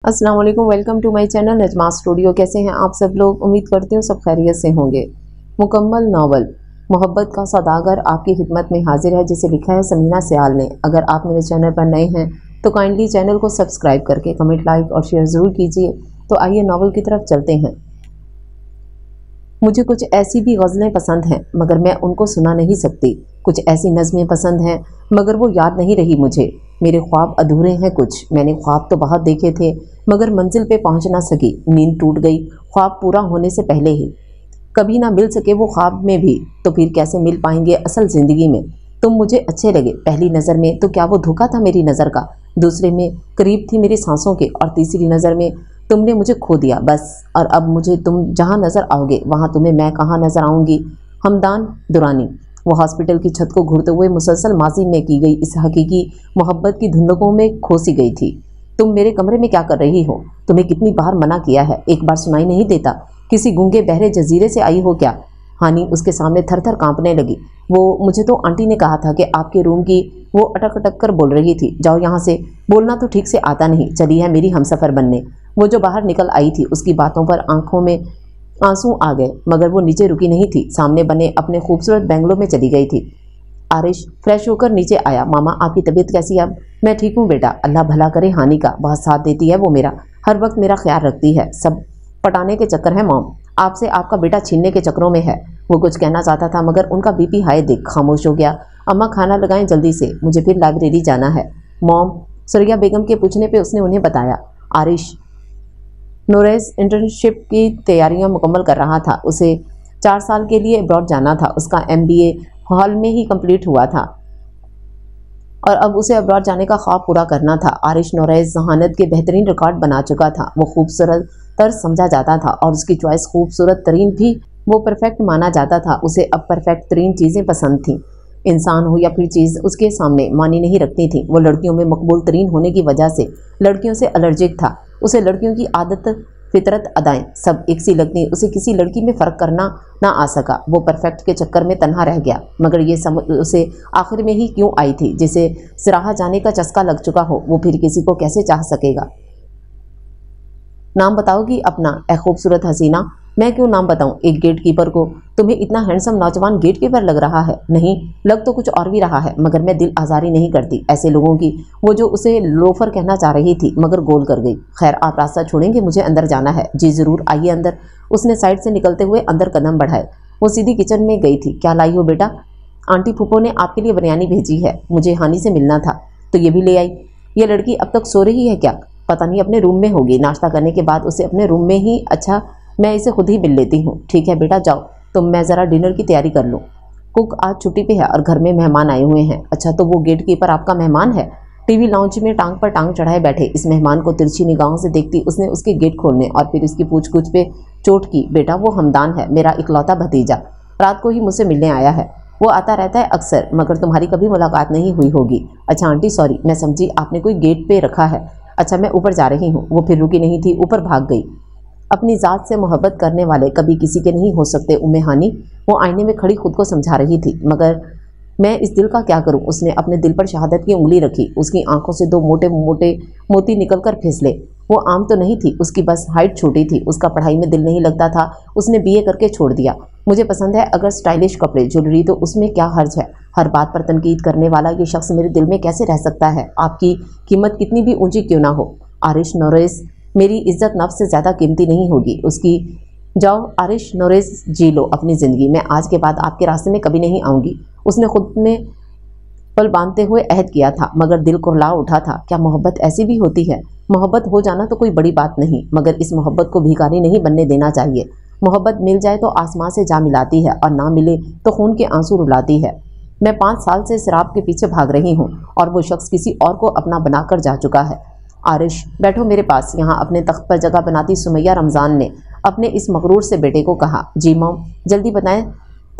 अस्सलाम वालेकुम, welcome to my channel Najma studio. कैसे हैं आप सब लोग? उम्मीद करती हूँ सब खैरियत से होंगे। मुकम्मल नावल मोहब्बत का सौदागर आपकी खिदमत में हाजिर है, जिसे लिखा है समीना सियाल ने। अगर आप मेरे चैनल पर नए हैं तो काइंडली चैनल को सब्सक्राइब करके कमेंट, लाइक और शेयर ज़रूर कीजिए। तो आइए नावल की तरफ चलते हैं। मुझे कुछ ऐसी भी गज़लें पसंद हैं मगर मैं उनको सुना नहीं सकती। कुछ ऐसी नज़में पसंद हैं मगर वो याद नहीं रही मुझे। मेरे ख्वाब अधूरे हैं कुछ। मैंने ख्वाब तो बहुत देखे थे मगर मंजिल पे पहुंच ना सकी। नींद टूट गई ख्वाब पूरा होने से पहले ही। कभी ना मिल सके वो ख्वाब में भी तो फिर कैसे मिल पाएंगे असल ज़िंदगी में। तुम मुझे अच्छे लगे पहली नज़र में तो क्या वो धोखा था मेरी नज़र का। दूसरे में करीब थी मेरी सांसों के और तीसरी नज़र में तुमने मुझे खो दिया बस। और अब मुझे तुम जहाँ नज़र आओगे वहाँ तुम्हें मैं कहाँ नज़र आऊँगी। हमदान दुरानी। वो हॉस्पिटल की छत को घूरते हुए मुसलसल माजी में की गई इस हकीकी मोहब्बत की धुंधकों में खोसी गई थी। तुम मेरे कमरे में क्या कर रही हो? तुम्हें कितनी बार मना किया है, एक बार सुनाई नहीं देता? किसी गूंगे बहरे जजीरे से आई हो क्या? हानि उसके सामने थर थर कांपने लगी। वो मुझे तो आंटी ने कहा था कि आपके रूम की। वो अटक अटक कर बोल रही थी, जाओ यहाँ से। बोलना तो ठीक से आता नहीं, चली है मेरी हमसफ़र बनने। वो जो बाहर निकल आई थी उसकी बातों पर आंखों में आंसू आ गए मगर वो नीचे रुकी नहीं थी। सामने बने अपने खूबसूरत बेंगलो में चली गई थी। आरिश फ्रेश होकर नीचे आया। मामा आपकी तबीयत कैसी है अब? मैं ठीक हूँ बेटा, अल्लाह भला करे। हानि का बहुत साथ देती है वो मेरा, हर वक्त मेरा ख्याल रखती है। सब पटाने के चक्कर है मॉम, आपसे आपका बेटा छीनने के चक्करों में है। वो कुछ कहना चाहता था मगर उनका बीपी हाई देख खामोश हो गया। अम्मा खाना लगाएं जल्दी से, मुझे फिर लाइब्रेरी जाना है। मॉम, सुरैया बेगम के पूछने पर उसने उन्हें बताया। आरिश नोरेज इंटर्नशिप की तैयारियां मुकम्मल कर रहा था। उसे 4 साल के लिए अब्रॉड जाना था। उसका MBA हॉल में ही कंप्लीट हुआ था और अब उसे अब्रॉड जाने का ख्वाब पूरा करना था। आरिश नोरेज जहानत के बेहतरीन रिकॉर्ड बना चुका था। वो खूबसूरत तर समझा जाता था और उसकी चॉइस खूबसूरत तरीन भी। वो परफेक्ट माना जाता था। उसे अब परफेक्ट तरीन चीज़ें पसंद थीं। इंसान हो या फिर चीज़ उसके सामने मानी नहीं रखती थी। वो लड़कियों में मकबूल तरीन होने की वजह से लड़कियों से एलर्जिक था। उसे लड़कियों की आदत, फितरत, अदाएं सब एक सी लगती। उसे किसी लड़की में फ़र्क करना ना आ सका। वो परफेक्ट के चक्कर में तन्हा रह गया। मगर ये समझ उसे आखिर में ही क्यों आई थी? जिसे सिराहा जाने का चस्का लग चुका हो वो फिर किसी को कैसे चाह सकेगा? नाम बताओगी अपना ए खूबसूरत हसीना? मैं क्यों नाम बताऊं एक गेट कीपर को? तुम्हें इतना हैंडसम नौजवान गेट कीपर लग रहा है? नहीं, लग तो कुछ और भी रहा है मगर मैं दिल आज़ारी नहीं करती ऐसे लोगों की। वो जो उसे लोफर कहना चाह रही थी मगर गोल कर गई। खैर आप रास्ता छोड़ेंगे, मुझे अंदर जाना है। जी ज़रूर, आइए अंदर। उसने साइड से निकलते हुए अंदर कदम बढ़ाए। वो सीधी किचन में गई थी। क्या लाई हो बेटा? आंटी फूफो ने आपके लिए बिरयानी भेजी है, मुझे हानि से मिलना था तो ये भी ले आई। ये लड़की अब तक सो रही है क्या? पता नहीं, अपने रूम में होगी। नाश्ता करने के बाद उसे अपने रूम में ही। अच्छा, मैं इसे खुद ही मिल लेती हूँ। ठीक है बेटा, जाओ तुम, मैं ज़रा डिनर की तैयारी कर लूँ। कुक आज छुट्टी पे है और घर में मेहमान आए हुए हैं। अच्छा, तो वो गेट कीपर आपका मेहमान है? टीवी लाउंज में टांग पर टांग चढ़ाए बैठे इस मेहमान को तिरछी निगाहों से देखती उसने उसके गेट खोलने और फिर उसकी पूछ-कुछ पे चोट की। बेटा वो हमदान है, मेरा इकलौता भतीजा, रात को ही मुझसे मिलने आया है। वो आता रहता है अक्सर मगर तुम्हारी कभी मुलाकात नहीं हुई होगी। अच्छा आंटी सॉरी, मैं समझी आपने कोई गेट पे रखा है। अच्छा मैं ऊपर जा रही हूँ। वो फिर रुकी नहीं थी, ऊपर भाग गई। अपनी ज़ात से मोहब्बत करने वाले कभी किसी के नहीं हो सकते उम्मे हानि। वो आईने में खड़ी खुद को समझा रही थी। मगर मैं इस दिल का क्या करूं? उसने अपने दिल पर शहादत की उंगली रखी। उसकी आंखों से 2 मोटे मोटे मोती निकलकर फिसले। वो आम तो नहीं थी, उसकी बस हाइट छोटी थी। उसका पढ़ाई में दिल नहीं लगता था। उसने BA करके छोड़ दिया। मुझे पसंद है अगर स्टाइलिश कपड़े ज्वेलरी तो उसमें क्या हर्ज है। हर बात पर तनकीद करने वाला ये शख्स मेरे दिल में कैसे रह सकता है? आपकी कीमत कितनी भी ऊंची क्यों ना हो। आरिश नोरेज मेरी इज्जत नफ्स से ज़्यादा कीमती नहीं होगी उसकी। जाओ आरिश नोरेज, जी लो अपनी ज़िंदगी। मैं आज के बाद आपके रास्ते में कभी नहीं आऊँगी। उसने खुद में पल बांधते हुए अहद किया था मगर दिल कुरला उठा था। क्या मोहब्बत ऐसी भी होती है? मोहब्बत हो जाना तो कोई बड़ी बात नहीं मगर इस मोहब्बत को भिखारी नहीं बनने देना चाहिए। मोहब्बत मिल जाए तो आसमां से जा मिलाती है और ना मिले तो खून के आंसू रुलाती है। मैं 5 साल से शराब के पीछे भाग रही हूँ और वो शख्स किसी और को अपना बनाकर जा चुका है। आरिश बैठो मेरे पास। यहाँ अपने तख्त पर जगह बनाती सुमैया रमज़ान ने अपने इस मगरूर से बेटे को कहा। जी मॉम, जल्दी बताएं,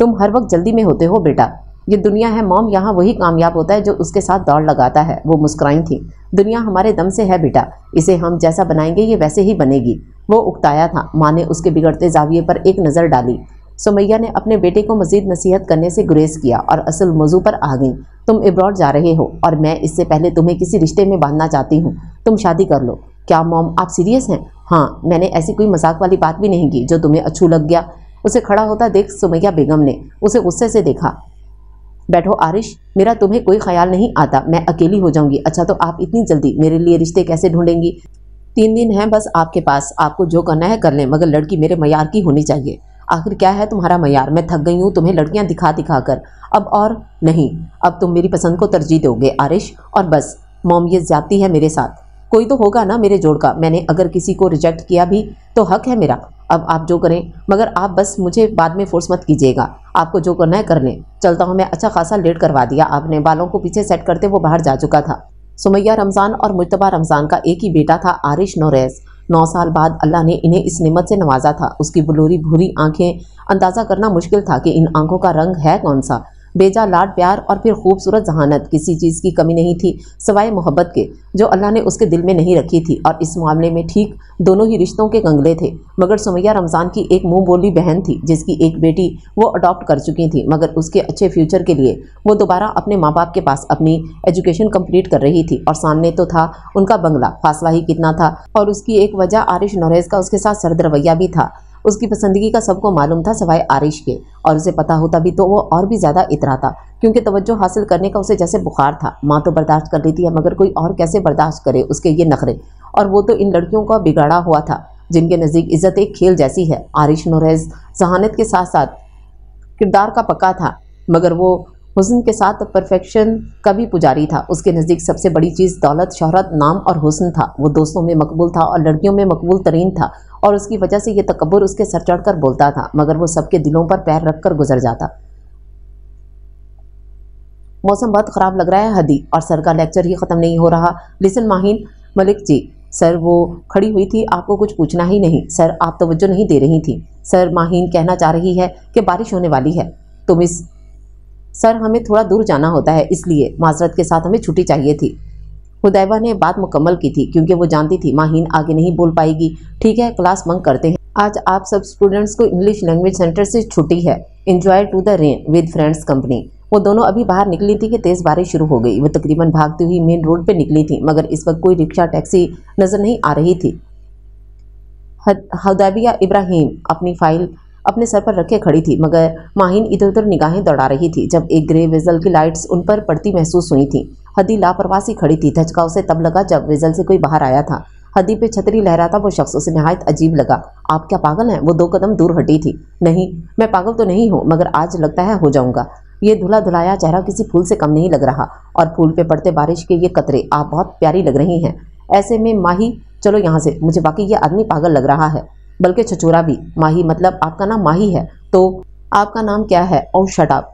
तुम हर वक्त जल्दी में होते हो बेटा। ये दुनिया है मॉम, यहाँ वही कामयाब होता है जो उसके साथ दौड़ लगाता है। वो मुस्कुराई थी। दुनिया हमारे दम से है बेटा, इसे हम जैसा बनाएंगे ये वैसे ही बनेगी। वो उकताया था। माँ ने उसके बिगड़ते जाविये पर एक नज़र डाली। सुमैया ने अपने बेटे को मजीद नसीहत करने से गुरेज किया और असल मौजू पर आ गई। तुम अब्रॉड जा रहे हो और मैं इससे पहले तुम्हें किसी रिश्ते में बांधना चाहती हूँ। तुम शादी कर लो। کیا موم آپ سیریس ہیں؟ ہاں، میں نے ایسی کوئی مذاق والی بات بھی نہیں کی جو تمہیں اچھو لگ گیا۔ اسے کھڑا ہوتا دیکھ سمیہ بیگم نے اسے غصے سے دیکھا۔ بیٹھو عارش، میرا تمہیں کوئی خیال نہیں آتا میں اکیلی ہو جاؤں گی؟ اچھا تو آپ اتنی جلدی میرے لیے رشتے کیسے ڈھونڈیں گی؟ 3 دن ہیں بس آپ کے پاس، آپ کو جو کرنا ہے کر لیں، مگر لڑکی میرے معیار کی ہونی چاہیے۔ آخر کیا ہے تمہارا معیار؟ میں تھک گئی ہوں تمہیں لڑکیاں دکھا دکھا کر، اب اور نہیں، اب تم میری پسند کو ترجیح دو گے عارش، اور بس۔ موم یہ زیادتی ہے میرے ساتھ، کوئی تو ہوگا نا میرے جوڑ کا، میں نے اگر کسی کو ریجیکٹ کیا بھی تو حق ہے میرا، اب آپ جو کریں، مگر آپ بس مجھے بعد میں فورس مت کیجیے گا، آپ کو جو کرنا ہے کر لیں، چلتا ہوں میں۔ اچھا خاصا لیٹ کروا دیا آپ نے، بالوں کو پیچھے سیٹ کرتے وہ باہر جا چکا تھا۔ سمیہ رمضان اور مجتبیٰ رمضان کا ایک ہی بیٹا تھا عارش نوریز۔ 9 سال بعد اللہ نے انہیں اس نعمت سے نوازا تھا۔ اس کی بلوری بھوری آنکھیں، اندازہ کرنا مشکل تھا کہ ان آنکھوں کا رنگ ہے کون سا۔ بیجا لاڈ پیار اور پھر خوبصورت ذہانت، کسی چیز کی کمی نہیں تھی سوائے محبت کے، جو اللہ نے اس کے دل میں نہیں رکھی تھی، اور اس معاملے میں ٹھیک دونوں ہی رشتوں کے کنگلے تھے۔ مگر سمیہ رمضان کی ایک منہ بولی بہن تھی جس کی ایک بیٹی وہ اڈاپٹ کر چکی تھی، مگر اس کے اچھے فیوچر کے لیے وہ دوبارہ اپنے ماں باپ کے پاس اپنی ایجوکیشن کمپلیٹ کر رہی تھی، اور سامنے تو تھا ان کا بنگلہ، فاصلہ ہی کتنا تھا۔ اور اس کی ایک وجہ عارش نوریز کا اس کے ساتھ سرد رویہ بھی تھا۔ اس کی پسندگی کا سب کو معلوم تھا سوائے عارش کے، اور اسے پتہ ہوتا بھی تو وہ اور بھی زیادہ اتراتا، کیونکہ توجہ حاصل کرنے کا اسے جیسے بخار تھا۔ ماں تو برداشت کر لیتی ہے مگر کوئی اور کیسے برداشت کرے اس کے یہ نخرے، اور وہ تو ان لڑکیوں کا بگاڑا ہوا تھا جن کے نزدیک عزت ایک کھیل جیسی ہے۔ عارش نوریز ذہانت کے ساتھ ساتھ کردار کا پکا تھا، مگر وہ حسن کے ساتھ پرفیکشن کا بھی پجاری تھا۔ اس کے نزدیک سب سے بڑی چیز دولت، شہرت، نام اور حسن تھا۔ وہ دوستوں میں مقبول تھا اور لڑکیوں میں مقبول ترین تھا، اور اس کی وجہ سے یہ تکبر اس کے سر چڑھ کر بولتا تھا، مگر وہ سب کے دلوں پر پیر رکھ کر گزر جاتا۔ موسم بہت خراب لگ رہا ہے ہدی، اور سر کا لیکچر ہی ختم نہیں ہو رہا۔ لسن ماہین۔ ملک جی۔ سر وہ کھڑی ہوئی تھی، آپ کو کچھ پوچھنا ہی نہیں۔ سر آپ توجہ نہیں دے رہی تھی۔ سر ماہین کہنا چاہ رہی ہے کہ بارش ہونے والی ہے، تم اس سر ہمیں تھوڑا دور جانا ہوتا ہے، اس لیے معذرت کے ساتھ ہمیں چھٹی چاہیے تھی۔ حدیبہ نے بات مکمل کی تھی کیونکہ وہ جانتی تھی ماہین آگے نہیں بول پائے گی۔ ٹھیک ہے، کلاس بنک کرتے ہیں، آج آپ سب اسٹوڈنٹس کو انگلش لینگویج سینٹر سے چھٹی ہے۔ Enjoy to the rain with friends company. وہ دونوں ابھی باہر نکلی تھی کہ تیز بارش شروع ہو گئی۔ وہ تقریباً بھاگتی ہوئی مین روڈ پہ نکلی تھی، مگر اس وقت کوئی رکشہ ٹیکسی نظر نہیں آ رہی تھی۔ حدیبیہ ابراہیم اپنی فائل اپنے سر پر رکھے کھڑی تھی، مگر ماہین ادھر ادھر نگاہیں دوڑا رہی تھی جب ایک گرے ویزل کی لائٹس ان پر پڑتی محسوس ہوئی تھیں۔ ہدی لاپرواہ سی کھڑی تھی۔ دھچکا اسے تب لگا جب ویزل سے کوئی باہر آیا تھا۔ ہدی پہ چھتری لہراتا وہ شخص اسے نہایت عجیب لگا۔ آپ کیا پاگل ہیں؟ وہ 2 قدم دور ہٹی تھی۔ نہیں، میں پاگل تو نہیں ہوں، مگر آج لگتا ہے ہو جاؤں گا۔ یہ دھلا دھلایا چہرہ کسی پھول سے کم نہیں لگ رہا، اور پھول پہ پڑتے بارش کے یہ قطرے آپ بہت پیاری لگ رہی ہیں۔ ایسے میں ماہی، چلو یہاں سے، مجھے واقعی یہ آدمی پاگل لگ رہا ہے، بلکہ چھچورا بھی۔ ماہی مطلب آپ کا نام ماہی ہے؟ تو آپ کا نام کیا ہے؟ او شٹ اپ،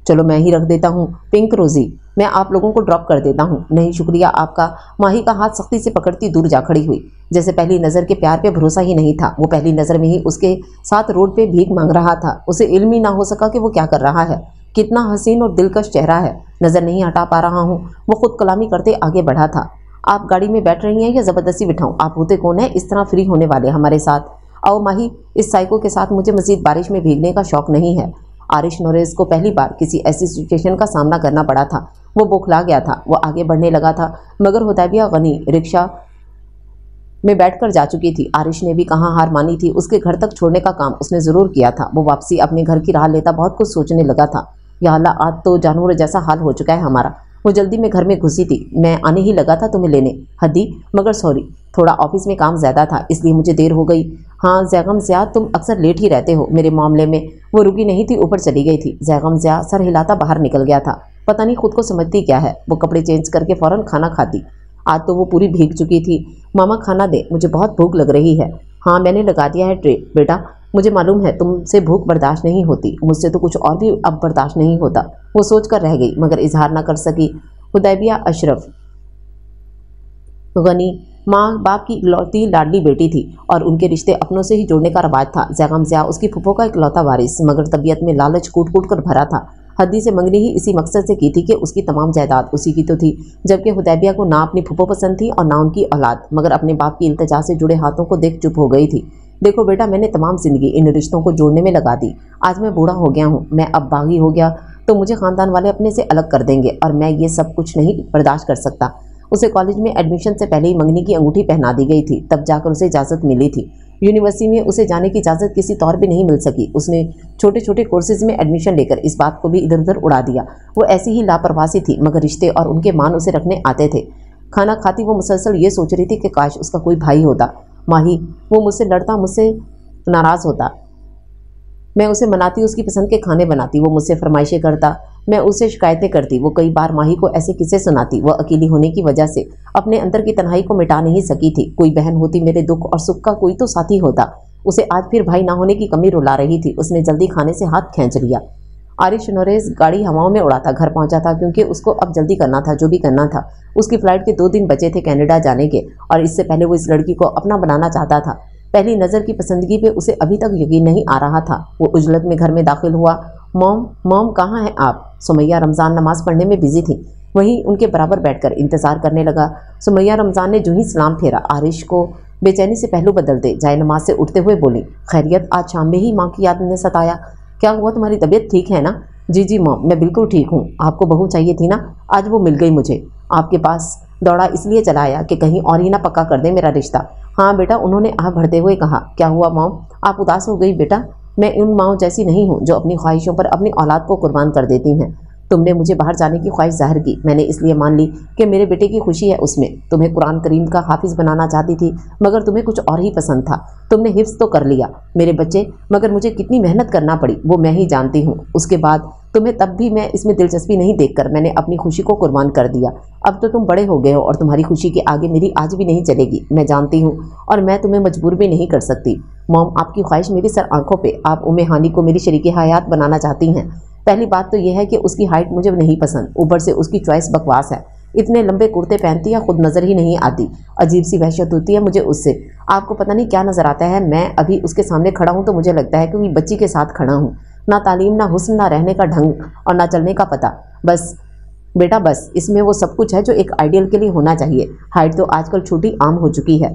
چلو میں ہی رکھ دیتا ہوں، پنک روزی۔ میں آپ لوگوں کو ڈراپ کر دیتا ہوں۔ نہیں شکریہ آپ کا۔ ماہی کا ہاتھ سختی سے پکڑتی دور جا کھڑی ہوئی، جیسے پہلی نظر کے پیار پہ بھروسہ ہی نہیں تھا۔ وہ پہلی نظر میں ہی اس کے ساتھ روڈ پہ بھیک مانگ رہا تھا۔ اسے علم ہی نہ ہو سکا کہ وہ کیا کر رہا ہے۔ کتنا حسین اور دلکش چہرہ ہے، نظر نہیں ہٹا پا رہا ہوں۔ وہ خود کلامی کرتے آگے بڑھا تھا۔ آپ گاڑی میں بیٹھ رہی ہیں یا زبردستی بٹھاؤں؟ آپ ہوتے کون ہیں اس طرح فری ہونے والے ہمارے ساتھ؟ آؤ ماہی، اس سائیکو کے ساتھ مجھے مزید بارش میں بھیگنے کا شوق نہیں ہے۔ عارش نوریز کو پہلی بار کسی ایسی سچویشن کا سامنا کرنا پڑا تھا۔ وہ بوکھلا گیا تھا۔ وہ آگے بڑھنے لگا تھا، مگر حدیبیہ غنی رکشہ میں بیٹھ کر جا چکی تھی۔ عارش نے بھی کہاں ہار مانی تھی، اس کے گھر تک چھوڑنے کا کام اس نے ضرور کیا تھا۔ وہ واپسی اپنے گھر کی راہ لیتا بہت کچھ سوچنے لگا تھا۔ یا اللہ، آج تو جانور جیسا حال ہو چکا ہے ہمارا۔ وہ جلدی میں گھر میں گھسی تھی۔ میں آنے ہی لگا تھا تمہیں لینے ہدی، مگر سوری، تھوڑا آفس میں کام زیادہ تھا اس لیے مجھے دیر ہو گئی۔ ہاں زیغم زیا، تم اکثر لیٹ ہی رہتے ہو میرے معاملے میں۔ وہ رکی نہیں تھی، اوپر چلی گئی تھی۔ زیغم زیا سر ہلاتا باہر نکل گیا تھا۔ پتہ نہیں خود کو سمجھتی کیا ہے۔ وہ کپڑے چینج کر کے فوراً کھانا کھاتی۔ آج تو وہ پوری بھیگ چکی تھی۔ ماما کھانا دے، مجھے بہت بھوک لگ رہی ہے۔ ہاں میں نے لگا دیا ہے ٹرے بیٹا، مجھے معلوم ہے تم سے بھوک برداشت نہیں ہوتی، مجھ سے تو کچھ اور بھی اب برداشت نہیں ہوتا۔ وہ سوچ کر رہ گئی مگر اظہار نہ کر سکی۔ حدیبیہ اشرف غنی ماں باپ کی اکلوتی لاڈلی بیٹی تھی، اور ان کے رشتے اپنوں سے ہی جوڑنے کا رواج تھا۔ زیغم زیا اس کی پھپھو کا اکلوتا وارث، مگر طبیعت میں لالچ کوٹ کوٹ کر بھرا تھا۔ ہدی سے منگنی ہی اسی مقصد سے کی تھی کہ اس کی تمام جائیداد اسی کی تو تھی، جبکہ حدیبیہ کو نہ اپنی پھپھو پسند تھی اور نہ ان کی اولاد، مگر اپنے باپ کی التجا سے جڑے ہاتھوں کو دیکھ چپ ہو گئی تھی۔ دیکھو بیٹا، میں نے تمام زندگی ان رشتوں کو جوڑنے میں لگا دی۔ آج میں بوڑھا ہو گیا ہوں، میں اب باغی ہو گیا تو مجھے خاندان والے اپنے سے الگ کر دیں گے، اور میں یہ سب کچھ نہیں برداشت کر سکتا۔ उसे कॉलेज में एडमिशन से पहले ही मंगनी की अंगूठी पहना दी गई थी, तब जाकर उसे इजाज़त मिली थी। यूनिवर्सिटी में उसे जाने की इजाज़त किसी तौर पे नहीं मिल सकी। उसने छोटे छोटे कोर्सेज में एडमिशन लेकर इस बात को भी इधर उधर उड़ा दिया। वो ऐसी ही लापरवाही थी, मगर रिश्ते और उनके मान उसे रखने आते थे। खाना खाती वो मुसलसल ये सोच रही थी कि काश उसका कोई भाई होता। माही, वो मुझसे लड़ता, मुझसे नाराज़ होता, मैं उसे मनाती, उसकी पसंद के खाने बनाती, वो मुझसे फरमाइशें करता, मैं उसे शिकायतें करती। वो कई बार माही को ऐसे किस्से सुनाती। वह अकेली होने की वजह से अपने अंदर की तन्हाई को मिटा नहीं सकी थी। कोई बहन होती, मेरे दुख और सुख का कोई तो साथी होता। उसे आज फिर भाई ना होने की कमी रुला रही थी। उसने जल्दी खाने से हाथ खींच लिया। आरिश नोरेज गाड़ी हवाओं में उड़ा था, घर पहुंचा था, क्योंकि उसको अब जल्दी करना था जो भी करना था। उसकी फ्लाइट के 2 दिन बचे थे कनाडा जाने के, और इससे पहले वो इस लड़की को अपना बनाना चाहता था। पहली नज़र की पसंदगी पे उसे अभी तक यकीन नहीं आ रहा था। वो उजलत में घर में दाखिल हुआ। मॉम कहाँ हैं आप? सुमैया रमज़ान नमाज पढ़ने में बिजी थी। वहीं उनके बराबर बैठकर इंतज़ार करने लगा। सुमैया रमज़ान ने जो ही सलाम फेरा, आरिश को बेचैनी से पहलू बदलते जाए नमाज से उठते हुए बोली, खैरियत, आज शाम में ही माँ की याद ने सताया। क्या हुआ, तुम्हारी तबीयत ठीक है ना? जी मॉम, मैं बिल्कुल ठीक हूँ। आपको बहू चाहिए थी ना? आज वो मिल गई मुझे। आपके पास दौड़ा इसलिए चला आया कि कहीं और ही ना पक्का कर दे मेरा रिश्ता। हाँ बेटा, उन्होंने आह भरते हुए कहा। क्या हुआ मॉम, आप उदास हो गई? बेटा, मैं उन माँओं जैसी नहीं हूँ जो अपनी ख्वाहिशों पर अपनी औलाद को कुर्बान कर देती हैं। तुमने मुझे बाहर जाने की ख्वाहिश जाहिर की, मैंने इसलिए मान ली कि मेरे बेटे की खुशी है उसमें। तुम्हें कुरान करीम का हाफिज़ बनाना चाहती थी, मगर तुम्हें कुछ और ही पसंद था। तुमने हिफ्ज़ तो कर लिया मेरे बच्चे, मगर मुझे कितनी मेहनत करना पड़ी वो मैं ही जानती हूँ। उसके बाद तुम्हें तब भी मैं इसमें दिलचस्पी नहीं देखकर मैंने अपनी खुशी को कुर्बान कर दिया। अब तो तुम बड़े हो गए हो और तुम्हारी खुशी के आगे मेरी आज भी नहीं चलेगी, मैं जानती हूँ, और मैं तुम्हें मजबूर भी नहीं कर सकती। मॉम, आपकी ख्वाहिश मेरी सर आंखों पे। आप उम्मे हानी को मेरी शरीके हयात बनाना चाहती हैं। पहली बात तो यह है कि उसकी हाइट मुझे नहीं पसंद, ऊपर से उसकी चॉइस बकवास है। इतने लंबे कुर्ते पहनती है, खुद नज़र ही नहीं आती। अजीब सी वहशत होती है मुझे उससे। आपको पता नहीं क्या नज़र आता है। मैं अभी उसके सामने खड़ा हूँ तो मुझे लगता है कि कोई बच्ची के साथ खड़ा हूँ। ना तालीम, ना हुस्न, ना रहने का ढंग, और ना चलने का पता। बस बेटा बस, इसमें वो सब कुछ है जो एक आइडियल के लिए होना चाहिए। हाइट तो आजकल छोटी आम हो चुकी है,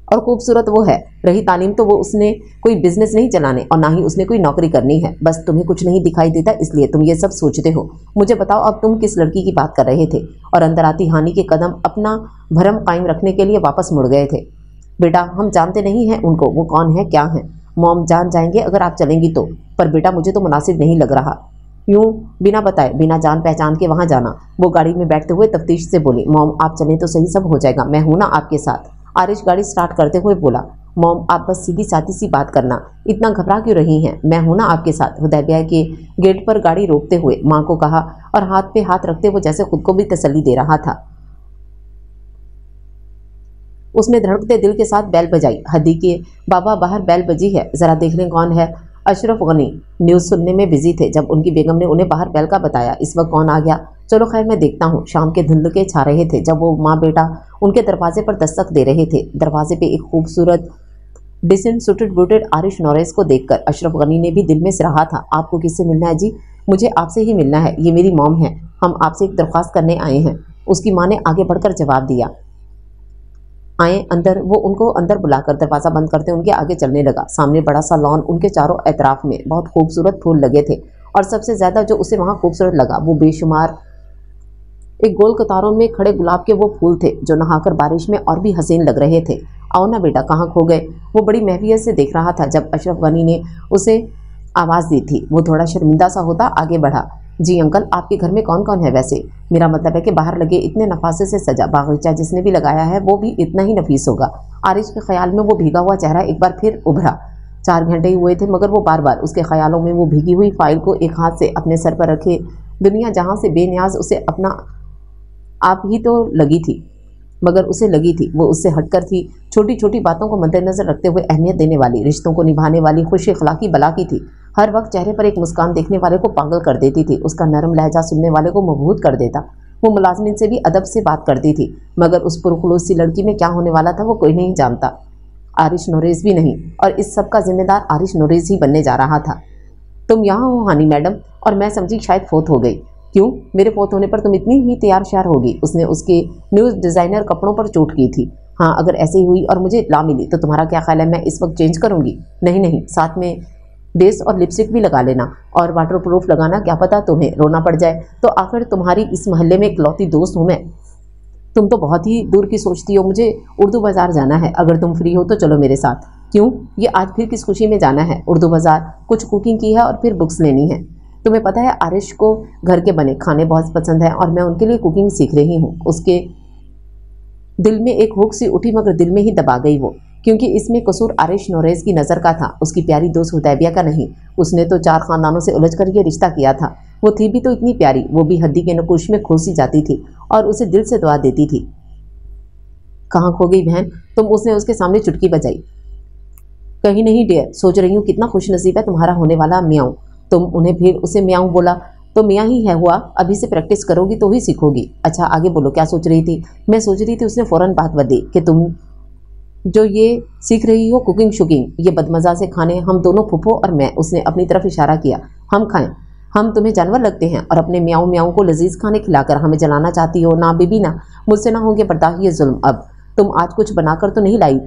और खूबसूरत वो है। रही तालीम, तो वो उसने कोई बिजनेस नहीं चलाने और ना ही उसने कोई नौकरी करनी है। बस तुम्हें कुछ नहीं दिखाई देता, इसलिए तुम ये सब सोचते हो। मुझे बताओ, अब तुम किस लड़की की बात कर रहे थे? और अंदर आती हानि के कदम अपना भरम कायम रखने के लिए वापस मुड़ गए थे। बेटा, हम जानते नहीं हैं उनको, वो कौन है क्या है। मॉम, जान जाएंगे अगर आप चलेंगी तो। पर बेटा, मुझे तो मुनासिब नहीं लग रहा यूं बिना बताए, बिना जान पहचान के वहां जाना। वो गाड़ी में बैठते हुए तफ्तीश से बोली, मॉम आप चलें तो सही, सब हो जाएगा, मैं हूं ना आपके साथ। आरिश गाड़ी स्टार्ट करते हुए बोला, मॉम आप बस सीधी सादी सी बात करना, इतना घबरा क्यों रही हैं? मैं हूं ना आपके साथ। हुदैबिया के गेट पर गाड़ी रोकते हुए माँ को कहा, और हाथ पे हाथ रखते वो जैसे खुद को भी तसल्ली दे रहा था। उसने धड़कते दिल के साथ बैल बजाई। हदी के बाबा, बाहर बैल बजी है, जरा देख लें कौन है। अशरफ गनी न्यूज़ सुनने में बिजी थे जब उनकी बेगम ने उन्हें बाहर बैल का बताया। इस वक्त कौन आ गया? चलो खैर, मैं देखता हूँ। शाम के धुंध के छा रहे थे जब वो माँ बेटा उनके दरवाजे पर दस्तक दे रहे थे। दरवाजे पे एक खूबसूरत डिसेंट सूटेड बूटेड आरिश नोरेस को देखकर अशरफ गनी ने भी दिल में सिराहा था। आपको किससे मिलना है जी? मुझे आपसे ही मिलना है, ये मेरी मॉम है, हम आपसे एक दरख्वास्त करने आए हैं। उसकी माँ ने आगे बढ़कर जवाब दिया। आए अंदर। वो उनको अंदर बुलाकर दरवाज़ा बंद करते उनके आगे चलने लगा। सामने बड़ा सा लॉन, उनके चारों एतराफ में बहुत खूबसूरत फूल लगे थे, और सबसे ज़्यादा जो उसे वहाँ खूबसूरत लगा वो बेशुमार एक गोल कतारों में खड़े गुलाब के वो फूल थे जो नहाकर बारिश में और भी हसीन लग रहे थे। आओ ना बेटा, कहाँ खो गए? वो बड़ी महवियत से देख रहा था जब अशरफ गनी ने उसे आवाज़ दी थी। वो थोड़ा शर्मिंदा सा होता आगे बढ़ा। जी अंकल, आपके घर में कौन कौन है? वैसे मेरा मतलब है कि बाहर लगे इतने नफासे से सजा बागीचा जिसने भी लगाया है वो भी इतना ही नफीस होगा। आरिश के ख्याल में वो भीगा हुआ चेहरा एक बार फिर उभरा। 4 घंटे ही हुए थे मगर वो बार बार उसके ख्यालों में वो भीगी हुई फाइल को एक हाथ से अपने सर पर रखे दुनिया जहाँ से बेनियाज उसे अपना आप ही तो लगी थी, मगर उसे लगी थी वो उससे हटकर थी। छोटी छोटी बातों को मद्देनजर रखते हुए अहमियत देने वाली, रिश्तों को निभाने वाली, खुश अखलाकी बला की थी। हर वक्त चेहरे पर एक मुस्कान देखने वाले को पागल कर देती थी। उसका नरम लहजा सुनने वाले को मबहूत कर देता। वो मुलाजमिन से भी अदब से बात करती थी, मगर उस पुरखुलूस सी लड़की में क्या होने वाला था वो कोई नहीं जानता। आरिश नोरेस भी नहीं, और इस सब का जिम्मेदार आरिश नोरेस ही बनने जा रहा था। तुम यहाँ हो हानी मैडम? और मैं समझी शायद फोत हो गई। क्यों? मेरे फोत होने पर तुम इतनी ही तैयार श्यार होगी? उसने उसके न्यूज़ डिज़ाइनर कपड़ों पर चोट की थी। हाँ, अगर ऐसे ही हुई और मुझे इत्तला मिली तो तुम्हारा क्या ख्याल है मैं इस वक्त चेंज करूँगी? नहीं नहीं, साथ में बेस और लिपस्टिक भी लगा लेना, और वाटर प्रूफ लगाना, क्या पता तुम्हें रोना पड़ जाए तो। आखिर तुम्हारी इस महल्ले में इकलौती दोस्त हूँ मैं। तुम तो बहुत ही दूर की सोचती हो, मुझे उर्दू बाज़ार जाना है, अगर तुम फ्री हो तो चलो मेरे साथ। क्यों? ये आज फिर किस खुशी में जाना है? उर्दू बाज़ार, कुछ कुकिंग की है और फिर बुक्स लेनी है। तुम्हें पता है आरिश को घर के बने खाने बहुत पसंद है और मैं उनके लिए कुकिंग सीख रही हूँ। उसके दिल में एक हुक सी उठी मगर दिल में ही दबा गई वो, क्योंकि इसमें कसूर आरिश नोरेज़ की नज़र का था, उसकी प्यारी दोस्त हुदैबिया का नहीं। उसने तो 4 ख़ानदानों से उलझ कर ये रिश्ता किया था। वो थी भी तो इतनी प्यारी, वो भी हद्दी के नकुश में खोसी जाती थी और उसे दिल से दुआ देती थी। कहाँ खो गई बहन तुम? उसने उसके सामने चुटकी बजाई। कहीं नहीं डियर, सोच रही हूँ कितना खुश नसीब है तुम्हारा होने वाला मियाँ। तुम उन्हें फिर उसे मियाँ बोला तो मियाँ ही है हुआ, अभी से प्रैक्टिस करोगी तो ही सीखोगी। अच्छा आगे बोलो, क्या सोच रही थी? मैं सोच रही थी, उसने फ़ौरन बात बदली, कि तुम जो ये सीख रही हो कुकिंग शुकिंग, ये बदमज़ा से खाने हम दोनों फूफो और मैं, उसने अपनी तरफ इशारा किया, हम खाएं। हम तुम्हें जानवर लगते हैं और अपने मियाँ मियाँ को लजीज खाने खिलाकर हमें जलाना चाहती हो? ना बीबी ना, मुझसे ना होंगे बर्दाश्त ये जुल्म। अब तुम आज कुछ बनाकर तो नहीं लाई?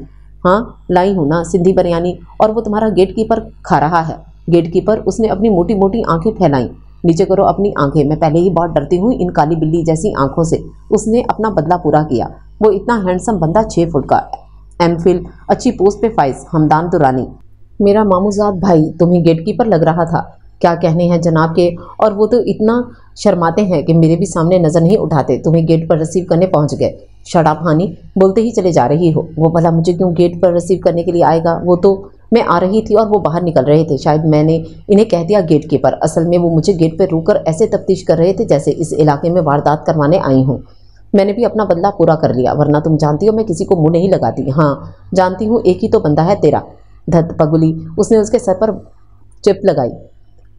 हाँ लाई हूँ ना, सिंधी बिरयानी, और वो तुम्हारा गेट कीपर खा रहा है। Gate keeper? उसने अपनी मोटी मोटी आंखें फैलाई। नीचे करो अपनी आंखें, मैं पहले ही बहुत डरती हूँ इन काली बिल्ली जैसी आंखों से। उसने अपना बदला पूरा किया। वो इतना हैंडसम बंदा, 6 फुट का, एमफिल, अच्छी पोस्ट पे फाइज, हमदान दुरानी, मेरा मामूजाद भाई तुम्हें गेट कीपर लग रहा था? क्या कहने हैं जनाब के, और वो तो इतना शर्माते हैं कि मेरे भी सामने नज़र नहीं उठाते। तुम्हें गेट पर रिसीव करने पहुंच गए। शराब हानि, बोलते ही चले जा रही हो। वो भला मुझे क्यों गेट पर रिसीव करने के लिए आएगा? वो तो मैं आ रही थी और वो बाहर निकल रहे थे, शायद मैंने इन्हें कह दिया गेट कीपर। असल में वो मुझे गेट पर रुककर ऐसे तफ्तीश कर रहे थे जैसे इस इलाके में वारदात करवाने आई हूँ। मैंने भी अपना बदला पूरा कर लिया, वरना तुम जानती हो मैं किसी को मुंह नहीं लगाती। हाँ जानती हूँ, एक ही तो बंदा है तेरा, धत पगुली। उसने उसके सर पर चिप लगाई।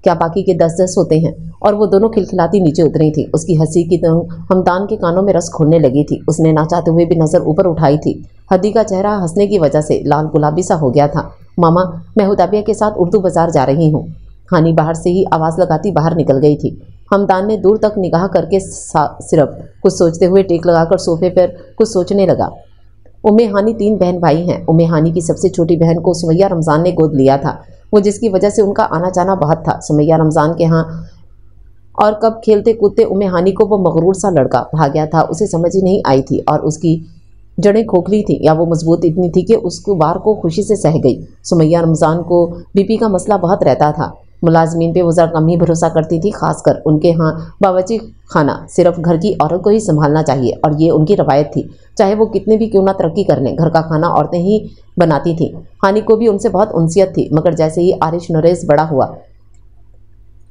क्या बाकी के 10-10 होते हैं? और वो दोनों खिलखिलाती नीचे उतरी थी। उसकी हंसी की तरह हमदान के कानों में रस घोलने लगी थी। उसने ना चाहते हुए भी नज़र ऊपर उठाई थी। हदी का चेहरा हंसने की वजह से लाल गुलाबी सा हो गया था। मामा, मैं हुदैबिया के साथ उर्दू बाज़ार जा रही हूँ। हानी बाहर से ही आवाज़ लगाती बाहर निकल गई थी। हमदान ने दूर तक निगाह करके सिर्फ कुछ सोचते हुए टेक लगाकर सोफे पर कुछ सोचने लगा। उम्मे हानी 3 बहन भाई हैं। उम्मे हानी की सबसे छोटी बहन को सुमैया रमज़ान ने गोद लिया था, वो जिसकी वजह से उनका आना जाना बहुत था। सुमैया रमज़ान के यहाँ और कब खेलते कूदते उम्मे हानी को वो मगरूर सा लड़का भाग गया था, उसे समझ ही नहीं आई थी। और उसकी जड़ें खोखली थी या वो मजबूत इतनी थी कि उसको वार को खुशी से सह गई। सुमैया रमज़ान को बीपी का मसला बहुत रहता था। मुलाजमीन पे वो ज़रा कम ही भरोसा करती थी, खासकर उनके यहाँ बावर्ची खाना सिर्फ घर की औरत को ही संभालना चाहिए और ये उनकी रवायत थी। चाहे वो कितने भी क्यों ना तरक्की कर लें, घर का खाना औरतें ही बनाती थीं। हानी को भी उनसे बहुत उनसियत थी, मगर जैसे ही आरिश नोरेज़ बड़ा हुआ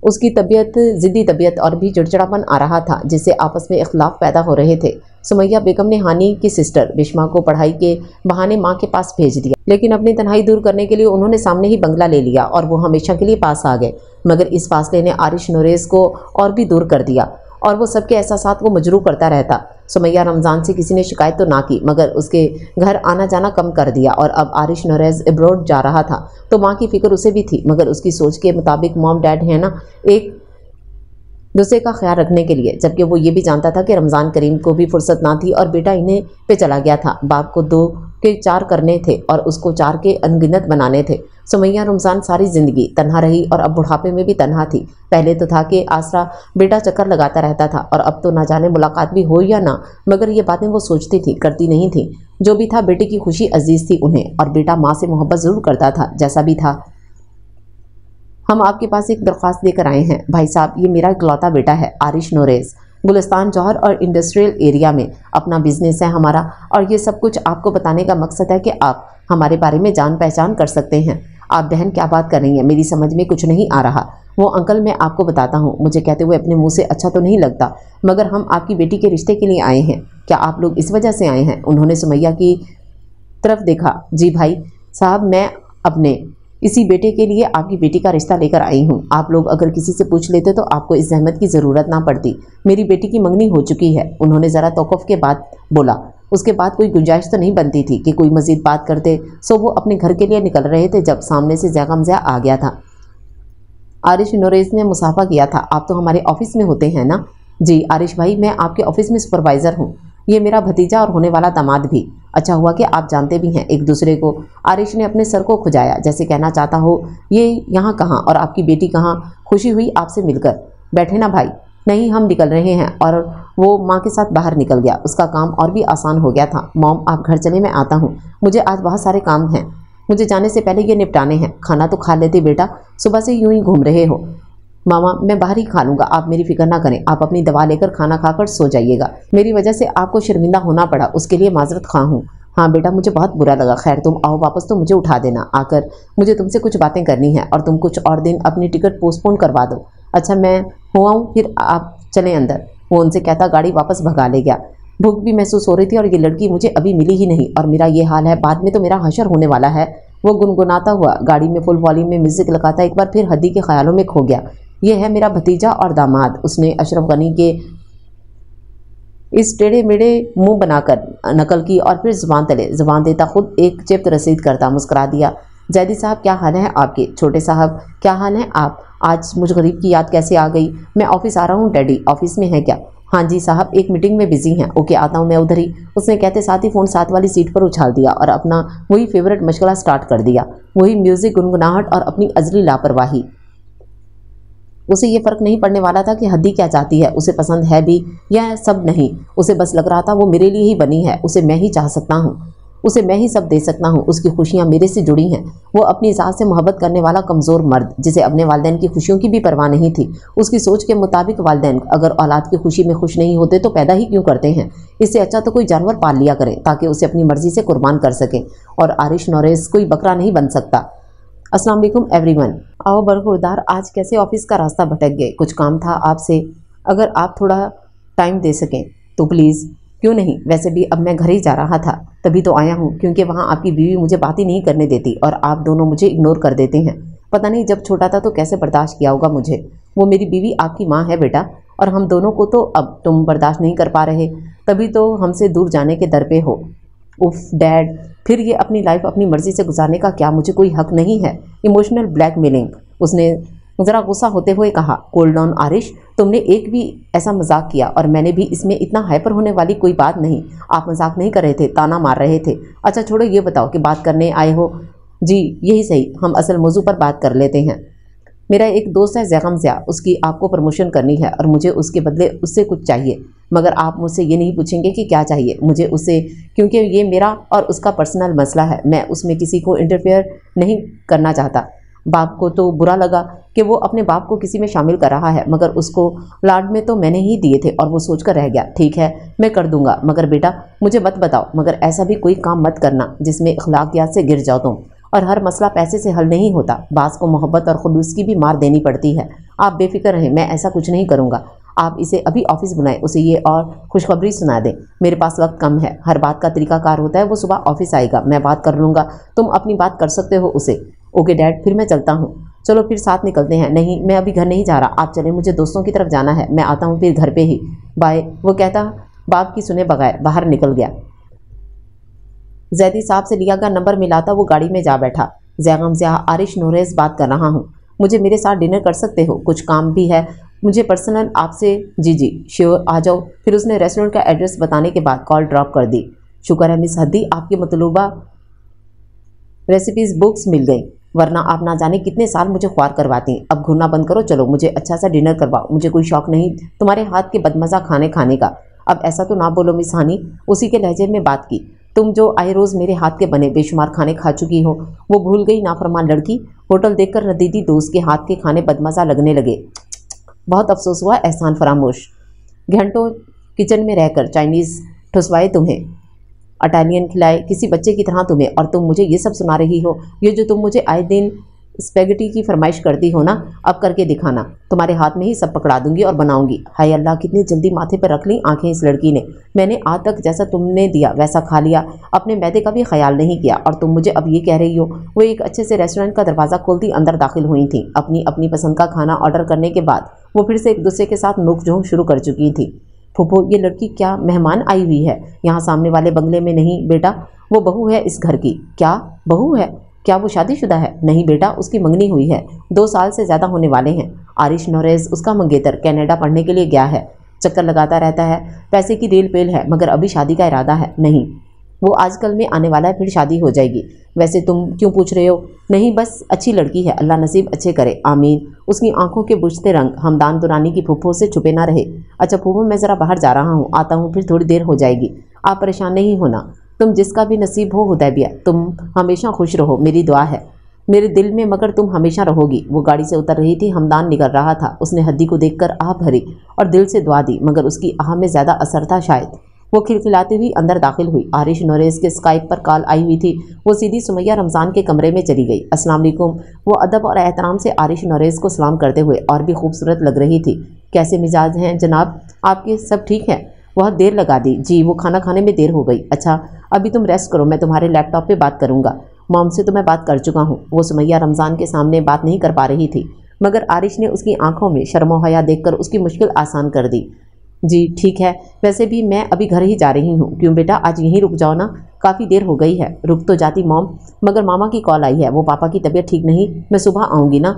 उसकी तबीयत ज़िद्दी तबीयत और भी चिड़चिड़ापन आ रहा था, जिससे आपस में इख्लाफ पैदा हो रहे थे। सुमैया बेगम ने हानी की सिस्टर बिश्मा को पढ़ाई के बहाने माँ के पास भेज दिया, लेकिन अपनी तन्हाई दूर करने के लिए उन्होंने सामने ही बंगला ले लिया और वो हमेशा के लिए पास आ गए। मगर इस फासले ने आरिश नोरेज़ को और भी दूर कर दिया और वो सबके एहसासात को मजरूह करता रहता। सुमैया रमज़ान से किसी ने शिकायत तो ना की, मगर उसके घर आना जाना कम कर दिया। और अब आरिश नोरेज़ अब्रॉड जा रहा था तो माँ की फ़िक्र उसे भी थी, मगर उसकी सोच के मुताबिक मॉम डैड है ना, एक दूसरे का ख्याल रखने के लिए। जबकि वो ये भी जानता था कि रमज़ान करीम को भी फुर्सत ना थी और बेटा इन्हें पे चला गया था। बाप को 2 के 4 करने थे और उसको 4 के अनगिनत बनाने थे। सुमैया रमज़ान सारी ज़िंदगी तन्हा रही और अब बुढ़ापे में भी तन्हा थी। पहले तो था कि आसरा बेटा चक्कर लगाता रहता था और अब तो ना जाने मुलाकात भी हो या ना, मगर ये बातें वो सोचती थी, करती नहीं थी। जो भी था बेटे की खुशी अजीज़ थी उन्हें, और बेटा माँ से मोहब्बत ज़रूर करता था। जैसा भी था, हम आपके पास एक दरख्वास्त लेकर आए हैं भाई साहब। ये मेरा इकलौता बेटा है आरिश नोरेज़। गुलिस्तान जौहर और इंडस्ट्रियल एरिया में अपना बिजनेस है हमारा, और ये सब कुछ आपको बताने का मकसद है कि आप हमारे बारे में जान पहचान कर सकते हैं। आप बहन क्या बात कर रही हैं, मेरी समझ में कुछ नहीं आ रहा। वो अंकल मैं आपको बताता हूँ, मुझे कहते हुए अपने मुंह से अच्छा तो नहीं लगता, मगर हम आपकी बेटी के रिश्ते के लिए आए हैं। क्या आप लोग इस वजह से आए हैं? उन्होंने सुमैया की तरफ देखा। जी भाई साहब, मैं अपने इसी बेटे के लिए आपकी बेटी का रिश्ता लेकर आई हूँ। आप लोग अगर किसी से पूछ लेते तो आपको इस जहमत की ज़रूरत ना पड़ती। मेरी बेटी की मंगनी हो चुकी है। उन्होंने ज़रा तौक़ुफ़ के बाद बोला। उसके बाद कोई गुंजाइश तो नहीं बनती थी कि कोई मज़ीद बात करते, सो वो अपने घर के लिए निकल रहे थे जब सामने से ज़ैगमज़ा आ गया था। आरिश नोरेज़ ने मुसाफा किया था। आप तो हमारे ऑफिस में होते हैं ना? जी आरिश भाई, मैं आपके ऑफिस में सुपरवाइज़र हूँ। ये मेरा भतीजा और होने वाला दामाद भी। अच्छा हुआ कि आप जानते भी हैं एक दूसरे को। आरिश ने अपने सर को खुजाया जैसे कहना चाहता हो ये यहाँ कहाँ और आपकी बेटी कहाँ। खुशी हुई आपसे मिलकर। बैठे ना भाई। नहीं, हम निकल रहे हैं और वो माँ के साथ बाहर निकल गया। उसका काम और भी आसान हो गया था। मॉम आप घर चले, मैं आता हूँ, मुझे आज बहुत सारे काम हैं, मुझे जाने से पहले ये निपटाने हैं। खाना तो खा लेते बेटा, सुबह से यूं ही घूम रहे हो। मामा मैं बाहर ही खा लूँगा, आप मेरी फिक्र ना करें, आप अपनी दवा लेकर खाना खाकर सो जाइएगा। मेरी वजह से आपको शर्मिंदा होना पड़ा, उसके लिए माजरत खा हूँ। हाँ बेटा मुझे बहुत बुरा लगा, खैर तुम आओ वापस तो मुझे उठा देना, आकर मुझे तुमसे कुछ बातें करनी है और तुम कुछ और दिन अपनी टिकट पोस्टपोन करवा दो। अच्छा मैं हुआ हूँ, फिर आप चलें अंदर। वो उनसे कहता गाड़ी वापस भगा ले गया। भूख भी महसूस हो रही थी और ये लड़की मुझे अभी मिली ही नहीं और मेरा ये हाल है, बाद में तो मेरा हशर होने वाला है। वो गुनगुनाता हुआ गाड़ी में फुल वॉल्यूम में म्यूजिक लगाता एक बार फिर हदी के ख्यालों में खो गया। ये है मेरा भतीजा और दामाद। उसने अशरफ गनी के इस टेढ़े मेढ़े मुंह बनाकर नकल की और फिर जुबान देता खुद एक चिप्त रसीद करता मुस्कुरा दिया। जैदी साहब क्या हाल है आपके? छोटे साहब क्या हाल है आप? आज मुझ गरीब की याद कैसे आ गई? मैं ऑफिस आ रहा हूँ डैडी। ऑफिस में है क्या? हाँ जी साहब, एक मीटिंग में बिजी हैं। ओके आता हूँ मैं उधर ही। उसने कहते साथ ही फ़ोन साथ वाली सीट पर उछाल दिया और अपना वही फेवरेट मशगला स्टार्ट कर दिया, वही म्यूजिक, गुनगुनाहट और अपनी अजली लापरवाही। उसे ये फ़र्क नहीं पड़ने वाला था कि हद्दी क्या चाहती है, उसे पसंद है भी या सब नहीं। उसे बस लग रहा था वो मेरे लिए ही बनी है, उसे मैं ही चाह सकता हूँ, उसे मैं ही सब दे सकता हूँ, उसकी खुशियाँ मेरे से जुड़ी हैं। वो अपनी ज़ात से मोहब्बत करने वाला कमज़ोर मर्द जिसे अपने वालिदैन की खुशियों की भी परवाह नहीं थी। उसकी सोच के मुताबिक वालिदैन अगर औलाद की खुशी में खुश नहीं होते तो पैदा ही क्यों करते हैं? इससे अच्छा तो कोई जानवर पाल लिया करे ताकि उसे अपनी मर्ज़ी से कुर्बान कर सके। और आरिश नोरेस कोई बकरा नहीं बन सकता। अस्सलाम वालेकुम एवरीवन। आओ बरखुरदार, आज कैसे ऑफिस का रास्ता भटक गए? कुछ काम था आपसे, अगर आप थोड़ा टाइम दे सकें तो प्लीज़। क्यों नहीं, वैसे भी अब मैं घर ही जा रहा था, तभी तो आया हूँ, क्योंकि वहाँ आपकी बीवी मुझे बात ही नहीं करने देती और आप दोनों मुझे इग्नोर कर देते हैं। पता नहीं जब छोटा था तो कैसे बर्दाश्त किया होगा मुझे। वो मेरी बीवी आपकी माँ है बेटा, और हम दोनों को तो अब तुम बर्दाश्त नहीं कर पा रहे, तभी तो हमसे दूर जाने के दर पे हो। उफ डैड, फिर ये अपनी लाइफ अपनी मर्जी से गुजारने का क्या मुझे कोई हक नहीं है? इमोशनल ब्लैकमेलिंग, उसने ज़रा गुस्सा होते हुए कहा। कूल डाउन आरिश, तुमने एक भी ऐसा मजाक किया और मैंने भी, इसमें इतना हाइपर होने वाली कोई बात नहीं। आप मजाक नहीं कर रहे थे, ताना मार रहे थे। अच्छा छोड़ो, ये बताओ कि बात करने आए हो। जी यही सही, हम असल मौजू पर बात कर लेते हैं। मेरा एक दोस्त है जैगम ज़िया, उसकी आपको प्रमोशन करनी है और मुझे उसके बदले उससे कुछ चाहिए, मगर आप मुझसे ये नहीं पूछेंगे कि क्या चाहिए मुझे उससे, क्योंकि ये मेरा और उसका पर्सनल मसला है। मैं उसमें किसी को इंटरफेयर नहीं करना चाहता। बाप को तो बुरा लगा कि वो अपने बाप को किसी में शामिल कर रहा है, मगर उसको लाड में तो मैंने ही दिए थे और वो सोचकर रह गया। ठीक है मैं कर दूंगा, मगर बेटा मुझे मत बताओ, मगर ऐसा भी कोई काम मत करना जिसमें अखलाकियात से गिर जाओ तुम। और हर मसला पैसे से हल नहीं होता, बास को मोहब्बत और खुलूस की भी मार देनी पड़ती है। आप बेफिक्र रहें, मैं ऐसा कुछ नहीं करूँगा। आप इसे अभी ऑफिस बुलाएं, उसे ये और खुशखबरी सुना दें। मेरे पास वक्त कम है, हर बात का तरीकाकार होता है। वो सुबह ऑफिस आएगा, मैं बात कर लूँगा, तुम अपनी बात कर सकते हो उसे। ओके डैड, फिर मैं चलता हूँ। चलो फिर साथ निकलते हैं। नहीं मैं अभी घर नहीं जा रहा, आप चलें, मुझे दोस्तों की तरफ जाना है, मैं आता हूँ फिर घर पे ही। बाय। वो कहता बाप की सुने बगैर बाहर निकल गया। जैदी साहब से लिया गया नंबर मिलाता वो गाड़ी में जा बैठा। जैगम ज़िया, आरिश नोरेस बात कर रहा हूँ, मुझे मेरे साथ डिनर कर सकते हो? कुछ काम भी है मुझे पर्सनल आपसे। जी जी श्योर, आ जाओ। फिर उसने रेस्टोरेंट का एड्रेस बताने के बाद कॉल ड्रॉप कर दी। शुक्र है मिस हद्दी, आपकी मतलूबा रेसिपीज़ बुक्स मिल गई, वरना आप ना जाने कितने साल मुझे ख्वार करवाती। अब घूरना बंद करो, चलो मुझे अच्छा सा डिनर करवाओ। मुझे कोई शौक नहीं तुम्हारे हाथ के बदमज़ा खाने का। अब ऐसा तो ना बोलो मिस हानी, उसी के लहजे में बात की। तुम जो आए रोज़ मेरे हाथ के बने बेशुमार खाने खा चुकी हो, वो भूल गई नाफरमान लड़की? होटल देखकर नदीदी दोस्त के हाथ के खाने बदमज़ा लगने लगे। बहुत अफसोस हुआ एहसान फरामोश। घंटों किचन में रहकर चाइनीज़ ठुसवाए तुम्हें, इटालियन खिलाए किसी बच्चे की तरह तुम्हें, और तुम मुझे ये सब सुना रही हो। ये जो तुम मुझे आए दिन स्पेगेटी की फरमाइश करती हो ना, अब करके दिखाना, तुम्हारे हाथ में ही सब पकड़ा दूंगी और बनाऊंगी। हाय अल्लाह, कितनी जल्दी माथे पर रख ली आंखें इस लड़की ने। मैंने आज तक जैसा तुमने दिया वैसा खा लिया, अपने मैदे का भी ख्याल नहीं किया, और तुम मुझे अब ये कह रही हो। वो एक अच्छे से रेस्टोरेंट का दरवाज़ा खोलती अंदर दाखिल हुई थी। अपनी अपनी पसंद का खाना ऑर्डर करने के बाद वो फिर से एक दूसरे के साथ नोक झोंक शुरू कर चुकी थी। फूफो, ये लड़की क्या मेहमान आई हुई है यहाँ सामने वाले बंगले में? नहीं बेटा, वो बहू है इस घर की। क्या बहू है? क्या वो शादीशुदा है? नहीं बेटा, उसकी मंगनी हुई है, 2 साल से ज़्यादा होने वाले हैं। आरिश नोरेस उसका मंगेतर कनाडा पढ़ने के लिए गया है, चक्कर लगाता रहता है, पैसे की रेल पेल है, मगर अभी शादी का इरादा है नहीं। वो आजकल में आने वाला है, फिर शादी हो जाएगी। वैसे तुम क्यों पूछ रहे हो? नहीं, बस अच्छी लड़की है, अल्लाह नसीब अच्छे करे, आमीन। उसकी आंखों के बुझते रंग हमदान दुरानी की फूफो से छुपे ना रहे। अच्छा फूफो, मैं ज़रा बाहर जा रहा हूँ, आता हूँ, फिर थोड़ी देर हो जाएगी। आप परेशान नहीं होना, तुम जिसका भी नसीब हो हुदैबिया, तुम हमेशा खुश रहो, मेरी दुआ है मेरे दिल में, मगर तुम हमेशा रहोगी। वो गाड़ी से उतर रही थी, हमदान निकल रहा था। उसने हद्दी को देखकर आह भरी और दिल से दुआ दी, मगर उसकी आह में ज़्यादा असर था शायद। वो खिलखिलाती हुई अंदर दाखिल हुई। आरिश नोरेस के स्काइप पर कॉल आई हुई थी। वो सीधी सुमैया रमज़ान के कमरे में चली गई। अस्सलाम वालेकुम। वो अदब और एहतराम से आरिश नोरेस को सलाम करते हुए और भी खूबसूरत लग रही थी। कैसे मिजाज हैं जनाब आपके, सब ठीक है? बहुत देर लगा दी जी, वो खाना खाने में देर हो गई। अच्छा अभी तुम रेस्ट करो, मैं तुम्हारे लैपटॉप पे बात करूँगा। मॉम से तो मैं बात कर चुका हूँ। वो सुमैया रमज़ान के सामने बात नहीं कर पा रही थी, मगर आरिश ने उसकी आंखों में शर्म व हया देखकर उसकी मुश्किल आसान कर दी। जी ठीक है, वैसे भी मैं अभी घर ही जा रही हूँ। क्यों बेटा, आज यहीं रुक जाओ ना, काफ़ी देर हो गई है। रुक तो जाती मॉम, मगर मामा की कॉल आई है, वो पापा की तबीयत ठीक नहीं, मैं सुबह आऊँगी ना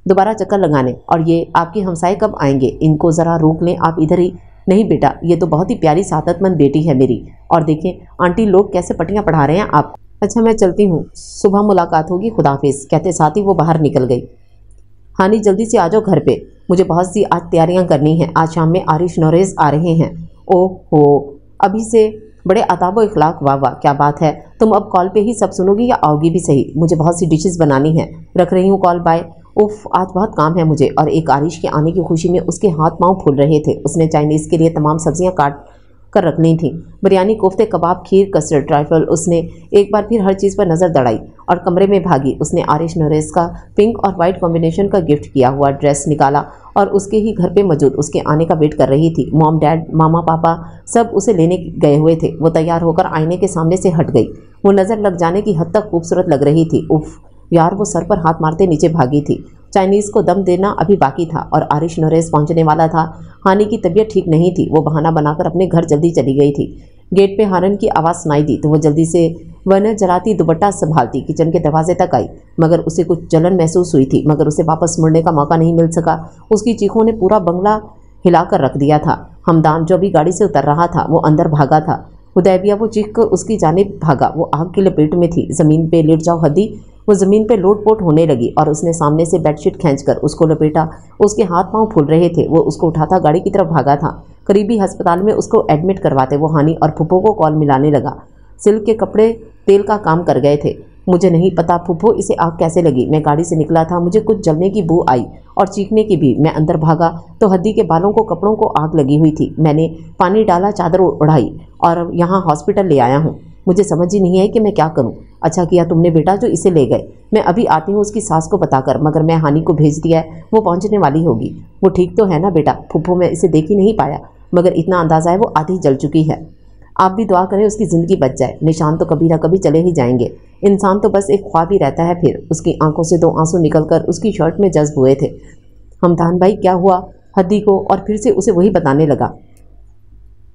दोबारा चक्कर लगाने। और ये आपके हमसाए कब आएंगे? इनको ज़रा रोक लें आप इधर ही। नहीं बेटा, ये तो बहुत ही प्यारी सादतमंद बेटी है मेरी, और देखें आंटी लोग कैसे पट्टियाँ पढ़ा रहे हैं आप। अच्छा मैं चलती हूँ, सुबह मुलाकात होगी, खुदाफिज। कहते साथ ही वो बाहर निकल गई। हानी जल्दी से आ जाओ घर पे, मुझे बहुत सी आज तैयारियां करनी हैं। आज शाम में आरिश नोरेज आ रहे हैं। ओह हो, अभी से बड़े अताब व इखलाक, वाह वाह क्या बात है। तुम अब कॉल पे ही सब सुनोगी या आओगी भी सही? मुझे बहुत सी डिशेस बनानी है, रख रही हूँ कॉल, बाय। उफ, आज बहुत काम है मुझे। और एक आरिश के आने की खुशी में उसके हाथ पांव फूल रहे थे। उसने चाइनीज़ के लिए तमाम सब्जियां काट कर रख ली थी, बिरयानी, कोफ्ते, कबाब, खीर, कस्टर्ड, ट्राइफल। उसने एक बार फिर हर चीज़ पर नज़र दौड़ाई और कमरे में भागी। उसने आरिश नोरेस का पिंक और वाइट कॉम्बिनेशन का गिफ्ट किया हुआ ड्रेस निकाला और उसके ही घर पे मौजूद उसके आने का वेट कर रही थी। मॉम, डैड, मामा, पापा सब उसे लेने गए हुए थे। वो तैयार होकर आईने के सामने से हट गई। वो नज़र लग जाने की हद तक खूबसूरत लग रही थी। उफ यार, वो सर पर हाथ मारते नीचे भागी थी। चाइनीज़ को दम देना अभी बाकी था और आरिश नोरेस पहुंचने वाला था। हानी की तबीयत ठीक नहीं थी, वो बहाना बनाकर अपने घर जल्दी चली गई थी। गेट पे हारन की आवाज़ सुनाई दी तो वो जल्दी से वरना जलाती दुपट्टा संभालती किचन के दरवाजे तक आई, मगर उसे कुछ जलन महसूस हुई थी, मगर उसे वापस मुड़ने का मौका नहीं मिल सका। उसकी चीखों ने पूरा बंगला हिलाकर रख दिया था। हमदान जो अभी गाड़ी से उतर रहा था वो अंदर भागा था। हुदैबिया वो चीख कर उसकी जानिब भागा। वो आग की लपेट में थी। ज़मीन पे लेट जाओ हद्दी। वो ज़मीन पे लोट-पोट होने लगी और उसने सामने से बेडशीट खींचकर उसको लपेटा। उसके हाथ पांव फूल रहे थे। वो उसको उठाता गाड़ी की तरफ भागा था। करीबी अस्पताल में उसको एडमिट करवाते वो हानी और फूफो को कॉल मिलाने लगा। सिल्क के कपड़े तेल का काम कर गए थे। मुझे नहीं पता फूफो इसे आग कैसे लगी। मैं गाड़ी से निकला था, मुझे कुछ जलने की बू आई और चीखने की भी। मैं अंदर भागा तो हद्दी के बालों को, कपड़ों को आग लगी हुई थी। मैंने पानी डाला, चादर उड़ाई और यहाँ हॉस्पिटल ले आया हूँ। मुझे समझ ही नहीं आई कि मैं क्या करूं। अच्छा किया तुमने बेटा जो इसे ले गए। मैं अभी आती हूँ उसकी सास को बताकर, मगर मैं हानी को भेज दिया है, वो पहुंचने वाली होगी। वो ठीक तो है ना बेटा? फूफो मैं इसे देख ही नहीं पाया, मगर इतना अंदाज़ा है वो आधी जल चुकी है। आप भी दुआ करें उसकी ज़िंदगी बच जाए। निशान तो कभी ना कभी चले ही जाएंगे। इंसान तो बस एक ख्वाब ही रहता है। फिर उसकी आंखों से 2 आंसू निकलकर उसकी शर्ट में जज्ब हुए थे। हमदान भाई क्या हुआ हद्दी को? और फिर से उसे वही बताने लगा।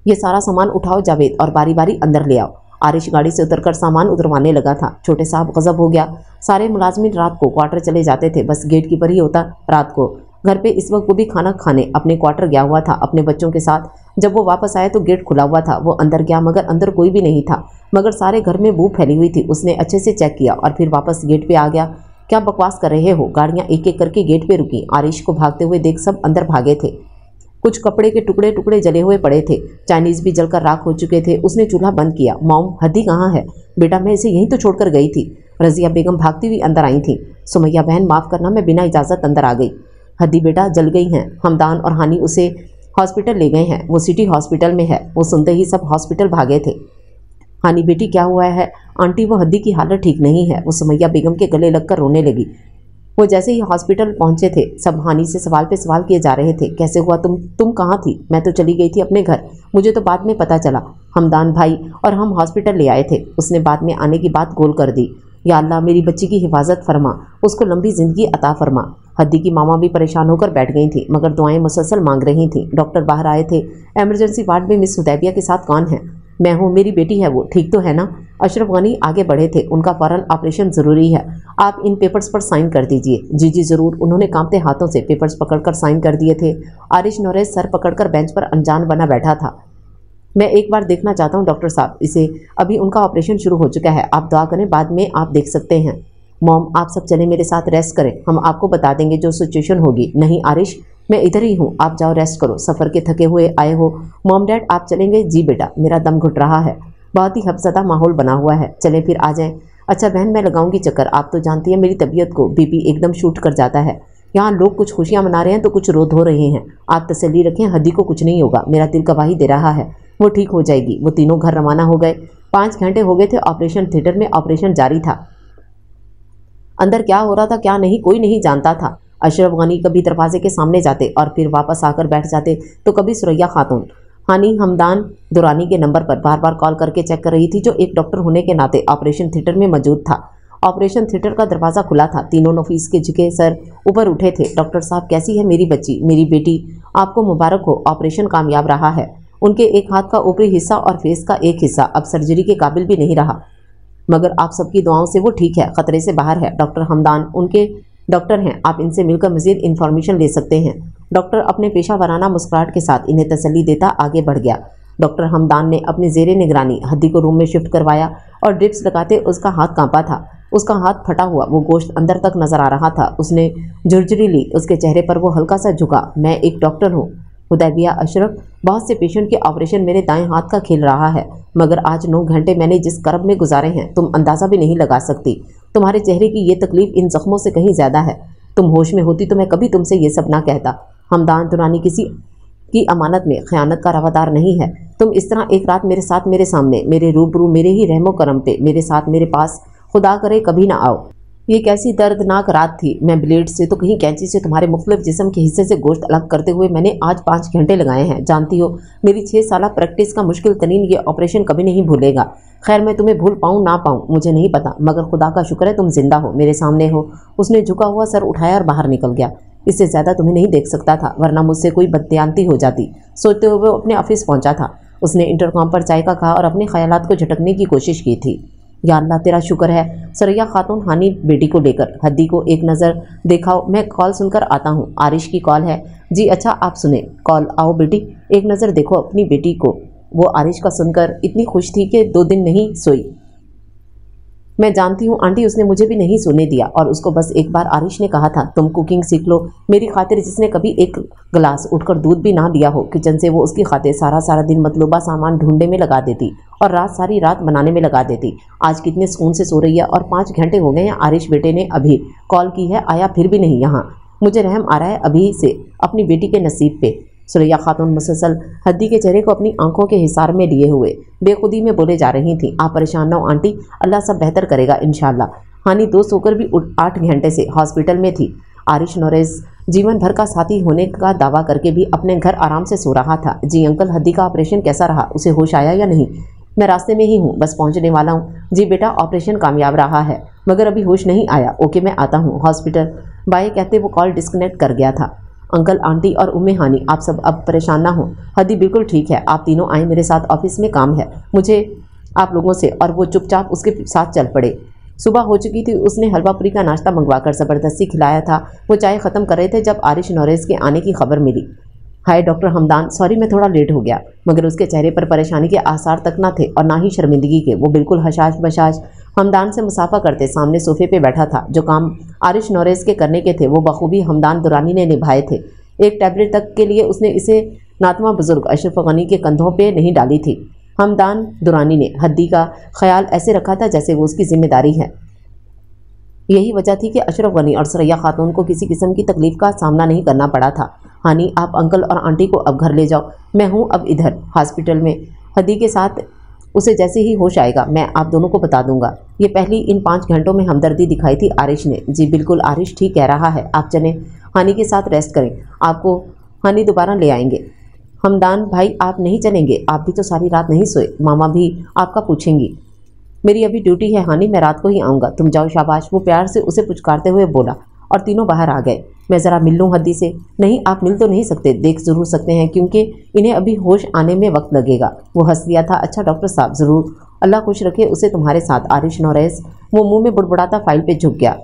ये सारा सामान उठाओ जावेद और बारी बारी अंदर ले आओ। आरिश गाड़ी से उतरकर सामान उतरवाने लगा था। छोटे साहब गजब हो गया। सारे मुलाजमिन रात को क्वार्टर चले जाते थे, बस गेट कीपर ही होता रात को घर पे। इस वक्त वो भी खाना खाने अपने क्वार्टर गया हुआ था अपने बच्चों के साथ। जब वो वापस आया तो गेट खुला हुआ था। वो अंदर गया मगर अंदर कोई भी नहीं था, मगर सारे घर में बू फैली हुई थी। उसने अच्छे से चेक किया और फिर वापस गेट पे आ गया। क्या बकवास कर रहे हो? गाड़ियाँ एक एक करके गेट पे रुकी। आरिश को भागते हुए देख सब अंदर भागे थे। कुछ कपड़े के टुकड़े टुकड़े जले हुए पड़े थे। चाइनीज़ भी जलकर राख हो चुके थे। उसने चूल्हा बंद किया। मॉम हद्दी कहाँ है? बेटा मैं इसे यहीं तो छोड़कर गई थी। रज़िया बेगम भागती हुई अंदर आई थी। सुमैया बहन माफ़ करना, मैं बिना इजाज़त अंदर आ गई। हद्दी बेटा जल गई हैं। हमदान और हानी उसे हॉस्पिटल ले गए हैं, वो सिटी हॉस्पिटल में है। वो सुनते ही सब हॉस्पिटल भागे थे। हानी बेटी क्या हुआ है? आंटी वो हद्दी की हालत ठीक नहीं है। वो सुमैया बेगम के गले लगकर रोने लगी। वो जैसे ही हॉस्पिटल पहुंचे थे सब हानी से सवाल पे सवाल किए जा रहे थे। कैसे हुआ? तुम कहाँ थी? मैं तो चली गई थी अपने घर, मुझे तो बाद में पता चला। हमदान भाई और हम हॉस्पिटल ले आए थे, उसने बाद में आने की बात गोल कर दी। या अल्लाह मेरी बच्ची की हिफाजत फरमा, उसको लंबी ज़िंदगी अता फरमा। हद्दी की मामा भी परेशान होकर बैठ गई थी, मगर दुआएं मुसलसल मांग रही थीं। डॉक्टर बाहर आए थे। इमरजेंसी वार्ड में मिस हुदैबिया के साथ कौन है? मैं हूँ, मेरी बेटी है वो, ठीक तो है ना? अशरफ गनी आगे बढ़े थे। उनका फ़ौरन ऑपरेशन ज़रूरी है, आप इन पेपर्स पर साइन कर दीजिए। जी जी ज़रूर। उन्होंने कांपते हाथों से पेपर्स पकड़कर साइन कर दिए थे। आरिश नोरेस सर पकड़कर बेंच पर अनजान बना बैठा था। मैं एक बार देखना चाहता हूँ डॉक्टर साहब, इसे अभी उनका ऑपरेशन शुरू हो चुका है, आप दुआ करें, बाद में आप देख सकते हैं। मॉम आप सब चले मेरे साथ, रेस्ट करें, हम आपको बता देंगे जो सिचुएशन होगी। नहीं आरिश, मैं इधर ही हूँ, आप जाओ रेस्ट करो, सफ़र के थके हुए आए हो। मॉम डैड आप चलेंगे? जी बेटा, मेरा दम घुट रहा है, बहुत ही खफसदा माहौल बना हुआ है, चले फिर आ जाएं। अच्छा बहन मैं लगाऊंगी चक्कर, आप तो जानती हैं मेरी तबीयत को, बीपी एकदम शूट कर जाता है। यहाँ लोग कुछ खुशियाँ मना रहे हैं तो कुछ रो धो रहे हैं, आप तसल्ली रखें, हदी को कुछ नहीं होगा, मेरा दिल गवाही दे रहा है, वो ठीक हो जाएगी। वो तीनों घर रवाना हो गए। 5 घंटे हो गए थे ऑपरेशन थिएटर में, ऑपरेशन जारी था। अंदर क्या हो रहा था क्या नहीं कोई नहीं जानता था। अशरफ गनी कभी दरवाजे के सामने जाते और फिर वापस आकर बैठ जाते, तो कभी सुरैया खातून हानी हमदान दुरानी के नंबर पर बार बार कॉल करके चेक कर रही थी, जो एक डॉक्टर होने के नाते ऑपरेशन थिएटर में मौजूद था। ऑपरेशन थिएटर का दरवाज़ा खुला था, तीनों नफीस के झुके सर ऊपर उठे थे। डॉक्टर साहब कैसी है मेरी बच्ची, मेरी बेटी, आपको मुबारक हो, ऑपरेशन कामयाब रहा है। उनके एक हाथ का ऊपरी हिस्सा और फेस का एक हिस्सा अब सर्जरी के काबिल भी नहीं रहा, मगर आप सबकी दुआओं से वो ठीक है, खतरे से बाहर है। डॉक्टर हमदान उनके डॉक्टर हैं, आप इनसे मिलकर मजीद इन्फॉर्मेशन ले सकते हैं। डॉक्टर अपने पेशा वाराना मुस्कुराहट के साथ इन्हें तसल्ली देता आगे बढ़ गया। डॉक्टर हमदान ने अपनी जेरे निगरानी हद्दी को रूम में शिफ्ट करवाया और ड्रिप्स लगाते उसका हाथ कांपा था, उसका हाथ फटा हुआ, वो गोश्त अंदर तक नजर आ रहा था। उसने झुरझुरी ली, उसके चेहरे पर वो हल्का सा झुका। मैं एक डॉक्टर हूँ हुदैबिया अशरफ, बहुत से पेशेंट के ऑपरेशन मेरे दाएं हाथ का खेल रहा है, मगर आज 9 घंटे मैंने जिस करब में गुजारे हैं तुम अंदाज़ा भी नहीं लगा सकती। तुम्हारे चेहरे की ये तकलीफ इन जख्मों से कहीं ज़्यादा है। तुम होश में होती तो मैं कभी तुमसे ये सब ना कहता। हमदान दुरानी किसी की अमानत में खयानत का रवादार नहीं है। तुम इस तरह एक रात मेरे साथ, मेरे सामने, मेरे रूबरू, मेरे ही रहमो करम पे, मेरे साथ, मेरे पास, खुदा करे कभी ना आओ। ये कैसी दर्दनाक रात थी। मैं ब्लेड से तो कहीं कैंची से तुम्हारे मुख्तलिफ जिस्म के हिस्से से गोश्त अलग करते हुए मैंने आज 5 घंटे लगाए हैं। जानती हो मेरी 6 साल प्रैक्टिस का मुश्किल तरीन ये ऑपरेशन कभी नहीं भूलेगा। खैर मैं तुम्हें भूल पाऊँ ना पाऊँ मुझे नहीं पता, मगर खुदा का शुक्र है तुम जिंदा हो, मेरे सामने हो। उसने झुका हुआ सर उठाया और बाहर निकल गया। इससे ज़्यादा तुम्हें नहीं देख सकता था, वरना मुझसे कोई बददियानती हो जाती। सोचते हुए वो अपने ऑफिस पहुंचा था। उसने इंटरकॉम पर चाय का कहा और अपने ख्यालात को झटकने की कोशिश की थी। या अल्लाह तेरा शुक्र है। सरैया खातून हानी बेटी को लेकर हद्दी को एक नज़र दिखाओ, मैं कॉल सुनकर आता हूँ। आरिश की कॉल है। जी अच्छा आप सुने कॉल। आओ बेटी एक नज़र देखो अपनी बेटी को। वो आरिश का सुनकर इतनी खुश थी कि 2 दिन नहीं सोई। मैं जानती हूँ आंटी, उसने मुझे भी नहीं सोने दिया, और उसको बस एक बार आरिश ने कहा था तुम कुकिंग सीख लो मेरी खातिर। जिसने कभी एक गिलास उठकर दूध भी ना दिया हो किचन से, वो उसकी खातिर सारा दिन मतलूबा सामान ढूंढने में लगा देती और सारी रात बनाने में लगा देती। आज कितने सुकून से सो रही है और 5 घंटे हो गए हैं। आरिश बेटे ने अभी कॉल की है, आया फिर भी नहीं यहाँ। मुझे रहम आ रहा है अभी से अपनी बेटी के नसीब पे। सुरैया खातून मुसलसल हद्दी के चेहरे को अपनी आंखों के हिसार में लिए हुए बेखुदी में बोले जा रही थी। आप परेशान ना हो आंटी, अल्लाह सब बेहतर करेगा इंशाल्लाह। हानी दोस्त होकर भी 8 घंटे से हॉस्पिटल में थी। आरिश नोरेज जीवन भर का साथी होने का दावा करके भी अपने घर आराम से सो रहा था। जी अंकल, हद्दी का ऑपरेशन कैसा रहा, उसे होश आया या नहीं? मैं रास्ते में ही हूँ, बस पहुँचने वाला हूँ। जी बेटा ऑपरेशन कामयाब रहा है, मगर अभी होश नहीं आया। ओके मैं आता हूँ हॉस्पिटल बाय कहते वो कॉल डिस्कनेक्ट कर गया था। अंकल आंटी और उम्मे हानी आप सब अब परेशान ना हो, हदी बिल्कुल ठीक है। आप तीनों आए मेरे साथ, ऑफिस में काम है मुझे आप लोगों से। और वो चुपचाप उसके साथ चल पड़े। सुबह हो चुकी थी, उसने हलवा पूरी का नाश्ता मंगवाकर ज़बरदस्ती खिलाया था। वो चाय ख़त्म कर रहे थे जब आरिश नोरेज के आने की खबर मिली। हाय डॉक्टर हमदान, सॉरी मैं थोड़ा लेट हो गया। मगर उसके चेहरे पर परेशानी के आसार तक ना थे और ना ही शर्मिंदगी के। वो बिल्कुल हशाश बशाश हमदान से मुसाफा करते सामने सोफे पे बैठा था। जो काम आरिश नोरेज के करने के थे वो बखूबी हमदान दुरानी ने निभाए थे। एक टैबलेट तक के लिए उसने इसे नातमा बुजुर्ग अशरफ गनी के कंधों पे नहीं डाली थी। हमदान दुरानी ने हद्दी का ख्याल ऐसे रखा था जैसे वो उसकी जिम्मेदारी है। यही वजह थी कि अशरफ गनी और सरैया खातून को किसी किस्म की तकलीफ का सामना नहीं करना पड़ा था। हानी आप अंकल और आंटी को अब घर ले जाओ, मैं हूँ अब इधर हॉस्पिटल में। हद्दी के साथ उसे जैसे ही होश आएगा मैं आप दोनों को बता दूंगा। ये पहली इन 5 घंटों में हमदर्दी दिखाई थी आरिश ने। जी बिल्कुल आरिश ठीक कह रहा है, आप चलें हानी के साथ रेस्ट करें, आपको हानी दोबारा ले आएंगे। हमदान भाई आप नहीं चलेंगे? आप भी तो सारी रात नहीं सोए, मामा भी आपका पूछेंगी। मेरी अभी ड्यूटी है हानी, मैं रात को ही आऊँगा, तुम जाओ शाबाश। वो प्यार से उसे पुचकारते हुए बोला और तीनों बाहर आ गए। मैं ज़रा मिल लूँ हद्दी से? नहीं आप मिल तो नहीं सकते, देख ज़रूर सकते हैं क्योंकि इन्हें अभी होश आने में वक्त लगेगा। वो हंस दिया था। अच्छा डॉक्टर साहब ज़रूर, अल्लाह खुश रखे उसे तुम्हारे साथ। आरिश नोरेज वो मुंह में बुड़बुड़ाता फाइल पे झुक गया।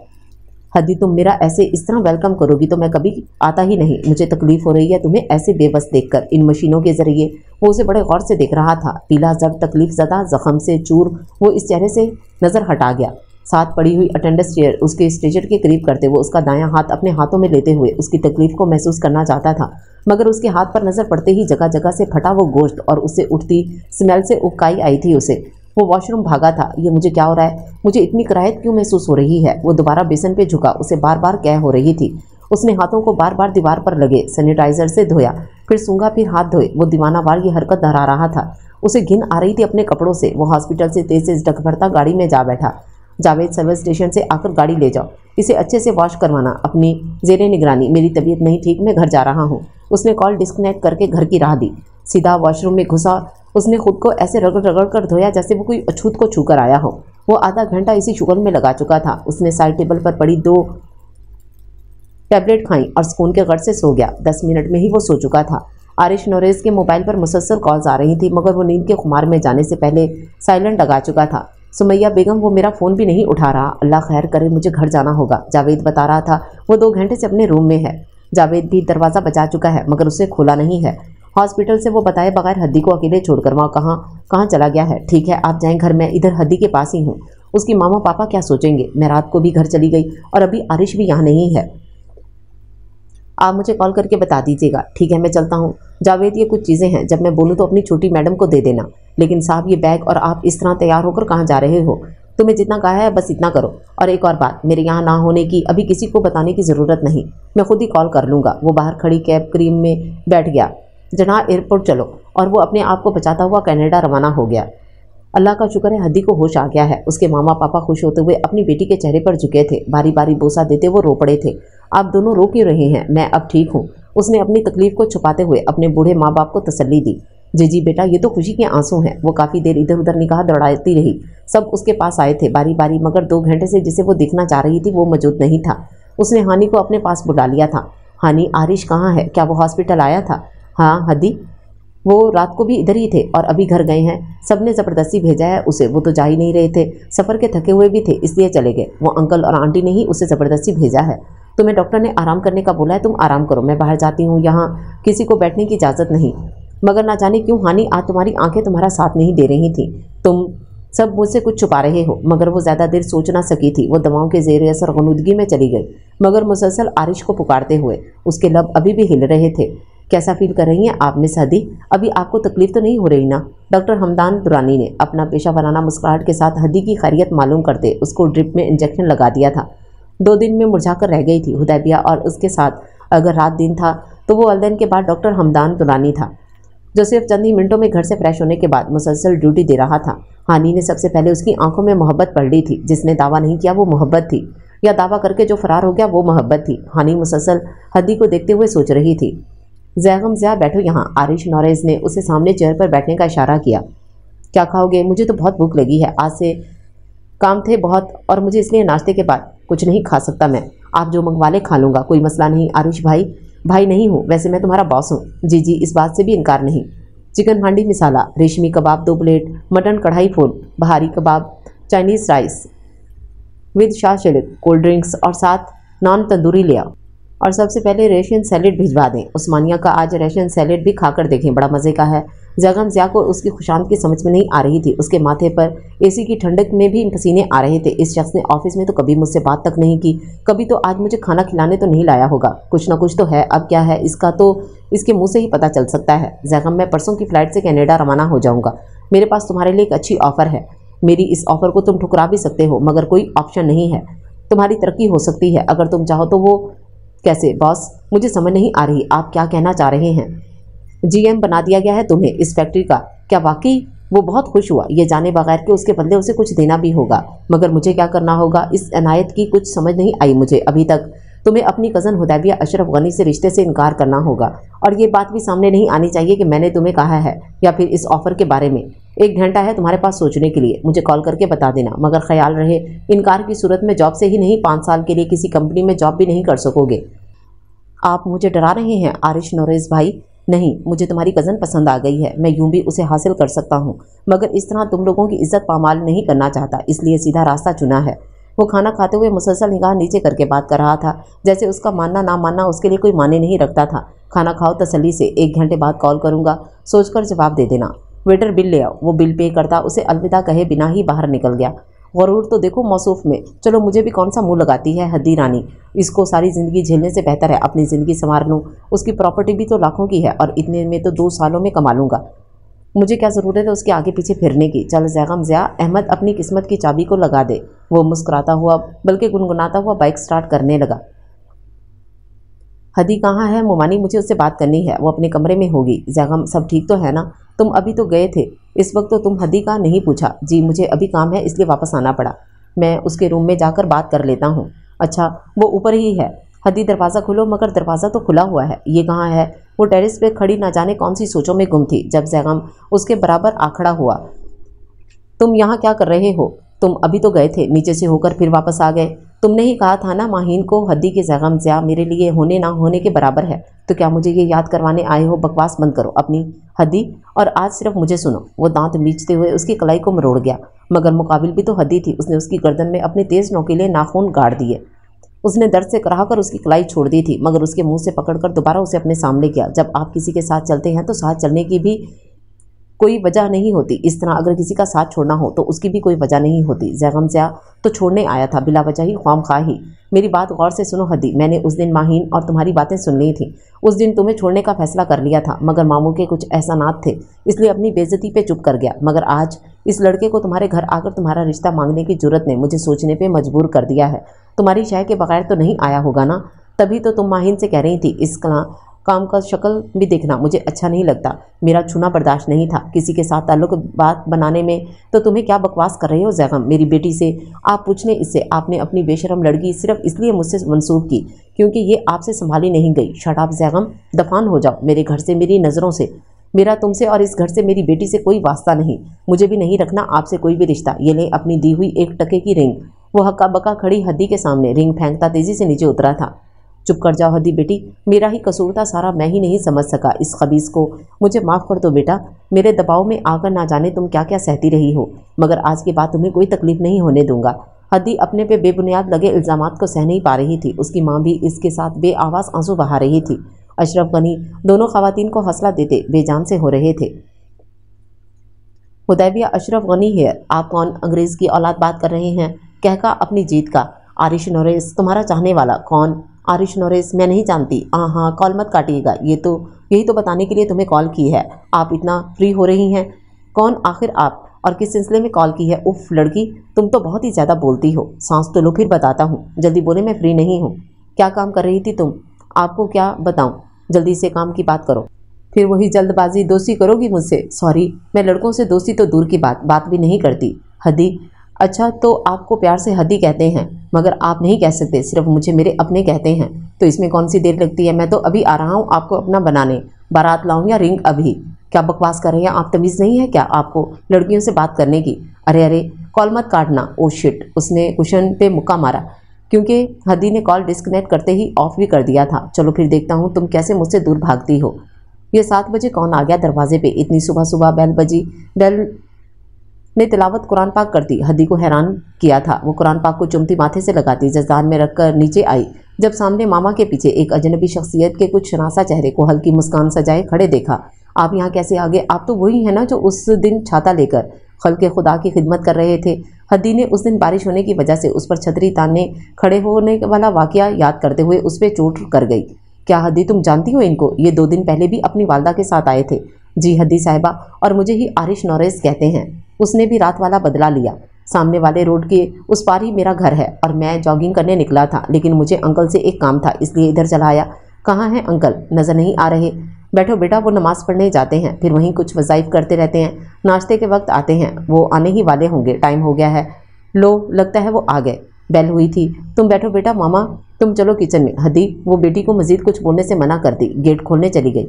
हद्दी तुम मेरा ऐसे इस तरह वेलकम करोगी तो मैं कभी आता ही नहीं। मुझे तकलीफ़ हो रही है तुम्हें ऐसे बेबस देखकर। इन मशीनों के ज़रिए वो उसे बड़े गौर से देख रहा था। पीला जब तकलीफ ज़दा जख्म से चूर वो इस चेहरे से नज़र हटा गया। साथ पड़ी हुई अटेंडेंस चेयर उसके स्ट्रेचर के करीब करते वो उसका दायां हाथ अपने हाथों में लेते हुए उसकी तकलीफ को महसूस करना चाहता था, मगर उसके हाथ पर नज़र पड़ते ही जगह जगह से फटा वो गोश्त और उससे उठती स्मेल से उबकाई आई थी उसे। वो वॉशरूम भागा था। ये मुझे क्या हो रहा है? मुझे इतनी कराहत क्यों महसूस हो रही है? वो दोबारा बेसन पे झुका, उसे बार बार कह हो रही थी। उसने हाथों को बार बार दीवार पर लगे सैनिटाइजर से धोया, फिर सूंघा, फिर हाथ धोए। वो दीवानावार ये हरकत दोहरा रहा था। उसे घिन आ रही थी अपने कपड़ों से। वो हॉस्पिटल से तेज तेज ढकभरता गाड़ी में जा बैठा। जावेद, सर्विस स्टेशन से आकर गाड़ी ले जाओ, इसे अच्छे से वॉश करवाना, अपनी जेरे निगरानी। मेरी तबीयत नहीं ठीक, मैं घर जा रहा हूँ। उसने कॉल डिस्कनेक्ट करके घर की राह दी। सीधा वॉशरूम में घुसा। उसने खुद को ऐसे रगड़ रगड़ कर धोया जैसे वो कोई अछूत को छू कर आया हो। वो आधा घंटा इसी शुगल में लगा चुका था। उसने साइड टेबल पर पड़ी 2 टैबलेट खाई और सुकून के गढ़ से सो गया। 10 मिनट में ही वो सो चुका था। आरिश नोरेज के मोबाइल पर मुसलसल कॉल्स आ रही थी, मगर वो नींद के खुमार में जाने से पहले साइलेंट लगा चुका था। सुमैया बेगम, वो मेरा फ़ोन भी नहीं उठा रहा। अल्लाह खैर करे, मुझे घर जाना होगा। जावेद बता रहा था वो 2 घंटे से अपने रूम में है। जावेद भी दरवाज़ा बजा चुका है, मगर उसे खोला नहीं है। हॉस्पिटल से वो बताए बगैर हद्दी को अकेले छोड़कर वहाँ कहाँ चला गया है। ठीक है, आप जाएं घर, मैं इधर हद्दी के पास ही हूँ। उसकी मामा पापा क्या सोचेंगे? मैं रात को भी घर चली गई और अभी आरिश भी यहाँ नहीं है। आप मुझे कॉल करके बता दीजिएगा। ठीक है, मैं चलता हूँ। जावेद, ये कुछ चीज़ें हैं, जब मैं बोलूँ तो अपनी छोटी मैडम को दे देना। लेकिन साहब, ये बैग और आप इस तरह तैयार होकर कहाँ जा रहे हो? तुम्हें जितना कहा है बस इतना करो। और एक और बात, मेरे यहाँ ना होने की अभी किसी को बताने की ज़रूरत नहीं, मैं खुद ही कॉल कर लूँगा। वो बाहर खड़ी कैब क्रीम में बैठ गया। जनाब, एयरपोर्ट चलो। और वो अपने आप को बचाता हुआ कनाडा रवाना हो गया। अल्लाह का शुक्र है हद्दी को होश आ गया है। उसके मामा पापा खुश होते हुए अपनी बेटी के चेहरे पर झुके थे। बारी बारी बोसा देते वो रो पड़े थे। आप दोनों रो क्यों रहे हैं? मैं अब ठीक हूँ। उसने अपनी तकलीफ को छुपाते हुए अपने बूढ़े माँ बाप को तसल्ली दी। जी बेटा, ये तो खुशी के आंसू हैं। वो काफ़ी देर इधर उधर निगाह दौड़ाती रही। सब उसके पास आए थे बारी बारी, मगर 2 घंटे से जिसे वो दिखना चाह रही थी वो मौजूद नहीं था। उसने हानि को अपने पास बुला लिया था। हानि, आरिश कहाँ है? क्या वो हॉस्पिटल आया था? हाँ हद्दी, वो रात को भी इधर ही थे और अभी घर गए हैं। सबने ज़बरदस्ती भेजा है उसे, वो तो जा ही नहीं रहे थे। सफ़र के थके हुए भी थे, इसलिए चले गए। वो अंकल और आंटी ने ही उसे ज़बरदस्ती भेजा है। तुम्हें डॉक्टर ने आराम करने का बोला है, तुम आराम करो, मैं बाहर जाती हूँ। यहाँ किसी को बैठने की इजाज़त नहीं। मगर ना जाने क्यों हानि, आज तुम्हारी आंखें तुम्हारा साथ नहीं दे रही थी। तुम सब मुझसे कुछ छुपा रहे हो। मगर वो ज़्यादा देर सोच ना सकी थी। वो दवाओं के ज़ेर असर गनुदगी में चली गई, मगर मुसलसल आरिश को पुकारते हुए। उसके लब अभी भी हिल रहे थे। कैसा फील कर रही हैं आप मिस हदी? अभी आपको तकलीफ तो नहीं हो रही ना? डॉक्टर हमदान दुरानी ने अपना पेशा वराना मुस्कुराहट के साथ हदी की खैरियत मालूम करते उसको ड्रिप में इंजेक्शन लगा दिया था। 2 दिन में मुरझाकर रह गई थी हुदैबिया, और उसके साथ अगर रात दिन था तो वो वल्दैन के बाद डॉक्टर हमदान दुरानी था, जो सिर्फ चंद ही मिनटों में घर से फ्रेश होने के बाद मुसलसल ड्यूटी दे रहा था। हानि ने सबसे पहले उसकी आंखों में मोहब्बत पढ़ ली थी। जिसने दावा नहीं किया वो मोहब्बत थी, या दावा करके जो फरार हो गया वो मोहब्बत थी। हानि मुसलसल हदी को देखते हुए सोच रही थी। ज़ैगम ज़िया, बैठो यहाँ। आरिश नोरेज ने उसे सामने चेयर पर बैठने का इशारा किया। क्या खाओगे? मुझे तो बहुत भूख लगी है, आज से काम थे बहुत, और मुझे इसलिए नाश्ते के बाद कुछ नहीं खा सकता मैं। आप जो मंगवा ले खा लूँगा, कोई मसला नहीं। आरिश भाई नहीं हूँ, वैसे मैं तुम्हारा बॉस हूँ। जी, इस बात से भी इनकार नहीं। चिकन हांडी मिसाला, रेशमी कबाब 2 प्लेट, मटन कढ़ाई फूल, Bihari kebab, Chinese rice with shashlik, cold drinks और साथ नॉन तंदूरी ले आओ। और सबसे पहले रेशियन सैलेड भिजवा दें। उस्मानिया का आज रेशियन सैलेड भी खाकर देखें, बड़ा मज़े का है। ज़ैगम ज़िया को उसकी खुशामद की समझ में नहीं आ रही थी। उसके माथे पर एसी की ठंडक में भी पसीने आ रहे थे। इस शख्स ने ऑफिस में तो कभी मुझसे बात तक नहीं की, कभी तो आज मुझे खाना खिलाने तो नहीं लाया होगा। कुछ ना कुछ तो है, अब क्या है इसका तो इसके मुँह से ही पता चल सकता है। ज़ैगम, मैं परसों की फ़्लाइट से कनाडा रवाना हो जाऊँगा। मेरे पास तुम्हारे लिए एक अच्छी ऑफ़र है। मेरी इस ऑफ़र को तुम ठुकरा भी सकते हो, मगर कोई ऑप्शन नहीं है। तुम्हारी तरक्की हो सकती है अगर तुम चाहो तो। वो कैसे बॉस? मुझे समझ नहीं आ रही आप क्या कहना चाह रहे हैं। जीएम बना दिया गया है तुम्हें इस फैक्ट्री का? क्या वाकई? वो बहुत खुश हुआ, ये जाने बगैर कि उसके बदले उसे कुछ देना भी होगा। मगर मुझे क्या करना होगा, इस अनायत की कुछ समझ नहीं आई मुझे अभी तक। तुम्हें अपनी कज़न हुदैबिया अशरफ गनी से रिश्ते से इनकार करना होगा, और ये बात भी सामने नहीं आनी चाहिए कि मैंने तुम्हें कहा है, या फिर इस ऑफ़र के बारे में। 1 घंटा है तुम्हारे पास सोचने के लिए, मुझे कॉल करके बता देना। मगर ख्याल रहे, इनकार की सूरत में जॉब से ही नहीं, 5 साल के लिए किसी कंपनी में जॉब भी नहीं कर सकोगे। आप मुझे डरा रहे हैं आरिश नोरेज भाई? नहीं, मुझे तुम्हारी कज़न पसंद आ गई है, मैं यूं भी उसे हासिल कर सकता हूं, मगर इस तरह तुम लोगों की इज्जत पामाल नहीं करना चाहता, इसलिए सीधा रास्ता चुना है। वो खाना खाते हुए मुसलसल निगाह नीचे करके बात कर रहा था, जैसे उसका मानना ना मानना उसके लिए कोई माने नहीं रखता था। खाना खाओ तसल्ली से, 1 घंटे बाद कॉल करूँगा, सोचकर जवाब दे देना। वेटर बिल ले आओ। वो बिल पे करता उसे अलविदा कहे बिना ही बाहर निकल गया। गरूर तो देखो मौसूफ में, चलो मुझे भी कौन सा मुंह लगाती है हद्दी रानी। इसको सारी ज़िंदगी झेलने से बेहतर है अपनी ज़िंदगी संवार लूँ। उसकी प्रॉपर्टी भी तो लाखों की है और इतने में तो 2 सालों में कमा लूँगा। मुझे क्या ज़रूरत है उसके आगे पीछे फिरने की। चल ज़ैगम ज़िया, अहमद अपनी किस्मत की चाबी को लगा दे। वो मुस्कुराता हुआ बल्कि गुनगुनाता हुआ बाइक स्टार्ट करने लगा। हदी कहाँ है मुमानी, मुझे उससे बात करनी है। वो अपने कमरे में होगी। ज़ैगम सब ठीक तो है ना? तुम अभी तो गए थे, इस वक्त तो तुम हदी का नहीं पूछा। जी मुझे अभी काम है इसलिए वापस आना पड़ा। मैं उसके रूम में जाकर बात कर लेता हूँ। अच्छा वो ऊपर ही है। हदी दरवाज़ा खोलो, मगर दरवाज़ा तो खुला हुआ है। ये कहाँ है? वो टेरेस पे खड़ी ना जाने कौन सी सोचों में गुम थी जब ज़ैगम उसके बराबर आ खड़ा हुआ। तुम यहाँ क्या कर रहे हो? तुम अभी तो गए थे, नीचे से होकर फिर वापस आ गए। तुमने ही कहा था ना माहीन को हद्दी के ज़ैगम ज़िया मेरे लिए होने ना होने के बराबर है। तो क्या मुझे ये याद करवाने आए हो? बकवास बंद करो अपनी हद्दी, और आज सिर्फ मुझे सुनो। वो दांत मीचते हुए उसकी कलाई को मरोड़ गया, मगर मुकाबिल भी तो हद्दी थी। उसने उसकी गर्दन में अपने तेज़ नोकीले नाखून गाड़ दिए। उसने दर्द से कराहकर उसकी कलाई छोड़ दी थी, मगर उसके मुंह से पकड़कर दोबारा उसे अपने सामने किया। जब आप किसी के साथ चलते हैं तो साथ चलने की भी कोई वजह नहीं होती। इस तरह अगर किसी का साथ छोड़ना हो तो उसकी भी कोई वजह नहीं होती। ज़ैगम ज़िया तो छोड़ने आया था बिला वजह ही, ख्वामख्वाह ही। मेरी बात गौर से सुनो हद्दी, मैंने उस दिन माहीन और तुम्हारी बातें सुन ली थी। उस दिन तुम्हें छोड़ने का फैसला कर लिया था, मगर मामू के कुछ एहसानात थे इसलिए अपनी बेइज्जती पे चुप कर गया। मगर आज इस लड़के को तुम्हारे घर आकर तुम्हारा रिश्ता मांगने की जुर्रत ने मुझे सोचने पर मजबूर कर दिया है। तुम्हारी शय के बगैर तो नहीं आया होगा ना? तभी तो तुम माहीन से कह रही थी इस काम का शक्ल भी देखना मुझे अच्छा नहीं लगता। मेरा छूना बर्दाश्त नहीं था किसी के साथ ताल्लुक बात बनाने में। तो तुम्हें क्या बकवास कर रहे हो ज़ैगम? मेरी बेटी से आप पूछने इससे आपने अपनी बेशरम लड़की सिर्फ इसलिए मुझसे मंसूब की क्योंकि ये आपसे संभाली नहीं गई। शट अप ज़ैगम, दफान हो जाओ मेरे घर से, मेरी नज़रों से। मेरा तुमसे और इस घर से मेरी बेटी से कोई वास्ता नहीं। मुझे भी नहीं रखना आपसे कोई भी रिश्ता। ये ले अपनी दी हुई 1 टके की रिंग। वो हक्का बक्का खड़ी हद्दी के सामने रिंग फेंकता तेज़ी से नीचे उतरा था। चुप कर जाओ हद्दी बेटी, मेरा ही कसूर था सारा, मैं ही नहीं समझ सका इस खबीस को। मुझे माफ़ कर दो बेटा, मेरे दबाव में आकर ना जाने तुम क्या क्या सहती रही हो, मगर आज के बाद तुम्हें कोई तकलीफ नहीं होने दूंगा। हद्दी अपने पे बेबुनियाद लगे इल्ज़ामात को सह नहीं पा रही थी। उसकी माँ भी इसके साथ बेआवाज़ आंसू बहा रही थी। अशरफ गनी दोनों खवातीन को हौसला देते बेजान से हो रहे थे। हुदैबिया अशरफ गनी है। आप कौन अंग्रेज़ की औलाद बात कर रहे हैं? कहका अपनी जीत का। आरिश नोरेस तुम्हारा चाहने वाला। कौन? आरिश नोरेस? मैं नहीं जानती। हाँ कॉल मत काटिएगा, यही तो बताने के लिए तुम्हें कॉल की है। आप इतना फ्री हो रही हैं? कौन आखिर आप, और किस सिलसिले में कॉल की है? उफ लड़की, तुम तो बहुत ही ज़्यादा बोलती हो। सांस तो लो फिर बताता हूँ। जल्दी बोले, मैं फ्री नहीं हूँ। क्या काम कर रही थी तुम? आपको क्या बताऊँ? जल्दी से काम की बात करो। फिर वही जल्दबाजी, दोस्ती करोगी मुझसे? सॉरी, मैं लड़कों से दोस्ती तो दूर की बात भी नहीं करती। हद्दी? अच्छा तो आपको प्यार से हद्दी कहते हैं, मगर आप नहीं कह सकते, सिर्फ मुझे मेरे अपने कहते हैं। तो इसमें कौन सी देर लगती है? मैं तो अभी आ रहा हूँ आपको अपना बनाने। बारात लाऊं या रिंग अभी? क्या बकवास कर रहे हैं आप? तमीज़ नहीं है क्या आपको लड़कियों से बात करने की? अरे कॉल मत काटना। ओ शिट, उसने कुशन पे मुक्का मारा क्योंकि हद्दी ने कॉल डिस्कनेक्ट करते ही ऑफ भी कर दिया था। चलो फिर देखता हूँ तुम कैसे मुझसे दूर भागती हो। ये 7 बजे कौन आ गया दरवाजे पे? इतनी सुबह सुबह बेल बजी। बेल ने तिलावत कुरान पाक कर दी। हद्दी को हैरान किया था। वो कुरान पाक को चुमती माथे से लगाती जज़दान में रखकर नीचे आई, जब सामने मामा के पीछे एक अजनबी शख्सियत के कुछ शनासा चेहरे को हल्की मुस्कान सजाए खड़े देखा। आप यहाँ कैसे आ गए? आप तो वही हैं ना जो उस दिन छाता लेकर खल्के खुदा की खिदमत कर रहे थे। हद्दी ने उस दिन बारिश होने की वजह से उस पर छतरी तानने खड़े होने वाला वाकया याद करते हुए उस पर चोट कर गई। क्या हद्दी तुम जानती हो इनको? ये 2 दिन पहले भी अपनी वालदा के साथ आए थे। जी हद्दी साहिबा, और मुझे ही आरिश नोरेस कहते हैं। उसने भी रात वाला बदला लिया। सामने वाले रोड के उस पार ही मेरा घर है और मैं जॉगिंग करने निकला था, लेकिन मुझे अंकल से एक काम था इसलिए इधर चला आया। कहाँ हैं अंकल? नज़र नहीं आ रहे। बैठो बेटा, वो नमाज़ पढ़ने जाते हैं, फिर वहीं कुछ वज़ाइफ करते रहते हैं। नाश्ते के वक्त आते हैं, वो आने ही वाले होंगे, टाइम हो गया है। लो लगता है वो आ गए। बेल हुई थी। तुम बैठो बेटा, मामा तुम चलो किचन में। हद्दी वो बेटी को मज़ीद कुछ बोलने से मना कर दी, गेट खोलने चली गई।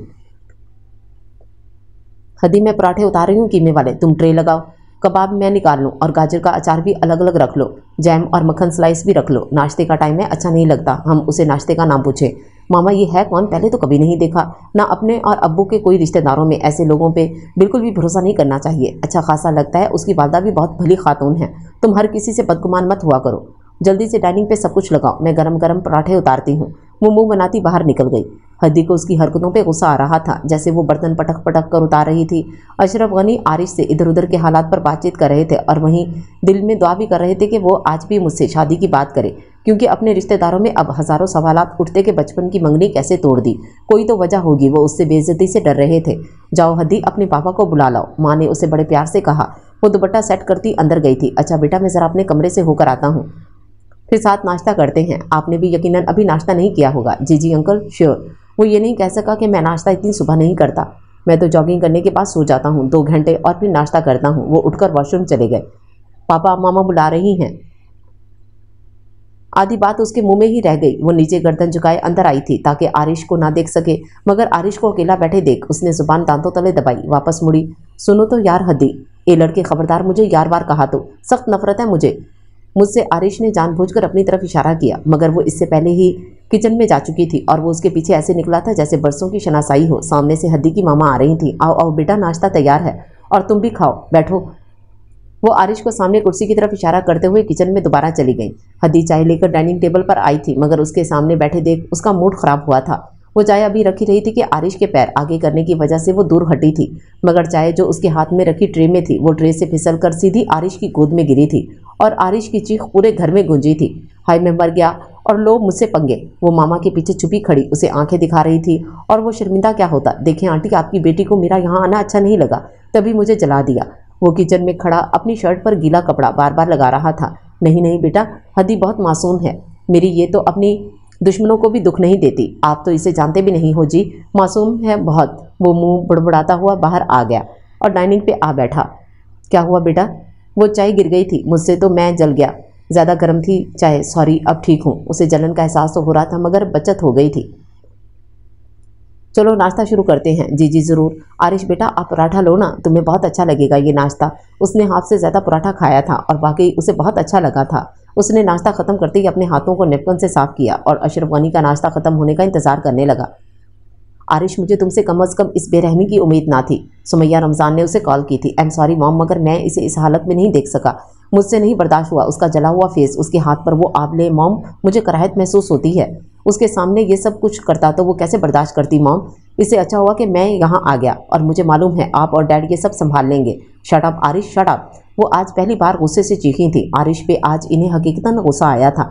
हद्दी मैं पराठे उतार रही हूँ कीमे वाले, तुम ट्रे लगाओ। कबाब मैं निकाल लूँ और गाजर का अचार भी अलग अलग रख लो। जैम और मक्खन स्लाइस भी रख लो। नाश्ते का टाइम है, अच्छा नहीं लगता हम उसे नाश्ते का नाम पूछे। मामा ये है कौन? पहले तो कभी नहीं देखा। ना अपने और अब्बू के कोई रिश्तेदारों में ऐसे लोगों पे बिल्कुल भी भरोसा नहीं करना चाहिए। अच्छा खासा लगता है, उसकी वालदा भी बहुत भली खातून है। तुम हर किसी से बदगुमान मत हुआ करो। जल्दी से डाइनिंग पे सब कुछ लगाओ, मैं गरम गरम पराठे उतारती हूँ। वो मुँह बनाती बाहर निकल गई। हद्दी को उसकी हरकतों पे गुस्सा आ रहा था, जैसे वो बर्तन पटक पटक कर उतार रही थी। अशरफ गनी आरिश से इधर उधर के हालात पर बातचीत कर रहे थे और वहीं दिल में दुआ भी कर रहे थे कि वो आज भी मुझसे शादी की बात करे, क्योंकि अपने रिश्तेदारों में अब हजारों सवालात उठते कि बचपन की मंगनी कैसे तोड़ दी। कोई तो वजह होगी, वो उससे बेइज्जती से डर रहे थे। जाओ हद्दी, अपने पापा को बुला लाओ, माँ ने उसे बड़े प्यार से कहा। वो दुपट्टा सेट करती अंदर गई थी। अच्छा बेटा, मैं ज़रा अपने कमरे से होकर आता हूँ, फिर साथ नाश्ता करते हैं। आपने भी यकीनन अभी नाश्ता नहीं किया होगा। जी जी अंकल, श्योर। वो ये नहीं कह सका कि मैं नाश्ता इतनी सुबह नहीं करता, मैं तो जॉगिंग करने के बाद सो जाता हूँ 2 घंटे और फिर नाश्ता करता हूँ। वो उठकर वॉशरूम चले गए। पापा मामा बुला रही हैं। आधी बात उसके मुंह में ही रह गई। वो नीचे गर्दन झुकाए अंदर आई थी ताकि आरिश को ना देख सके, मगर आरिश को अकेला बैठे देख उसने जुबान दांतों तले दबाई, वापस मुड़ी। सुनो तो यार हद्दी, ए लड़के खबरदार, मुझे यार बार कहा तो सख्त नफरत है मुझसे। आरिश ने जानबूझकर अपनी तरफ इशारा किया, मगर वो इससे पहले ही किचन में जा चुकी थी और वो उसके पीछे ऐसे निकला था जैसे बरसों की शनासाई हो। सामने से हद्दी की मामा आ रही थी। आओ आओ बेटा, नाश्ता तैयार है और तुम भी खाओ, बैठो। वो आरिश को सामने कुर्सी की तरफ इशारा करते हुए किचन में दोबारा चली गई। हद्दी चाय लेकर डाइनिंग टेबल पर आई थी, मगर उसके सामने बैठे देख उसका मूड खराब हुआ था। वो चाय अभी रखी रही थी कि आरिश के पैर आगे करने की वजह से वो दूर हटी थी, मगर चाय जो उसके हाथ में रखी ट्रे में थी वो ट्रे से फिसल कर सीधी आरिश की गोद में गिरी थी और आरिश की चीख पूरे घर में गूंजी थी। हाय मैं मर गया और लो मुझसे पंगे। वो मामा के पीछे छुपी खड़ी उसे आंखें दिखा रही थी और वो शर्मिंदा क्या होता। देखें आंटी, आपकी बेटी को मेरा यहाँ आना अच्छा नहीं लगा, तभी मुझे जला दिया। वो किचन में खड़ा अपनी शर्ट पर गीला कपड़ा बार बार लगा रहा था। नहीं नहीं बेटा, हद्दी बहुत मासूम है मेरी, ये तो अपनी दुश्मनों को भी दुख नहीं देती। आप तो इसे जानते भी नहीं हो जी, मासूम है बहुत। वो मुंह बुड़बुड़ाता हुआ बाहर आ गया और डाइनिंग पे आ बैठा। क्या हुआ बेटा? वो चाय गिर गई थी मुझसे, तो मैं जल गया, ज़्यादा गर्म थी चाय, सॉरी, अब ठीक हूँ। उसे जलन का एहसास तो हो रहा था मगर बचत हो गई थी। चलो नाश्ता शुरू करते हैं। जी जी ज़रूर। आरिश बेटा, आप पराठा लो ना, तुम्हें बहुत अच्छा लगेगा ये नाश्ता। उसने हाथ से ज़्यादा पराठा खाया था और वाकई उसे बहुत अच्छा लगा था। उसने नाश्ता ख़त्म करते ही अपने हाथों को नेपकिन से साफ किया और अशरफ गनी का नाश्ता ख़त्म होने का इंतज़ार करने लगा। आरिश, मुझे तुमसे कम अज़ कम इस बेरहमी की उम्मीद ना थी। सुमैया रमज़ान ने उसे कॉल की थी। आई एम सॉरी मॉम, मगर मैं इसे इस हालत में नहीं देख सका, मुझसे नहीं बर्दाश्त हुआ। उसका जला हुआ फेस, उसके हाथ पर वो आबले, मॉम मुझे कराहत महसूस होती है। उसके सामने ये सब कुछ करता तो वो कैसे बर्दाश्त करती मॉम। इससे अच्छा हुआ कि मैं यहाँ आ गया और मुझे मालूम है आप और डैड ये सब संभाल लेंगे। Shut up Aarish, shut up. वो आज पहली बार गुस्से से चीखी थी। आरिश पे आज इन्हें हकीकतन गुस्सा आया था।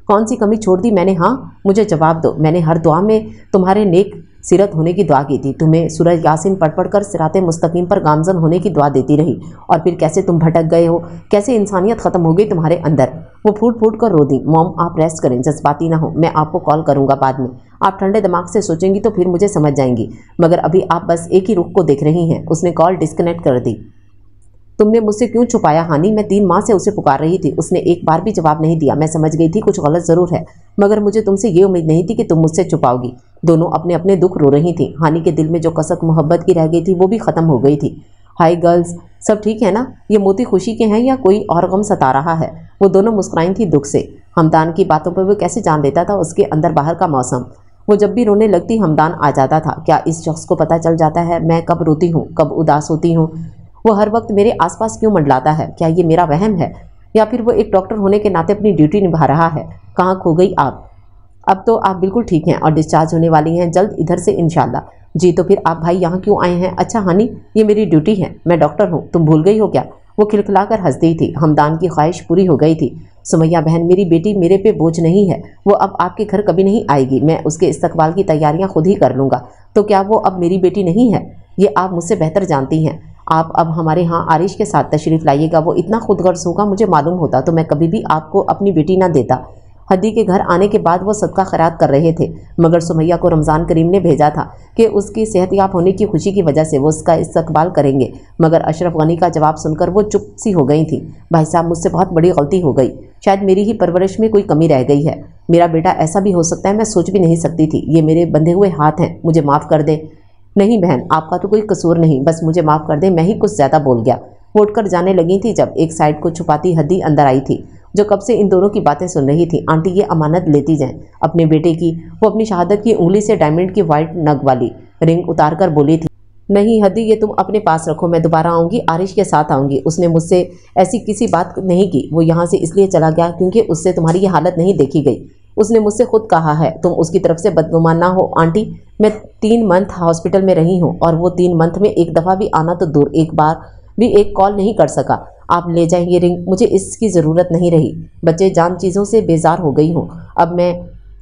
कौन सी कमी छोड़ दी मैंने? हाँ मुझे जवाब दो। मैंने हर दुआ में तुम्हारे नेक सीरत होने की दुआ की थी, तुम्हें सूरज यासीन पढ़ पढ़ कर सिराते मुस्तकीम पर गामजन होने की दुआ देती रही, और फिर कैसे तुम भटक गए हो, कैसे इंसानियत ख़त्म हो गई तुम्हारे अंदर। वो फूट फूट कर रो दी। मॉम आप रेस्ट करें, जज्बाती ना हो, मैं आपको कॉल करूँगा बाद में। आप ठंडे दिमाग से सोचेंगी तो फिर मुझे समझ जाएंगी, मगर अभी आप बस एक ही रुख को देख रही हैं। उसने कॉल डिस्कनेक्ट कर दी। तुमने मुझसे क्यों छुपाया हानि? मैं 3 माह से उसे पुकार रही थी, उसने एक बार भी जवाब नहीं दिया। मैं समझ गई थी कुछ गलत ज़रूर है, मगर मुझे तुमसे ये उम्मीद नहीं थी कि तुम मुझसे छुपाओगी। दोनों अपने अपने दुख रो रही थी। हानि के दिल में जो कसक मोहब्बत की रह गई थी वो भी ख़त्म हो गई थी। हाय गर्ल्स, सब ठीक है ना? ये मोती खुशी के हैं या कोई और गम सता रहा है? वो दोनों मुस्कुराई थी दुख से। हमदान की बातों पर वो कैसे जान लेता था उसके अंदर बाहर का मौसम। वो जब भी रोने लगती हमदान आ जाता था। क्या इस शख्स को पता चल जाता है मैं कब रोती हूँ, कब उदास होती हूँ? वो हर वक्त मेरे आसपास क्यों मंडलाता है? क्या ये मेरा वहम है, या फिर वो एक डॉक्टर होने के नाते अपनी ड्यूटी निभा रहा है? कहाँ खो गई आप? अब तो आप बिल्कुल ठीक हैं और डिस्चार्ज होने वाली हैं जल्द इधर से इंशाल्लाह। जी तो फिर आप भाई यहाँ क्यों आए हैं? अच्छा हानि, ये मेरी ड्यूटी है, मैं डॉक्टर हूँ, तुम भूल गई हो क्या? वो खिलखिलाकर हंस दी थी। हमदान की ख्वाहिश पूरी हो गई थी। सुमैया बहन, मेरी बेटी मेरे पे बोझ नहीं है, वो अब आपके घर कभी नहीं आएगी, मैं उसके इस्तकबाल की तैयारियां खुद ही कर लूँगा। तो क्या वो अब मेरी बेटी नहीं है? ये आप मुझसे बेहतर जानती हैं। आप अब हमारे यहाँ आरिश के साथ तशरीफ़ लाइएगा। वो इतना खुदगर्ज होगा, मुझे मालूम होता तो मैं कभी भी आपको अपनी बेटी ना देता। हद्दी के घर आने के बाद वो सदका खैरात कर रहे थे, मगर सुमैया को रमज़ान करीम ने भेजा था कि उसकी सेहतयाब होने की खुशी की वजह से वो उसका इस्तकबाल करेंगे, मगर अशरफ गनी का जवाब सुनकर वो चुप सी हो गई थी। भाई साहब, मुझसे बहुत बड़ी गलती हो गई, शायद मेरी ही परवरिश में कोई कमी रह गई है। मेरा बेटा ऐसा भी हो सकता है, मैं सोच भी नहीं सकती थी। ये मेरे बंधे हुए हाथ हैं, मुझे माफ़ कर दे। नहीं बहन, आपका तो कोई कसूर नहीं, बस मुझे माफ़ कर दे, मैं ही कुछ ज़्यादा बोल गया। वो उठकर जाने लगी थी जब एक साइड को छुपाती हद्दी अंदर आई थी, जो कब से इन दोनों की बातें सुन रही थी। आंटी ये अमानत लेती जाएं अपने बेटे की। वो अपनी शहादत की उंगली से डायमंड की वाइट नग वाली रिंग उतार कर बोली थी। नहीं हद्दी, ये तुम अपने पास रखो, मैं दोबारा आऊँगी, आरिश के साथ आऊँगी। उसने मुझसे ऐसी किसी बात नहीं की। वो यहाँ से इसलिए चला गया क्योंकि उससे तुम्हारी ये हालत नहीं देखी गई। उसने मुझसे खुद कहा है, तुम उसकी तरफ से बदगुमान ना हो। आंटी, मैं 3 मंथ हॉस्पिटल में रही हूँ और वो 3 मंथ में एक दफ़ा भी आना तो दूर, एक बार भी एक कॉल नहीं कर सका। आप ले जाएं ये रिंग, मुझे इसकी ज़रूरत नहीं रही। बच्चे जान चीज़ों से बेजार हो गई हूँ, अब मैं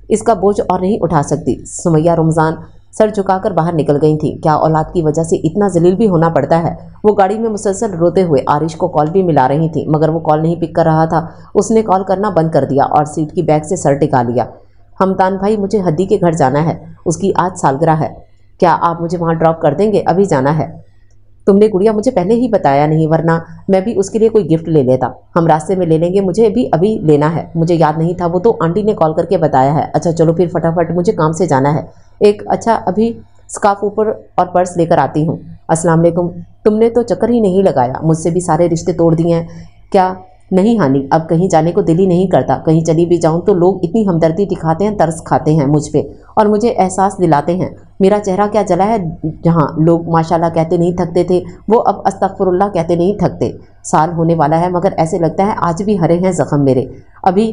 इसका बोझ और नहीं उठा सकती। सुमैया रमज़ान सर झुकाकर बाहर निकल गई थी। क्या औलाद की वजह से इतना जलील भी होना पड़ता है। वो गाड़ी में मुसलसल रोते हुए आरिश को कॉल भी मिला रही थी, मगर वो कॉल नहीं पिक कर रहा था। उसने कॉल करना बंद कर दिया और सीट की बैग से सर टिका लिया। हमदान भाई, मुझे हद्दी के घर जाना है, उसकी आज सालगिरह है। क्या आप मुझे वहाँ ड्रॉप कर देंगे? अभी जाना है। तुमने गुड़िया मुझे पहले ही बताया नहीं, वरना मैं भी उसके लिए कोई गिफ्ट ले लेता। हम रास्ते में ले लेंगे, मुझे भी अभी लेना है। मुझे याद नहीं था, वो तो आंटी ने कॉल करके बताया है। अच्छा चलो फिर फटाफट, मुझे काम से जाना है। अच्छा अभी स्कार्फ ऊपर और पर्स लेकर आती हूँ। अस्सलाम वालेकुम। तुमने तो चक्कर ही नहीं लगाया, मुझसे भी सारे रिश्ते तोड़ दिए हैं क्या? नहीं हानि, अब कहीं जाने को दिल ही नहीं करता। कहीं चली भी जाऊं तो लोग इतनी हमदर्दी दिखाते हैं, तरस खाते हैं मुझ पे और मुझे एहसास दिलाते हैं। मेरा चेहरा क्या जला है। जहां लोग माशाल्लाह कहते नहीं थकते थे, वो अब अस्तगफुरुल्लाह कहते नहीं थकते। साल होने वाला है मगर ऐसे लगता है आज भी हरे हैं जख्म मेरे, अभी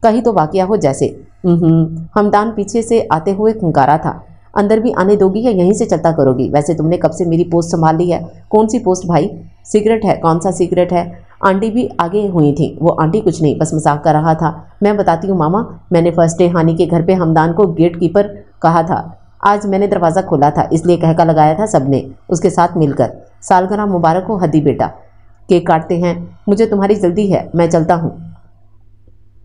कहीं तो वाकया हो जैसे। हमदान पीछे से आते हुए खुंकारा था। अंदर भी आने दोगी या यहीं से चलता करोगी? वैसे तुमने कब से मेरी पोस्ट संभाल ली है? कौन सी पोस्ट भाई? सीक्रेट है। कौन सा सीक्रेट है? आंटी भी आगे हुई थी। वो आंटी कुछ नहीं, बस मजाक कर रहा था। मैं बताती हूँ मामा, मैंने फर्स्ट डे हानि के घर पे हमदान को गेट कीपर कहा था। आज मैंने दरवाज़ा खोला था, इसलिए कहका लगाया था सबने उसके साथ मिलकर। सालगिरह मुबारक हो हदी बेटा। केक काटते हैं, मुझे तुम्हारी जल्दी है, मैं चलता हूँ।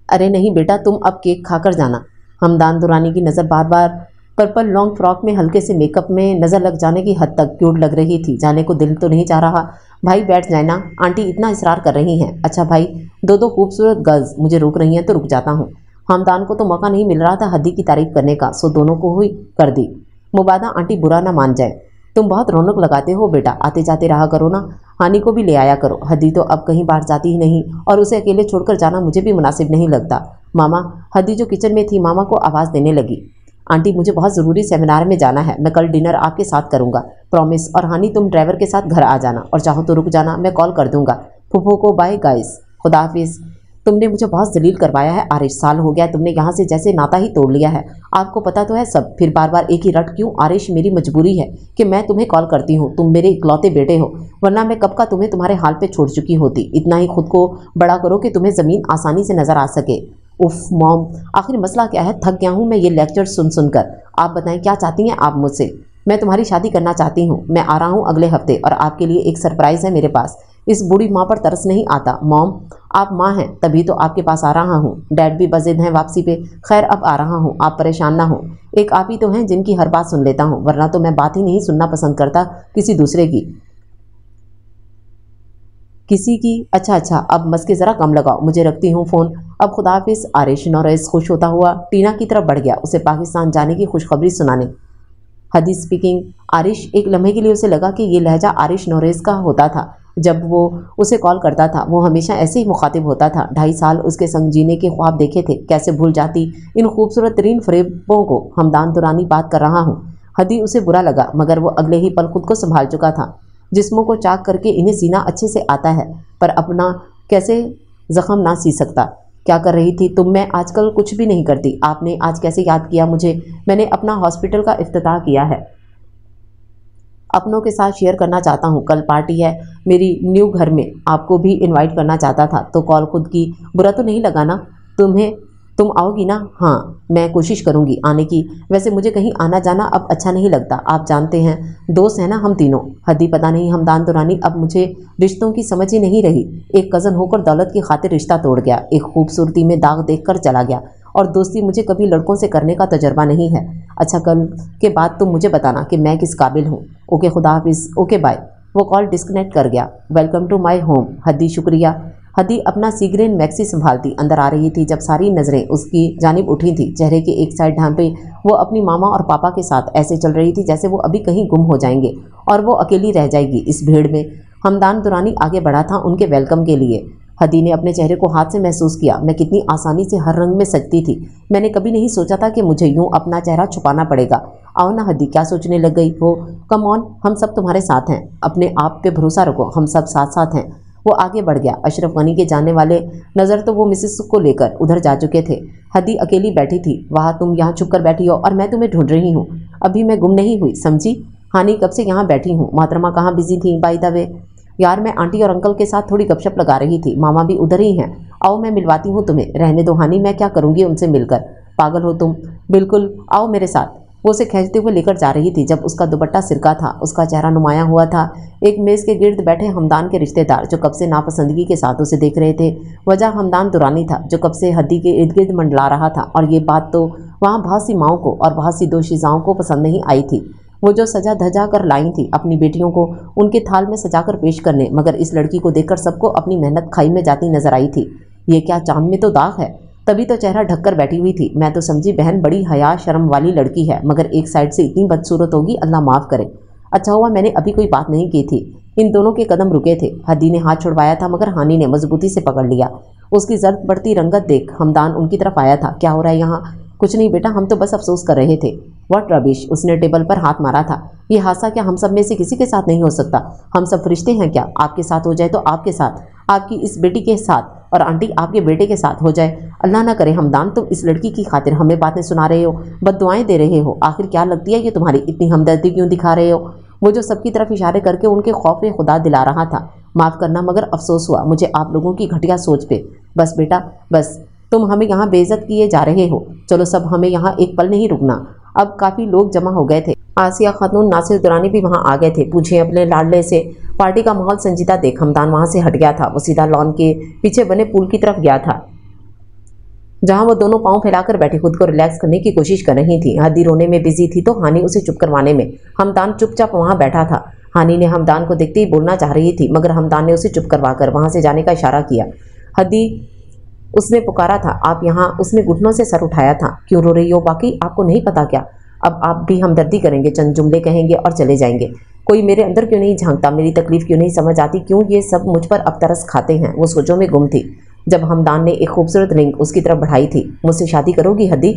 अरे नहीं बेटा, तुम अब केक खाकर जाना। हमदान दुरानी की नज़र बार बार पर्पल लॉन्ग फ्रॉक में हल्के से मेकअप में नज़र लग जाने की हद तक क्यूट लग रही थी। जाने को दिल तो नहीं चाह रहा। भाई बैठ जाए ना, आंटी इतना इसरार कर रही हैं। अच्छा भाई, दो खूबसूरत गर्ल्स मुझे रोक रही हैं तो रुक जाता हूँ। हमदान को तो मौका नहीं मिल रहा था हद्दी की तारीफ करने का, सो दोनों को ही कर दी। मुबादा आंटी बुरा ना मान जाए। तुम बहुत रौनक लगाते हो बेटा, आते जाते रहा करो ना, हानि को भी ले आया करो। हद्दी तो अब कहीं बाहर जाती ही नहीं और उसे अकेले छोड़कर जाना मुझे भी मुनासिब नहीं लगता। मामा, हद्दी जो किचन में थी मामा को आवाज़ देने लगी। आंटी मुझे बहुत ज़रूरी सेमिनार में जाना है, मैं कल डिनर आपके साथ करूँगा, प्रॉमिस। और हानि तुम ड्राइवर के साथ घर आ जाना और चाहो तो रुक जाना, मैं कॉल कर दूँगा। फूफो को बाय गाइस, खुदा हाफिज़। तुमने मुझे बहुत जलील करवाया है आरिश, साल हो गया तुमने यहाँ से जैसे नाता ही तोड़ लिया है। आपको पता तो है सब, फिर बार बार एक ही रट क्यों? आरिश मेरी मजबूरी है कि मैं तुम्हें कॉल करती हूँ, तुम मेरे इकलौते बेटे हो, वरना मैं कब का तुम्हें तुम्हारे हाल पे छोड़ चुकी होती। इतना ही खुद को बड़ा करो कि तुम्हें ज़मीन आसानी से नज़र आ सके। उफ मॉम, आखिर मसला क्या है? थक गया हूँ मैं ये लेक्चर सुन सुनकर। आप बताएं क्या चाहती हैं आप मुझसे? मैं तुम्हारी शादी करना चाहती हूँ। मैं आ रहा हूँ अगले हफ्ते और आपके लिए एक सरप्राइज़ है मेरे पास। इस बूढ़ी माँ पर तरस नहीं आता। मॉम, आप माँ हैं तभी तो आपके पास आ रहा हूँ। डैड भी बज़िद हैं वापसी पे। खैर अब आ रहा हूँ, आप परेशान ना हो। एक आप ही तो हैं जिनकी हर बात सुन लेता हूँ, वरना तो मैं बात ही नहीं सुनना पसंद करता किसी दूसरे की। किसी की? अच्छा, अब मस्के ज़रा कम लगाओ, मुझे रखती हूँ फ़ोन। अब खुदा हाफिज़। आरिश नौरेज़ खुश होता हुआ टीना की तरफ बढ़ गया, उसे पाकिस्तान जाने की खुशखबरी सुनाने। हदी स्पीकिंग। आरिश, एक लम्हे के लिए उसे लगा कि ये लहजा आरिश नौरेज़ का होता था। जब वो उसे कॉल करता था वो हमेशा ऐसे ही मुखातिब होता था। 2.5 साल उसके संग जीने के ख्वाब देखे थे, कैसे भूल जाती इन खूबसूरत तरीन फरेबों को। हमदान दुरानी बात कर रहा हूँ। हदी उसे बुरा लगा, मगर वो अगले ही पल खुद को संभाल चुका था। जिस्मों को चाक करके इन्हें सीना अच्छे से आता है, पर अपना कैसे ज़ख्म ना सी सकता। क्या कर रही थी तुम? मैं आजकल कुछ भी नहीं करती। आपने आज कैसे याद किया मुझे? मैंने अपना हॉस्पिटल का इफ्तिताह किया है, अपनों के साथ शेयर करना चाहता हूँ। कल पार्टी है मेरी न्यू घर में, आपको भी इनवाइट करना चाहता था तो कॉल खुद की। बुरा तो नहीं लगा ना तुम आओगी ना? हाँ, मैं कोशिश करूँगी आने की। वैसे मुझे कहीं आना जाना अब अच्छा नहीं लगता, आप जानते हैं दोस्त हैं ना हम तीनों। हदी, पता नहीं हमदान दुरानी अब मुझे रिश्तों की समझ ही नहीं रही। एक कज़न होकर दौलत की खातिर रिश्ता तोड़ गया, एक खूबसूरती में दाग देख कर चला गया, और दोस्ती मुझे कभी लड़कों से करने का तजर्बा नहीं है। अच्छा, कल के बाद तुम मुझे बताना कि मैं किस काबिल हूँ। ओके, खुदा हाफिज़। Okay bye. वो कॉल डिस्कनेक्ट कर गया। Welcome to my home. Hadi, शुक्रिया। हदी अपना सीग्रेन मैक्सी संभालती अंदर आ रही थी जब सारी नज़रें उसकी जानिब उठी थी। चेहरे के एक साइड ढांपे वो अपनी मामा और पापा के साथ ऐसे चल रही थी जैसे वो अभी कहीं गुम हो जाएंगे और वो अकेली रह जाएगी इस भीड़ में। हमदान दुरानी आगे बढ़ा था उनके वेलकम के लिए। हदी ने अपने चेहरे को हाथ से महसूस किया। मैं कितनी आसानी से हर रंग में सजती थी। मैंने कभी नहीं सोचा था कि मुझे यूं अपना चेहरा छुपाना पड़ेगा। आओ ना हदी, क्या सोचने लग गई हो? कम ऑन, हम सब तुम्हारे साथ हैं, अपने आप पे भरोसा रखो, हम सब साथ साथ हैं। वो आगे बढ़ गया। अशरफ गनी के जाने वाले नज़र तो वो मिसेस को लेकर उधर जा चुके थे। हदी अकेली बैठी थी वहाँ, तुम यहाँ छुप कर बैठी हो और मैं तुम्हें ढूंढ रही हूँ। अभी मैं गुम नहीं हुई, समझी? हानि कब से यहाँ बैठी हूँ। मोहतरमा कहाँ बिजी थी बाय द वे? यार मैं आंटी और अंकल के साथ थोड़ी गपशप लगा रही थी, मामा भी उधर ही हैं। आओ मैं मिलवाती हूँ तुम्हें। रहने दो हानि, मैं क्या करूँगी उनसे मिलकर, पागल हो तुम। बिल्कुल, आओ मेरे साथ। वो उसे खींचते हुए लेकर जा रही थी जब उसका दुपट्टा सिरका था, उसका चेहरा नुमाया हुआ था। एक मेज़ के गिर्द बैठे हमदान के रिश्तेदार जो कब से नापसंदगी के साथ उसे देख रहे थे। वजह हमदान दुरानी था जो कब से हदी के इर्द गिर्द मंडला रहा था, और ये बात तो वहाँ बहुत सी माओं को और बहुत सी दोशीज़ाओं को पसंद नहीं आई थी। वो जो सजा धजा कर लाई थी अपनी बेटियों को उनके थाल में सजा कर पेश करने, मगर इस लड़की को देखकर सबको अपनी मेहनत खाई में जाती नजर आई थी। ये क्या चांद में तो दाग है, तभी तो चेहरा ढककर बैठी हुई थी। मैं तो समझी बहन बड़ी हया शर्म वाली लड़की है, मगर एक साइड से इतनी बदसूरत होगी, अल्लाह माफ़ करे। अच्छा हुआ मैंने अभी कोई बात नहीं की थी। इन दोनों के कदम रुके थे। हदी ने हाथ छुड़वाया था मगर हानि ने मजबूती से पकड़ लिया। उसकी जर्द बढ़ती रंगत देख हमदान उनकी तरफ आया था। क्या हो रहा है यहाँ? कुछ नहीं बेटा, हम तो बस अफसोस कर रहे थे। व्हाट रबिश, उसने टेबल पर हाथ मारा था। ये हादसा क्या हम सब में से किसी के साथ नहीं हो सकता? हम सब फरिश्ते हैं क्या? आपके साथ हो जाए तो आपके साथ, आपकी इस बेटी के साथ, और आंटी आपके बेटे के साथ हो जाए। अल्लाह ना करे हमदान, तुम इस लड़की की खातिर हमें बातें सुना रहे हो, बद्दुआएं दे रहे हो। आखिर क्या लगती है कि तुम्हारी इतनी हमदर्दी क्यों दिखा रहे हो? वो जो सबकी तरफ इशारे करके उनके खौफ खुदा दिला रहा था। माफ़ करना मगर अफसोस हुआ मुझे आप लोगों की घटिया सोच पे। बस बेटा बस, तुम हमें यहाँ बेइज्जत किए जा रहे हो। चलो सब, हमें यहाँ एक पल नहीं रुकना। अब काफ़ी लोग जमा हो गए थे। आसिया खातून, नासिर दुरानी भी वहाँ आ गए थे। पूछे अपने लाडले से। पार्टी का माहौल संजीदा देख हमदान वहाँ से हट गया था। वो सीधा लॉन के पीछे बने पूल की तरफ गया था जहाँ वो दोनों पाँव फैलाकर बैठी खुद को रिलैक्स करने की कोशिश कर रही थी। हदी रोने में बिजी थी तो हानि उसे चुप करवाने में। हमदान चुपचाप वहाँ बैठा था। हानि ने हमदान को देखते ही बोलना चाह रही थी मगर हमदान ने उसे चुप करवाकर वहाँ से जाने का इशारा किया। हदी, उसने पुकारा था, आप यहाँ। उसने घुटनों से सर उठाया था। क्यों रो रही हो? बाकी आपको नहीं पता क्या? अब आप भी हमदर्दी करेंगे, चंद जुमले कहेंगे और चले जाएंगे। कोई मेरे अंदर क्यों नहीं झांकता? मेरी तकलीफ क्यों नहीं समझ आती? क्यों ये सब मुझ पर अब तरस खाते हैं? वो सोचों में गुम थी जब हमदान ने एक खूबसूरत रिंग उसकी तरफ बढ़ाई थी। मुझसे शादी करोगी हदी?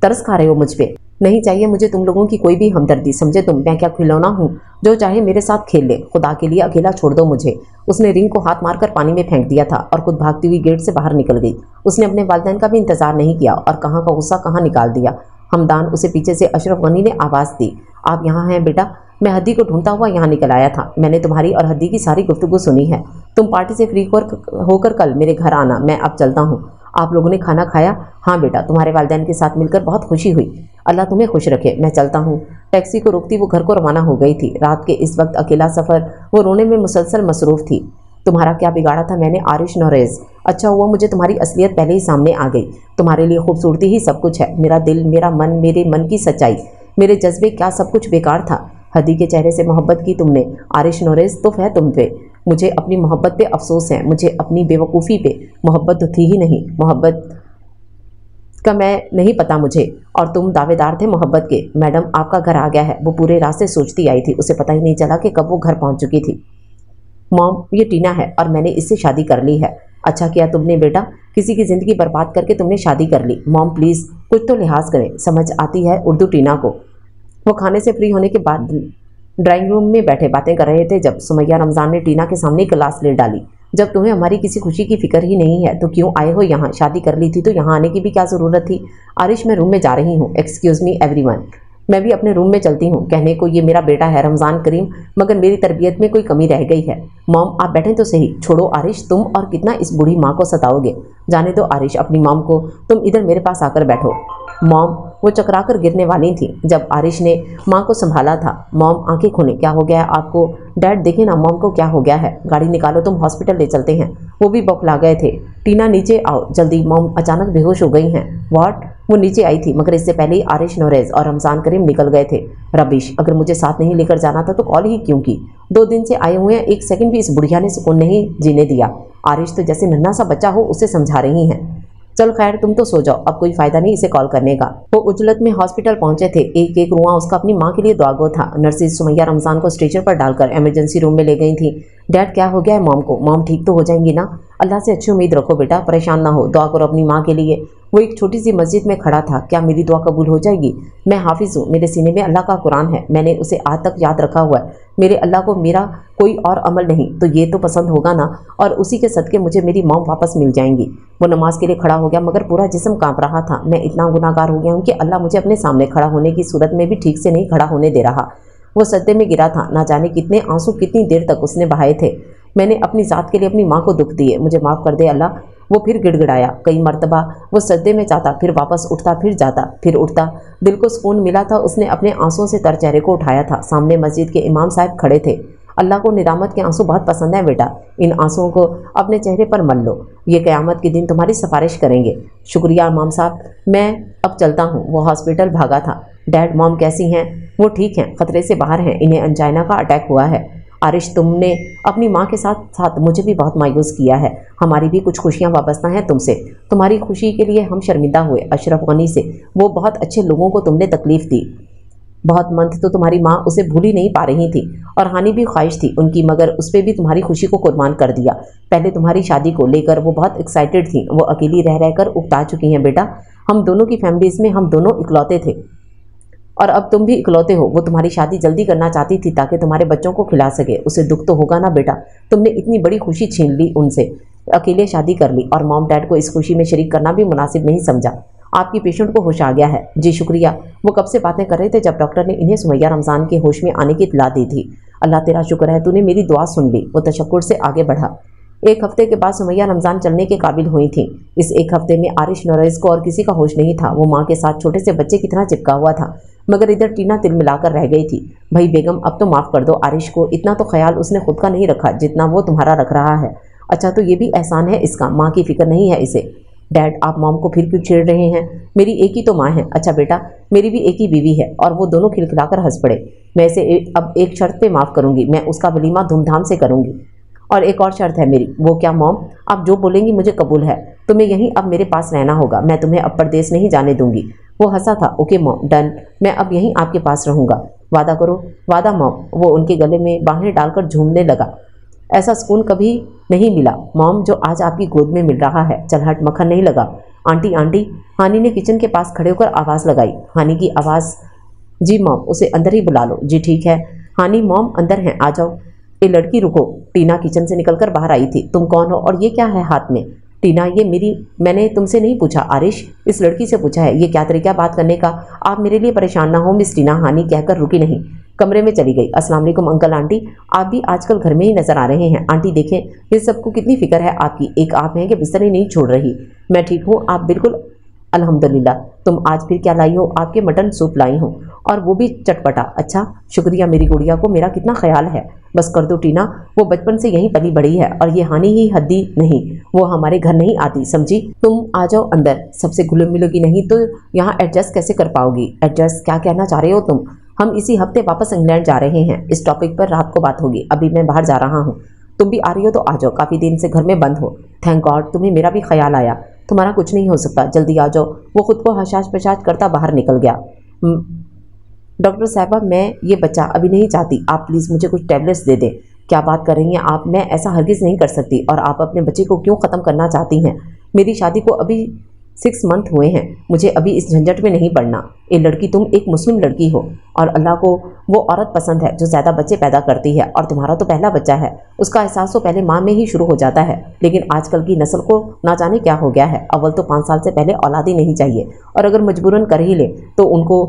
तरस खा रहे हो मुझ पे? नहीं चाहिए मुझे तुम लोगों की कोई भी हमदर्दी, समझे तुम? मैं क्या खिलौना हूँ? जो चाहे मेरे साथ खेल ले, खुदा के लिए अकेला छोड़ दो मुझे। उसने रिंग को हाथ मारकर पानी में फेंक दिया था और खुद भागती हुई गेट से बाहर निकल गई। उसने अपने वालिदैन का भी इंतजार नहीं किया और कहाँ का गुस्सा कहाँ निकाल दिया। हमदान, उसे पीछे से अशरफ गनी ने आवाज़ दी, आप यहाँ हैं बेटा? मैं हदी को ढूंढता हुआ यहाँ निकल आया था। मैंने तुम्हारी और हदी की सारी गुफ्तगू सुनी है। तुम पार्टी से फ्री होकर कल मेरे घर आना। मैं अब चलता हूँ। आप लोगों ने खाना खाया? हाँ बेटा, तुम्हारे वालिदैन के साथ मिलकर बहुत खुशी हुई। अल्लाह तुम्हें खुश रखे। मैं चलता हूँ। टैक्सी को रोकती वो घर को रवाना हो गई थी। रात के इस वक्त अकेला सफ़र, वो रोने में मुसलसल मसरूफ़ थी। तुम्हारा क्या बिगाड़ा था मैंने आरिश नौरेज़? अच्छा हुआ मुझे तुम्हारी असलियत पहले ही सामने आ गई। तुम्हारे लिए खूबसूरती ही सब कुछ है। मेरा दिल, मेरा मन, मेरे मन की सच्चाई, मेरे जज्बे, क्या सब कुछ बेकार था? हदी के चेहरे से मोहब्बत की तुमने। आरिश नौरेज़ तो है तुम पे। मुझे अपनी मोहब्बत पे अफसोस है। मुझे अपनी बेवकूफ़ी पे। मोहब्बत तो थी ही नहीं। मोहब्बत का मैं नहीं पता मुझे, और तुम दावेदार थे मोहब्बत के। मैडम आपका घर आ गया है। वो पूरे रास्ते सोचती आई थी, उसे पता ही नहीं चला कि कब वो घर पहुंच चुकी थी। मॉम, ये टीना है और मैंने इससे शादी कर ली है। अच्छा किया तुमने बेटा, किसी की ज़िंदगी बर्बाद करके तुमने शादी कर ली। मॉम प्लीज़ कुछ तो लिहाज करें, समझ आती है उर्दू टीना को। वो खाने से फ्री होने के बाद ड्राइंग रूम में बैठे बातें कर रहे थे जब सुमैया रमज़ान ने टीना के सामने क्लास ले डाली। जब तुम्हें हमारी किसी खुशी की फिक्र ही नहीं है तो क्यों आए हो यहाँ? शादी कर ली थी तो यहाँ आने की भी क्या ज़रूरत थी? आरिश, मैं रूम में जा रही हूँ। एक्सक्यूज़ मी एवरीवन, मैं भी अपने रूम में चलती हूँ। कहने को ये मेरा बेटा है रमज़ान करीम, मगर मेरी तरबियत में कोई कमी रह गई है। मॉम आप बैठें तो सही। छोड़ो आरिश, तुम और कितना इस बूढ़ी माँ को सताओगे? जाने दो आरिश अपनी मॉम को। तुम इधर मेरे पास आकर बैठो। मॉम, वो चकरा कर गिरने वाली थी जब आरिश ने माँ को संभाला था। मॉम आंखें खोले, क्या हो गया है आपको? डैड देखे ना मॉम को क्या हो गया है। गाड़ी निकालो, तुम हॉस्पिटल ले चलते हैं। वो भी बौखला गए थे। टीना नीचे आओ जल्दी, मॉम अचानक बेहोश हो गई हैं। व्हाट? वो नीचे आई थी मगर इससे पहले ही आरिश नौरेज़ और रमज़ान करीम निकल गए थे। रबिश, अगर मुझे साथ नहीं लेकर जाना था तो कॉल ही क्यों की? 2 दिन से आए हुए हैं, एक सेकंड भी इस बुढ़िया ने सुकून नहीं जीने दिया। आरिश तो जैसे नन्हा सा बच्चा हो उसे समझा रही हैं। चल खैर तुम तो सो जाओ, अब कोई फ़ायदा नहीं इसे कॉल करने का। वो उजलत में हॉस्पिटल पहुंचे थे। एक एक रुआ उसका अपनी माँ के लिए दुआगो था। नर्सिस सुमैया रमज़ान को स्ट्रेचर पर डालकर इमरजेंसी रूम में ले गई थी। डैड क्या हो गया है मॉम को? मॉम ठीक तो हो जाएंगी ना? अल्लाह से अच्छी उम्मीद रखो बेटा, परेशान ना हो, दुआ करो अपनी माँ के लिए। वो एक छोटी सी मस्जिद में खड़ा था। क्या मेरी दुआ कबूल हो जाएगी? मैं हाफिज़ हूँ, मेरे सीने में अल्लाह का कुरान है, मैंने उसे आज तक याद रखा हुआ है। मेरे अल्लाह को मेरा कोई और अमल नहीं तो ये तो पसंद होगा ना, और उसी के सदके मुझे मेरी मॉम वापस मिल जाएंगी। वो नमाज के लिए खड़ा हो गया मगर पूरा जिस्म कांप रहा था। मैं इतना गुनाहगार हो गया हूँ कि अल्लाह मुझे अपने सामने खड़ा होने की सूरत में भी ठीक से नहीं खड़ा होने दे रहा। वो सजदे में गिरा था। ना जाने कितने आंसू कितनी देर तक उसने बहाए थे। मैंने अपनी ज़ात के लिए अपनी माँ को दुख दिए, मुझे माफ़ कर दे अल्लाह। वो फिर गिड़गिड़ाया। कई मर्तबा वो सजदे में जाता, फिर वापस उठता, फिर जाता, फिर उठता। दिल को सुकून मिला था। उसने अपने आंसुओं से तर चेहरे को उठाया था। सामने मस्जिद के इमाम साहब खड़े थे। अल्लाह को निदामत के आंसू बहुत पसंद है बेटा, इन आंसुओं को अपने चेहरे पर मल लो, ये क़यामत के दिन तुम्हारी सिफारिश करेंगे। शुक्रिया इमाम साहब, मैं अब चलता हूँ। वो हॉस्पिटल भागा था। डैड मॉम कैसी हैं? वो ठीक हैं, खतरे से बाहर हैं, इन्हें अंजाइना का अटैक हुआ है। आरिश, तुमने अपनी माँ के साथ साथ मुझे भी बहुत मायूस किया है। हमारी भी कुछ खुशियाँ वाबस्ता हैं तुमसे। तुम्हारी खुशी के लिए हम शर्मिंदा हुए अशरफ गनी से। वो बहुत अच्छे लोगों को तुमने तकलीफ़ दी। बहुत मंथ तो तुम्हारी माँ उसे भूल ही नहीं पा रही थी, और हानि भी ख्वाहिश थी उनकी, मगर उस पर भी तुम्हारी खुशी को कुर्बान कर दिया। पहले तुम्हारी शादी को लेकर वो बहुत एक्साइटेड थी। वो अकेली रह रहकर उकता चुकी हैं बेटा। हम दोनों की फैमिलीज़ में हम दोनों इकलौते थे, और अब तुम भी इकलौते हो। वो तुम्हारी शादी जल्दी करना चाहती थी ताकि तुम्हारे बच्चों को खिला सके। उसे दुख तो होगा ना बेटा, तुमने इतनी बड़ी खुशी छीन ली उनसे, अकेले शादी कर ली, और मॉम डैड को इस खुशी में शरीक करना भी मुनासिब नहीं समझा। आपकी पेशेंट को होश आ गया है। जी शुक्रिया। वो कब से बातें कर रहे थे जब डॉक्टर ने इन्हें सुमैया रमज़ान के होश में आने की इत्तला दी थी। अल्लाह तेरा शुक्र है, तूने मेरी दुआ सुन ली। वो तशक्कुर से आगे बढ़ा। एक हफ्ते के बाद सुमैया रमज़ान चलने के काबिल हुई थी। इस एक हफ्ते में आरिश नोरेज़ को और किसी का होश नहीं था। वो माँ के साथ छोटे से बच्चे की तरह चिपका हुआ था, मगर इधर टीना तिल मिलाकर रह गई थी। भाई बेगम, अब तो माफ़ कर दो आरिश को, इतना तो ख्याल उसने खुद का नहीं रखा जितना वो तुम्हारा रख रहा है। अच्छा, तो ये भी एहसान है इसका, माँ की फ़िक्र नहीं है इसे। डैड, आप मॉम को फिर क्यों छेड़ रहे हैं? मेरी एक ही तो माँ है। अच्छा बेटा, मेरी भी एक ही बीवी है। और वो दोनों खिलखिलाकर हंस पड़े। मैं इसे अब एक शर्त पे माफ़ करूँगी, मैं उसका वलीमा धूमधाम से करूँगी। और एक और शर्त है मेरी। वो क्या मॉम? आप जो बोलेंगी मुझे कबूल है। तुम्हें यहीं अब मेरे पास रहना होगा, मैं तुम्हें अब परदेश नहीं जाने दूंगी। वो हंसा था। ओके मॉम, डन, मैं अब यहीं आपके पास रहूँगा। वादा करो। वादा मॉम। वो उनके गले में बाहें डालकर झूमने लगा। ऐसा सुकून कभी नहीं मिला मॉम जो आज आपकी गोद में मिल रहा है। चल हट, मक्खन नहीं लगा। आंटी आंटी, हानी ने किचन के पास खड़े होकर आवाज़ लगाई। हानी की आवाज़। जी मॉम, उसे अंदर ही बुला लो। जी ठीक है। हानी मॉम अंदर हैं, आ जाओ। ये लड़की रुको। टीना किचन से निकलकर बाहर आई थी। तुम कौन हो और ये क्या है हाथ में? टीना, ये मेरी, मैंने तुमसे नहीं पूछा आरिश, इस लड़की से पूछा है। ये क्या तरीका बात करने का? आप मेरे लिए परेशान ना हो मिस टीना। हानि कहकर रुकी नहीं, कमरे में चली गई। अस्सलाम वालेकुम अंकल आंटी, आप भी आजकल घर में ही नजर आ रहे हैं। आंटी देखें, ये सबको कितनी फिक्र है आपकी। एक आप हैं कि बिस्तर ही नहीं छोड़ रही। मैं ठीक हूँ, आप बिल्कुल अल्हम्दुलिल्लाह। तुम आज फिर क्या लाई हो? आपके मटन सूप लाई हूँ, और वो भी चटपटा। अच्छा शुक्रिया, मेरी गुड़िया को मेरा कितना ख्याल है। बस कर दो टीना, वो बचपन से यहीं पली बड़ी है, और ये हानि ही हद्दी नहीं, वो हमारे घर नहीं आती, समझी? तुम आ जाओ अंदर। सबसे घुल मिलोगी नहीं तो यहाँ एडजस्ट कैसे कर पाओगी? एडजस्ट क्या कहना चाह रहे हो तुम? हम इसी हफ्ते वापस इंग्लैंड जा रहे हैं। इस टॉपिक पर रात को बात होगी। अभी मैं बाहर जा रहा हूँ। तुम भी आ रही हो तो आ जाओ, काफ़ी दिन से घर में बंद हो। थैंक गॉड, तुम्हें मेरा भी ख्याल आया। तुम्हारा कुछ नहीं हो सकता, जल्दी आ जाओ। वो खुद को हशाश पशाश करता बाहर निकल गया। डॉक्टर साहबा, मैं ये बच्चा अभी नहीं चाहती, आप प्लीज़ मुझे कुछ टैबलेट्स दे दें। क्या बात कर रही हैं आप? मैं ऐसा हरगिज़ नहीं कर सकती। और आप अपने बच्चे को क्यों ख़त्म करना चाहती हैं? मेरी शादी को अभी 6 मंथ हुए हैं, मुझे अभी इस झंझट में नहीं पड़ना। ये लड़की, तुम एक मुस्लिम लड़की हो, और अल्लाह को वो औरत पसंद है जो ज़्यादा बच्चे पैदा करती है, और तुम्हारा तो पहला बच्चा है। उसका एहसास तो पहले माँ में ही शुरू हो जाता है, लेकिन आजकल की नस्ल को ना जाने क्या हो गया है। अव्वल तो 5 साल से पहले औलाद ही नहीं चाहिए, और अगर मजबूरन कर ही ले तो उनको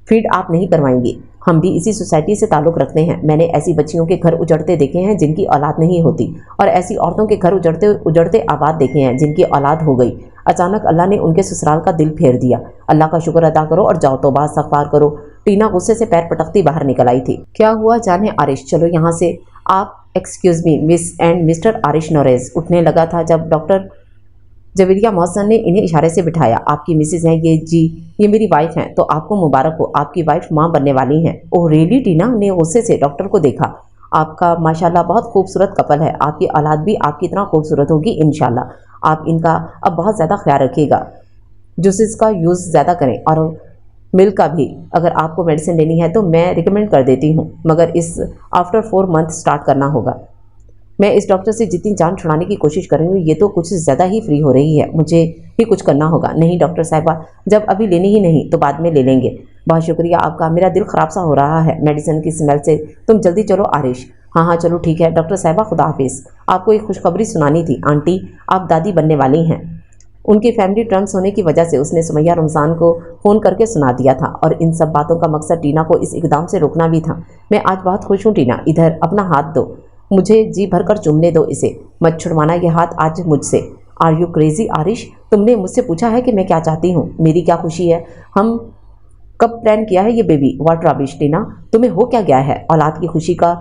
फीड आप नहीं करवाएंगी। हम भी इसी सोसाइटी से ताल्लुक़ रखते हैं। मैंने ऐसी बच्चियों के घर उजड़ते देखे हैं जिनकी औलाद नहीं होती, और ऐसी औरतों के घर उजड़ते आबाद देखे हैं जिनकी औलाद हो गई। अचानक अल्लाह ने उनके ससुराल का दिल फेर दिया। अल्लाह का शुक्र अदा करो और जाओ, तौबा इस्तग़फ़ार करो। टीना गुस्से से पैर पटकती बाहर निकल आई थी। क्या हुआ जाने आरिश, चलो यहाँ से। आप excuse me miss and mister Arish नोरेज़। उठने लगा था जब डॉक्टर जवेरिया मौसन ने इन्हें इशारे से बिठाया। आपकी मिसेज हैं ये? जी, ये मेरी वाइफ हैं। तो आपको मुबारक हो, आपकी वाइफ माँ बनने वाली हैं। Oh really? टीना ने गुस्से से डॉक्टर को देखा। आपका माशाल्लाह बहुत खूबसूरत कपल है, आपकी औलाद भी आपकी तरह खूबसूरत होगी इंशाल्लाह। आप इनका अब बहुत ज़्यादा ख्याल रखिएगा, जूसेस का यूज़ ज़्यादा करें, और मिल्क का भी। अगर आपको मेडिसिन लेनी है तो मैं रिकमेंड कर देती हूँ, मगर इस आफ्टर 4 मंथ स्टार्ट करना होगा। मैं इस डॉक्टर से जितनी जान छुड़ाने की कोशिश कर रही हूँ, ये तो कुछ ज़्यादा ही फ्री हो रही है, मुझे ही कुछ करना होगा। नहीं डॉक्टर साहिबा, जब अभी लेनी ही नहीं तो बाद में ले लेंगे। बहुत शुक्रिया आपका, मेरा दिल ख़राब सा हो रहा है मेडिसिन की स्मेल से। तुम जल्दी चलो आरिश। हाँ हाँ चलो ठीक है डॉक्टर साहिबा, खुदा हाफिज़। आपको एक खुशखबरी सुनानी थी आंटी, आप दादी बनने वाली हैं। उनकी फैमिली टर्म्स होने की वजह से उसने सुमैया रमज़ान को फ़ोन करके सुना दिया था, और इन सब बातों का मकसद टीना को इस इकदाम से रोकना भी था। मैं आज बहुत खुश हूँ टीना, इधर अपना हाथ दो, मुझे जी भर कर चूमने दो इसे, मत छुड़वाना ये हाथ आज मुझसे। आर यू क्रेजी आरिश, तुमने मुझसे पूछा है कि मैं क्या चाहती हूँ, मेरी क्या खुशी है, हम कब प्लान किया है ये बेबी। व्हाट रबिश टीना, तुम्हें हो क्या गया है, औलाद की खुशी का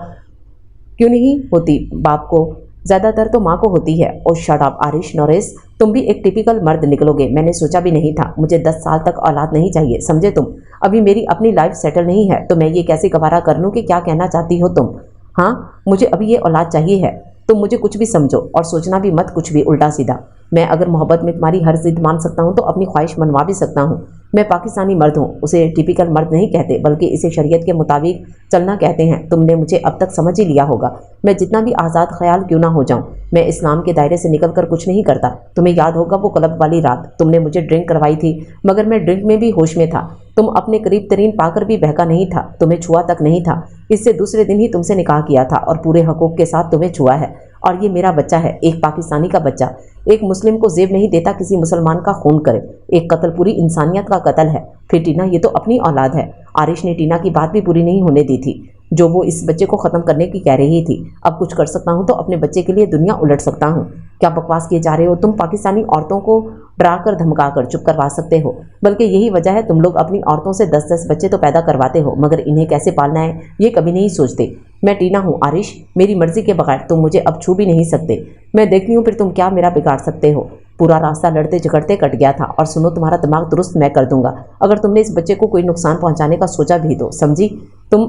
क्यों नहीं होती बाप को, ज़्यादातर तो माँ को होती है। और शट अप आरिश नोरेस, तुम भी एक टिपिकल मर्द निकलोगे, मैंने सोचा भी नहीं था। मुझे 10 साल तक औलाद नहीं चाहिए, समझे तुम। अभी मेरी अपनी लाइफ सेटल नहीं है तो मैं ये कैसे गवारा कर लूँ कि क्या कहना चाहती हो तुम। हाँ मुझे अभी ये औलाद चाहिए है, तुम मुझे कुछ भी समझो और सोचना भी मत कुछ भी उल्टा सीधा। मैं अगर मोहब्बत में तुम्हारी हर जिद मान सकता हूँ तो अपनी ख्वाहिश मनवा भी सकता हूँ। मैं पाकिस्तानी मर्द हूँ, उसे टिपिकल मर्द नहीं कहते बल्कि इसे शरीयत के मुताबिक चलना कहते हैं। तुमने मुझे अब तक समझ ही लिया होगा, मैं जितना भी आज़ाद ख्याल क्यों ना हो जाऊँ, मैं इस्लाम के दायरे से निकल कर कुछ नहीं करता। तुम्हें याद होगा वो क्लब वाली रात, तुमने मुझे ड्रिंक करवाई थी, मगर मैं ड्रिंक में भी होश में था। तुम अपने करीब तरीन पाकर भी बहका नहीं था, तुम्हें छुआ तक नहीं था। इससे दूसरे दिन ही तुमसे निकाह किया था और पूरे हकूक़ के साथ तुम्हें छुआ है। और ये मेरा बच्चा है, एक पाकिस्तानी का बच्चा। एक मुस्लिम को जेब नहीं देता किसी मुसलमान का खून करे, एक कत्ल पूरी इंसानियत का कत्ल है। फिर टीना ये तो अपनी औलाद है। आरिश ने टीना की बात भी पूरी नहीं होने दी थी, जो वो इस बच्चे को ख़त्म करने की कह रही थी। अब कुछ कर सकता हूँ तो अपने बच्चे के लिए दुनिया उलट सकता हूँ। क्या बकवास किए जा रहे हो तुम, पाकिस्तानी औरतों को डरा कर धमका कर चुप करवा सकते हो, बल्कि यही वजह है तुम लोग अपनी औरतों से 10-10 बच्चे तो पैदा करवाते हो, मगर इन्हें कैसे पालना है ये कभी नहीं सोचते। मैं टीना हूँ आरिश, मेरी मर्जी के बगैर तुम मुझे अब छू भी नहीं सकते। मैं देखती हूँ फिर तुम क्या मेरा बिगाड़ सकते हो। पूरा रास्ता लड़ते झगड़ते कट गया था, और सुनो तुम्हारा दिमाग दुरुस्त मैं कर दूंगा अगर तुमने इस बच्चे को कोई नुकसान पहुंचाने का सोचा भी तो, समझी।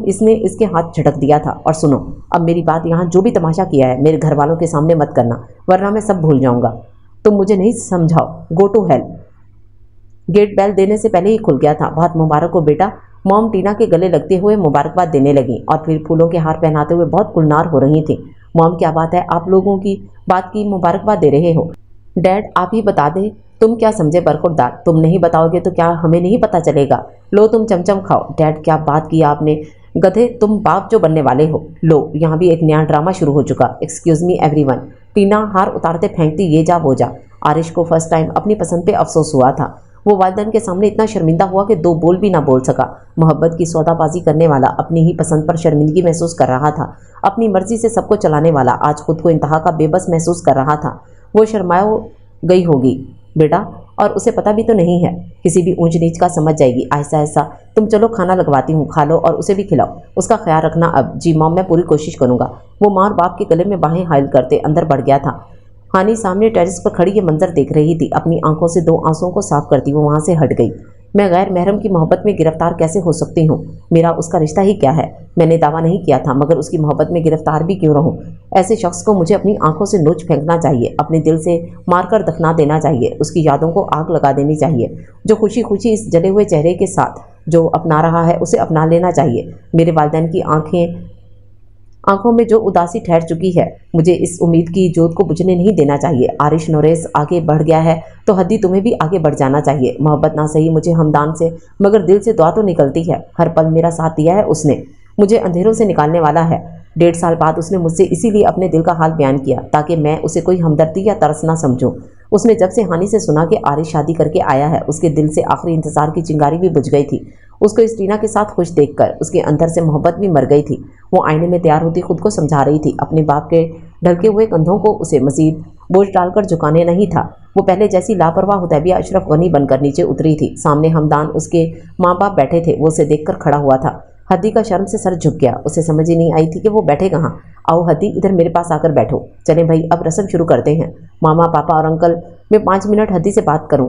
इसने इसके हाथ झटक दिया था। और सुनो अब मेरी बात, यहाँ जो भी तमाशा किया है मेरे घर वालों के सामने मत करना, वरना मैं सब भूल जाऊंगा। तुम मुझे नहीं समझाओ, go to hell. Get bail देने से पहले ही खुल गया था। बहुत मुबारक हो बेटा, मॉम टीना के गले लगते हुए मुबारकबाद देने लगी और फिर फूलों के हार पहनाते हुए बहुत गुलनार हो रही थी। मॉम क्या बात है, आप लोगों की बात की मुबारकबाद दे रहे हो। डैड आप ही बता दें, तुम क्या समझे बरखुरदार, तुम नहीं बताओगे तो क्या हमें नहीं पता चलेगा। लो तुम चमचम खाओ। डैड क्या बात की आपने, गधे तुम बाप जो बनने वाले हो। लो यहाँ भी एक नया ड्रामा शुरू हो चुका। Excuse me everyone. टीना हार उतारते फेंकती ये जा वो जा। आरिश को फर्स्ट टाइम अपनी पसंद पे अफसोस हुआ था। वो वालिदैन के सामने इतना शर्मिंदा हुआ कि 2 बोल भी ना बोल सका। मोहब्बत की सौदाबाजी करने वाला अपनी ही पसंद पर शर्मिंदगी महसूस कर रहा था। अपनी मर्जी से सबको चलाने वाला आज खुद को इंतहा का बेबस महसूस कर रहा था। वो शर्माओ गई होगी बेटा, और उसे पता भी तो नहीं है। किसी भी ऊंच नीच का समझ जाएगी आहिस्ता आहिस्ता। तुम चलो खाना लगवाती हूँ, खा लो और उसे भी खिलाओ। उसका ख्याल रखना अब। जी मॉम, मैं पूरी कोशिश करूँगा। वो माँ और बाप के गले में बाहें हाइल करते अंदर बढ़ गया था। हानी सामने टेरेस पर खड़ी ये मंजर देख रही थी। अपनी आंखों से 2 आंसुओं को साफ करती वो वहाँ से हट गई। मैं गैर महरम की मोहब्बत में गिरफ्तार कैसे हो सकती हूँ? मेरा उसका रिश्ता ही क्या है? मैंने दावा नहीं किया था, मगर उसकी मोहब्बत में गिरफ्तार भी क्यों रहूँ? ऐसे शख्स को मुझे अपनी आंखों से नोच फेंकना चाहिए, अपने दिल से मारकर दफना देना चाहिए, उसकी यादों को आग लगा देनी चाहिए। जो खुशी खुशी इस जले हुए चेहरे के साथ जो अपना रहा है उसे अपना लेना चाहिए। मेरे वालिदैन की आंखों में जो उदासी ठहर चुकी है, मुझे इस उम्मीद की जोत को बुझने नहीं देना चाहिए। आरिश नोरेस आगे बढ़ गया है तो हद्दी तुम्हें भी आगे बढ़ जाना चाहिए। मोहब्बत ना सही मुझे हमदान से, मगर दिल से दुआ तो निकलती है। हर पल मेरा साथ दिया है उसने, मुझे अंधेरों से निकालने वाला है। 1.5 साल बाद उसने मुझसे इसीलिए अपने दिल का हाल बयान किया ताकि मैं उसे कोई हमदर्दी या तरस ना समझूं। उसने जब से हानि से सुना कि आरिश शादी करके आया है, उसके दिल से आखिरी इंतजार की चिंगारी भी बुझ गई थी। उसको इस टीना के साथ खुश देखकर उसके अंदर से मोहब्बत भी मर गई थी। वो आईने में तैयार होती खुद को समझा रही थी। अपने बाप के ढलके हुए कंधों को उसे मजीद बोझ डालकर झुकाने नहीं था। वो पहले जैसी लापरवाह हुदैबिया अशरफ गनी बनकर नीचे उतरी थी। सामने हमदान उसके माँ बाप बैठे थे। वो उसे देखकर खड़ा हुआ था। हद्दी का शर्म से सर झुक गया। उसे समझ ही नहीं आई थी कि वो बैठे कहाँ। आओ हद्दी, इधर मेरे पास आकर बैठो। चले भाई, अब रस्म शुरू करते हैं। मामा, पापा और अंकल, मैं 5 मिनट हद्दी से बात करूं,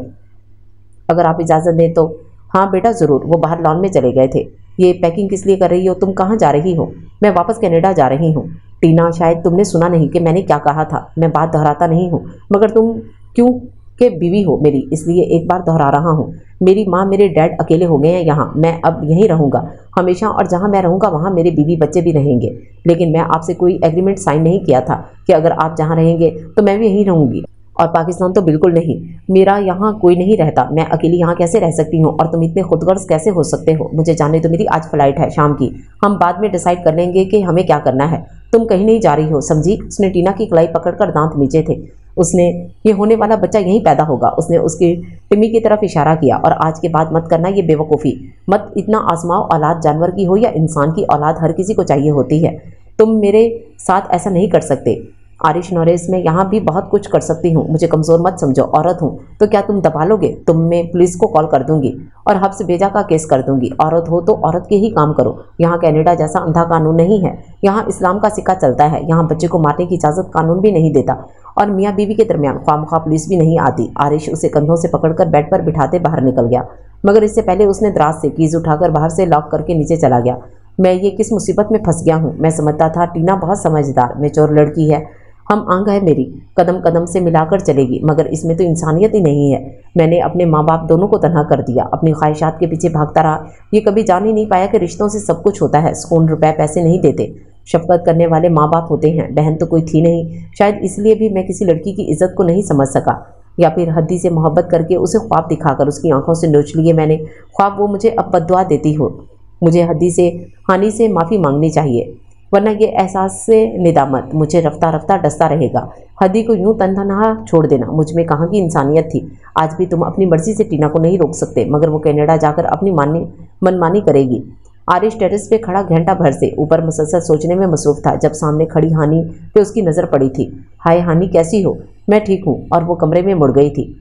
अगर आप इजाज़त दें तो। हाँ बेटा ज़रूर। वो बाहर लॉन में चले गए थे। ये पैकिंग किस लिए कर रही हो? तुम कहाँ जा रही हो? मैं वापस कनाडा जा रही हूँ। टीना, शायद तुमने सुना नहीं कि मैंने क्या कहा था। मैं बात दोहराता नहीं हूँ, मगर तुम क्यों कि बीवी हो मेरी, इसलिए एक बार दोहरा रहा हूँ, मेरी माँ मेरे डैड अकेले हो गए हैं यहाँ, मैं अब यहीं रहूँगा हमेशा, और जहाँ मैं रहूँगा वहाँ मेरे बीवी बच्चे भी रहेंगे। लेकिन मैं आपसे कोई एग्रीमेंट साइन नहीं किया था कि अगर आप जहाँ रहेंगे तो मैं भी यहीं रहूँगी, और पाकिस्तान तो बिल्कुल नहीं, मेरा यहाँ कोई नहीं रहता, मैं अकेली यहाँ कैसे रह सकती हूँ, और तुम इतने खुदगर्ज कैसे हो सकते हो। मुझे जाने दो, मेरी आज फ्लाइट है शाम की, हम बाद में डिसाइड कर लेंगे कि हमें क्या करना है, तुम कहीं नहीं जा रही हो, समझी। उसने टीना की कलाई पकड़कर दांत मीचे थे। उसने ये होने वाला बच्चा यहीं पैदा होगा। उसने उसकी टिम्मी की तरफ इशारा किया, और आज के बाद मत करना ये बेवकूफ़ी, मत इतना आजमाओ, औलाद जानवर की हो या इंसान की, औलाद हर किसी को चाहिए होती है, तुम मेरे साथ ऐसा नहीं कर सकते। आरिश नोरेस, मैं यहाँ भी बहुत कुछ कर सकती हूँ, मुझे कमज़ोर मत समझो, औरत हूँ तो क्या तुम दबा लोगे। तुम मैं पुलिस को कॉल कर दूंगी और हब्स भेजा का केस कर दूंगी। औरत हो तो औरत के ही काम करो, यहाँ कनाडा जैसा अंधा कानून नहीं है, यहाँ इस्लाम का सिक्का चलता है, यहाँ बच्चे को मारने की इजाज़त कानून भी नहीं देता, और मियाँ बीवी के दरमियान ख्वामख्वाह पुलिस भी नहीं आती। आरिश उसे कंधों से पकड़कर बेड पर बिठाते बाहर निकल गया, मगर इससे पहले उसने दराज से कीज उठाकर बाहर से लॉक करके नीचे चला गया। मैं ये किस मुसीबत में फंस गया हूँ। मैं समझता था टीना बहुत समझदार, मेच्योर लड़की है, हम आंग है मेरी, कदम कदम से मिलाकर चलेगी, मगर इसमें तो इंसानियत ही नहीं है। मैंने अपने माँ बाप दोनों को तन्हा कर दिया, अपनी ख्वाहिशात के पीछे भागता रहा। ये कभी जान ही नहीं पाया कि रिश्तों से सब कुछ होता है, सुकून रुपए पैसे नहीं देते, शफकत करने वाले माँ बाप होते हैं। बहन तो कोई थी नहीं, शायद इसलिए भी मैं किसी लड़की की इज्जत को नहीं समझ सका, या फिर हद्दी से मोहब्बत करके उसे ख्वाब दिखाकर उसकी आंखों से नोच लिए मैंने ख्वाब, वो मुझे अब बद्दुआ देती हो। मुझे हद्दी से हानि से माफ़ी मांगनी चाहिए, वरना ये एहसास से निदामत मुझे रफ्ता रफ्ता डसता रहेगा। हदी को यूं तन्हा छोड़ देना मुझ में कहाँ की इंसानियत थी। आज भी तुम अपनी मर्जी से टीना को नहीं रोक सकते, मगर वो कनाडा जाकर अपनी मनमानी करेगी। आरिश टेरेस पे खड़ा घंटा भर से ऊपर मुसलसल सोचने में मसरूफ था, जब सामने खड़ी हानि पे उसकी नज़र पड़ी थी। हाय हानि, कैसी हो। मैं ठीक हूँ। और वो कमरे में मुड़ गई थी।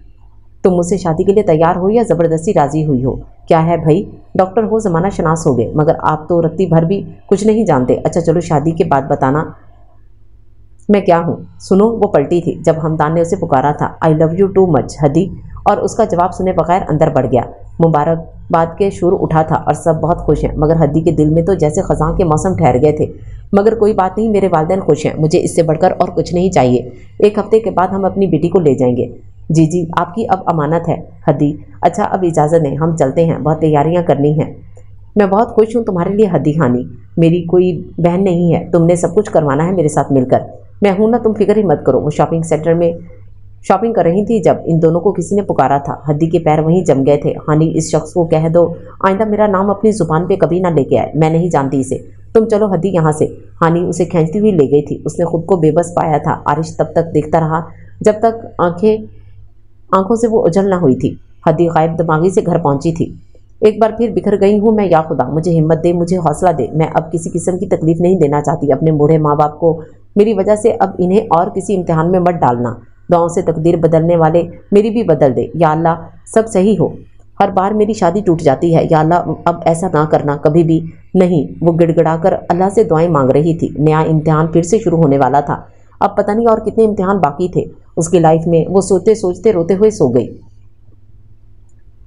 तुम मुझसे शादी के लिए तैयार हो या ज़बरदस्ती राज़ी हुई हो। क्या है भाई, डॉक्टर हो, ज़माना शनास हो गए, मगर आप तो रत्ती भर भी कुछ नहीं जानते। अच्छा चलो, शादी के बाद बताना मैं क्या हूँ। सुनो, वो पलटी थी जब हमदान ने उसे पुकारा था, I love you too much Hadi, और उसका जवाब सुने बगैर अंदर बढ़ गया। मुबारकबाद के शोर उठा था और सब बहुत खुश हैं, मगर हदी के दिल में तो जैसे ख़ज़ां के मौसम ठहर गए थे। मगर कोई बात नहीं, मेरे वालिदैन खुश हैं, मुझे इससे बढ़कर और कुछ नहीं चाहिए। 1 हफ्ते के बाद हम अपनी बेटी को ले जाएंगे। जी जी, आपकी अब अमानत है हदी। अच्छा अब इजाज़त दें, हम चलते हैं, बहुत तैयारियां करनी हैं। मैं बहुत खुश हूँ तुम्हारे लिए हदी हानि, मेरी कोई बहन नहीं है, तुमने सब कुछ करवाना है मेरे साथ मिलकर। मैं हूँ ना, तुम फिक्र ही मत करो। वो शॉपिंग सेंटर में शॉपिंग कर रही थी जब इन दोनों को किसी ने पुकारा था। हदी के पैर वहीं जम गए थे। हानि, इस शख्स को कह दो आइंदा मेरा नाम अपनी ज़ुबान पे कभी ना लेके आए, मैं नहीं जानती इसे। तुम चलो हदी यहाँ से। हानि उसे खींचती हुई ले गई थी। उसने खुद को बेबस पाया था। आरिश तब तक देखता रहा जब तक आंखों से वो उजल ना हुई थी। हदी गायब दिमागी से घर पहुंची थी। एक बार फिर बिखर गई हूँ मैं, या खुदा मुझे हिम्मत दे, मुझे हौसला दे। मैं अब किसी किस्म की तकलीफ नहीं देना चाहती अपने बूढ़े माँ बाप को मेरी वजह से। अब इन्हें और किसी इम्तिहान में मत डालना। दुआओं से तकदीर बदलने वाले मेरी भी बदल दे या अल्लाह, सब सही हो। हर बार मेरी शादी टूट जाती है, या अल्लाह अब ऐसा ना करना कभी भी नहीं। वो गिड़गिड़ाकर अल्लाह से दुआएं मांग रही थी। नया इम्तिहान फिर से शुरू होने वाला था। अब पता नहीं और कितने इम्तिहान बाकी थे उसकी लाइफ में। वो सोचते सोचते रोते हुए सो गई।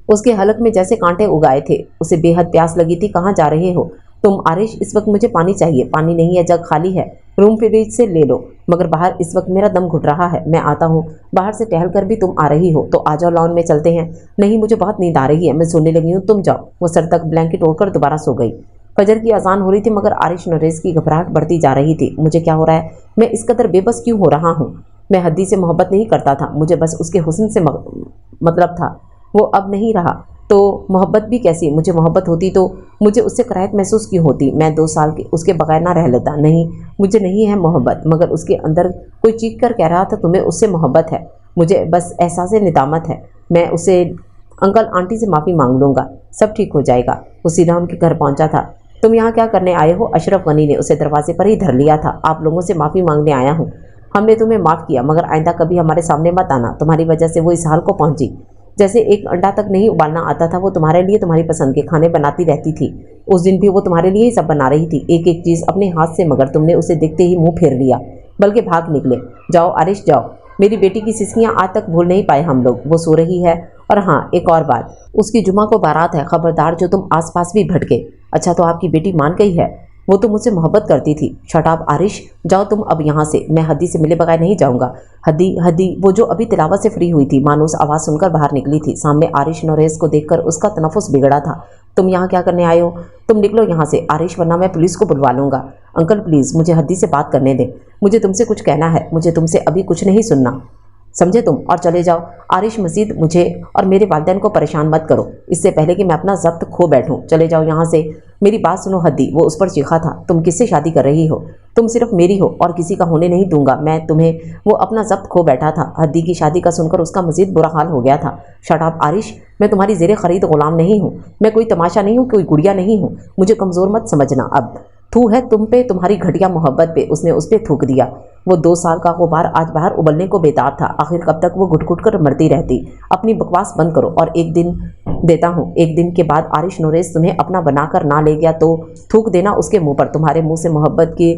उसके हलक में जैसे कांटे उगाए थे। उसे बेहद प्यास लगी थी। कहाँ जा रहे हो तुम? आरिश, इस वक्त मुझे पानी चाहिए। पानी नहीं है, जग खाली है, रूम फ्रिज से ले लो। मगर बाहर इस वक्त मेरा दम घुट रहा है। मैं आता हूँ, बाहर से टहल कर भी तुम आ रही हो तो आ जाओ, लॉन में चलते हैं। नहीं, मुझे बहुत नींद आ रही है, मैं सोने लगी हूँ, तुम जाओ। वो सर तक ब्लैंकेट ओढ़कर दोबारा सो गई। फजर की अजान हो रही थी, मगर आरिश नोरेस की घबराहट बढ़ती जा रही थी। मुझे क्या हो रहा है? मैं इस कदर बेबस क्यों हो रहा हूँ? मैं हद्दी से मोहब्बत नहीं करता था, मुझे बस उसके हुस्न से मतलब था। वो अब नहीं रहा तो मोहब्बत भी कैसी? मुझे मोहब्बत होती तो मुझे उससे कराहत महसूस क्यों होती? मैं 2 साल के उसके बगैर ना रह लेता। नहीं, मुझे नहीं है मोहब्बत। मगर उसके अंदर कोई चीख कर कह रहा था तुम्हें उससे मोहब्बत है। मुझे बस एहसास निदामत है। मैं उसे अंकल आंटी से माफ़ी मांग लूँगा, सब ठीक हो जाएगा। वो सीधा उनके घर पहुँचा था। तुम यहाँ क्या करने आए हो? अशरफ गनी ने उसे दरवाजे पर ही धर लिया था। आप लोगों से माफ़ी मांगने आया हूँ। हमने तुम्हें माफ़ किया, मगर आइंदा कभी हमारे सामने मत आना। तुम्हारी वजह से वो इस हाल को पहुँची। जैसे एक अंडा तक नहीं उबालना आता था, वो तुम्हारे लिए तुम्हारी पसंद के खाने बनाती रहती थी। उस दिन भी वो तुम्हारे लिए ही सब बना रही थी, एक एक चीज़ अपने हाथ से, मगर तुमने उसे देखते ही मुंह फेर लिया, बल्कि भाग निकले। जाओ आरिश जाओ। मेरी बेटी की सिसकियाँ आज तक भूल नहीं पाए हम लोग। वो सो रही है। और हाँ, एक और बात, उसकी जुमा को बारात है, खबरदार जो तुम आसपास भी भटके। अच्छा तो आपकी बेटी मान गई है? वो तो मुझसे मोहब्बत करती थी। शट अप आरिश, जाओ तुम अब यहाँ से, मैं हद्दी से मिले बगैर नहीं जाऊँगा। हद्दी हद्दी वो जो अभी तिलावत से फ्री हुई थी, मानो उस आवाज़ सुनकर बाहर निकली थी। सामने आरिश नोरेस को देखकर उसका तनफुस बिगड़ा था। तुम यहाँ क्या करने आए हो? तुम निकलो यहाँ से आरिश, वरना मैं पुलिस को बुलवा लूँगा। अंकल प्लीज़ मुझे हद्दी से बात करने दें, मुझे तुमसे कुछ कहना है, मुझे तुमसे अभी कुछ नहीं सुनना, समझे तुम? और चले जाओ आरिश, मजीद मुझे और मेरे वालिदैन को परेशान मत करो, इससे पहले कि मैं अपना ज़ब्त खो बैठूं। चले जाओ यहाँ से। मेरी बात सुनो हद्दी, वो उस पर चीखा था। तुम किससे शादी कर रही हो? तुम सिर्फ मेरी हो और किसी का होने नहीं दूंगा मैं तुम्हें। वो अपना ज़ब्त खो बैठा था। हद्दी की शादी का सुनकर उसका मजीद बुरा हाल हो गया था। शट अप आरिश, मैं तुम्हारी ज़ेरे खरीद गुलाम नहीं हूँ, मैं कोई तमाशा नहीं हूँ, कोई गुड़िया नहीं हूँ, मुझे कमज़ोर मत समझना। अब थू है तुम पे, तुम्हारी घटिया मोहब्बत पे। उसने उस पर थूक दिया। वो 2 साल का गुबार आज बाहर उबलने को बेताब था। आखिर कब तक वो घुट घुट कर मरती रहती? अपनी बकवास बंद करो और एक दिन देता हूँ, एक दिन के बाद आरिश नोरेस तुम्हें अपना बनाकर ना ले गया तो थूक देना उसके मुंह पर। तुम्हारे मुंह से मोहब्बत के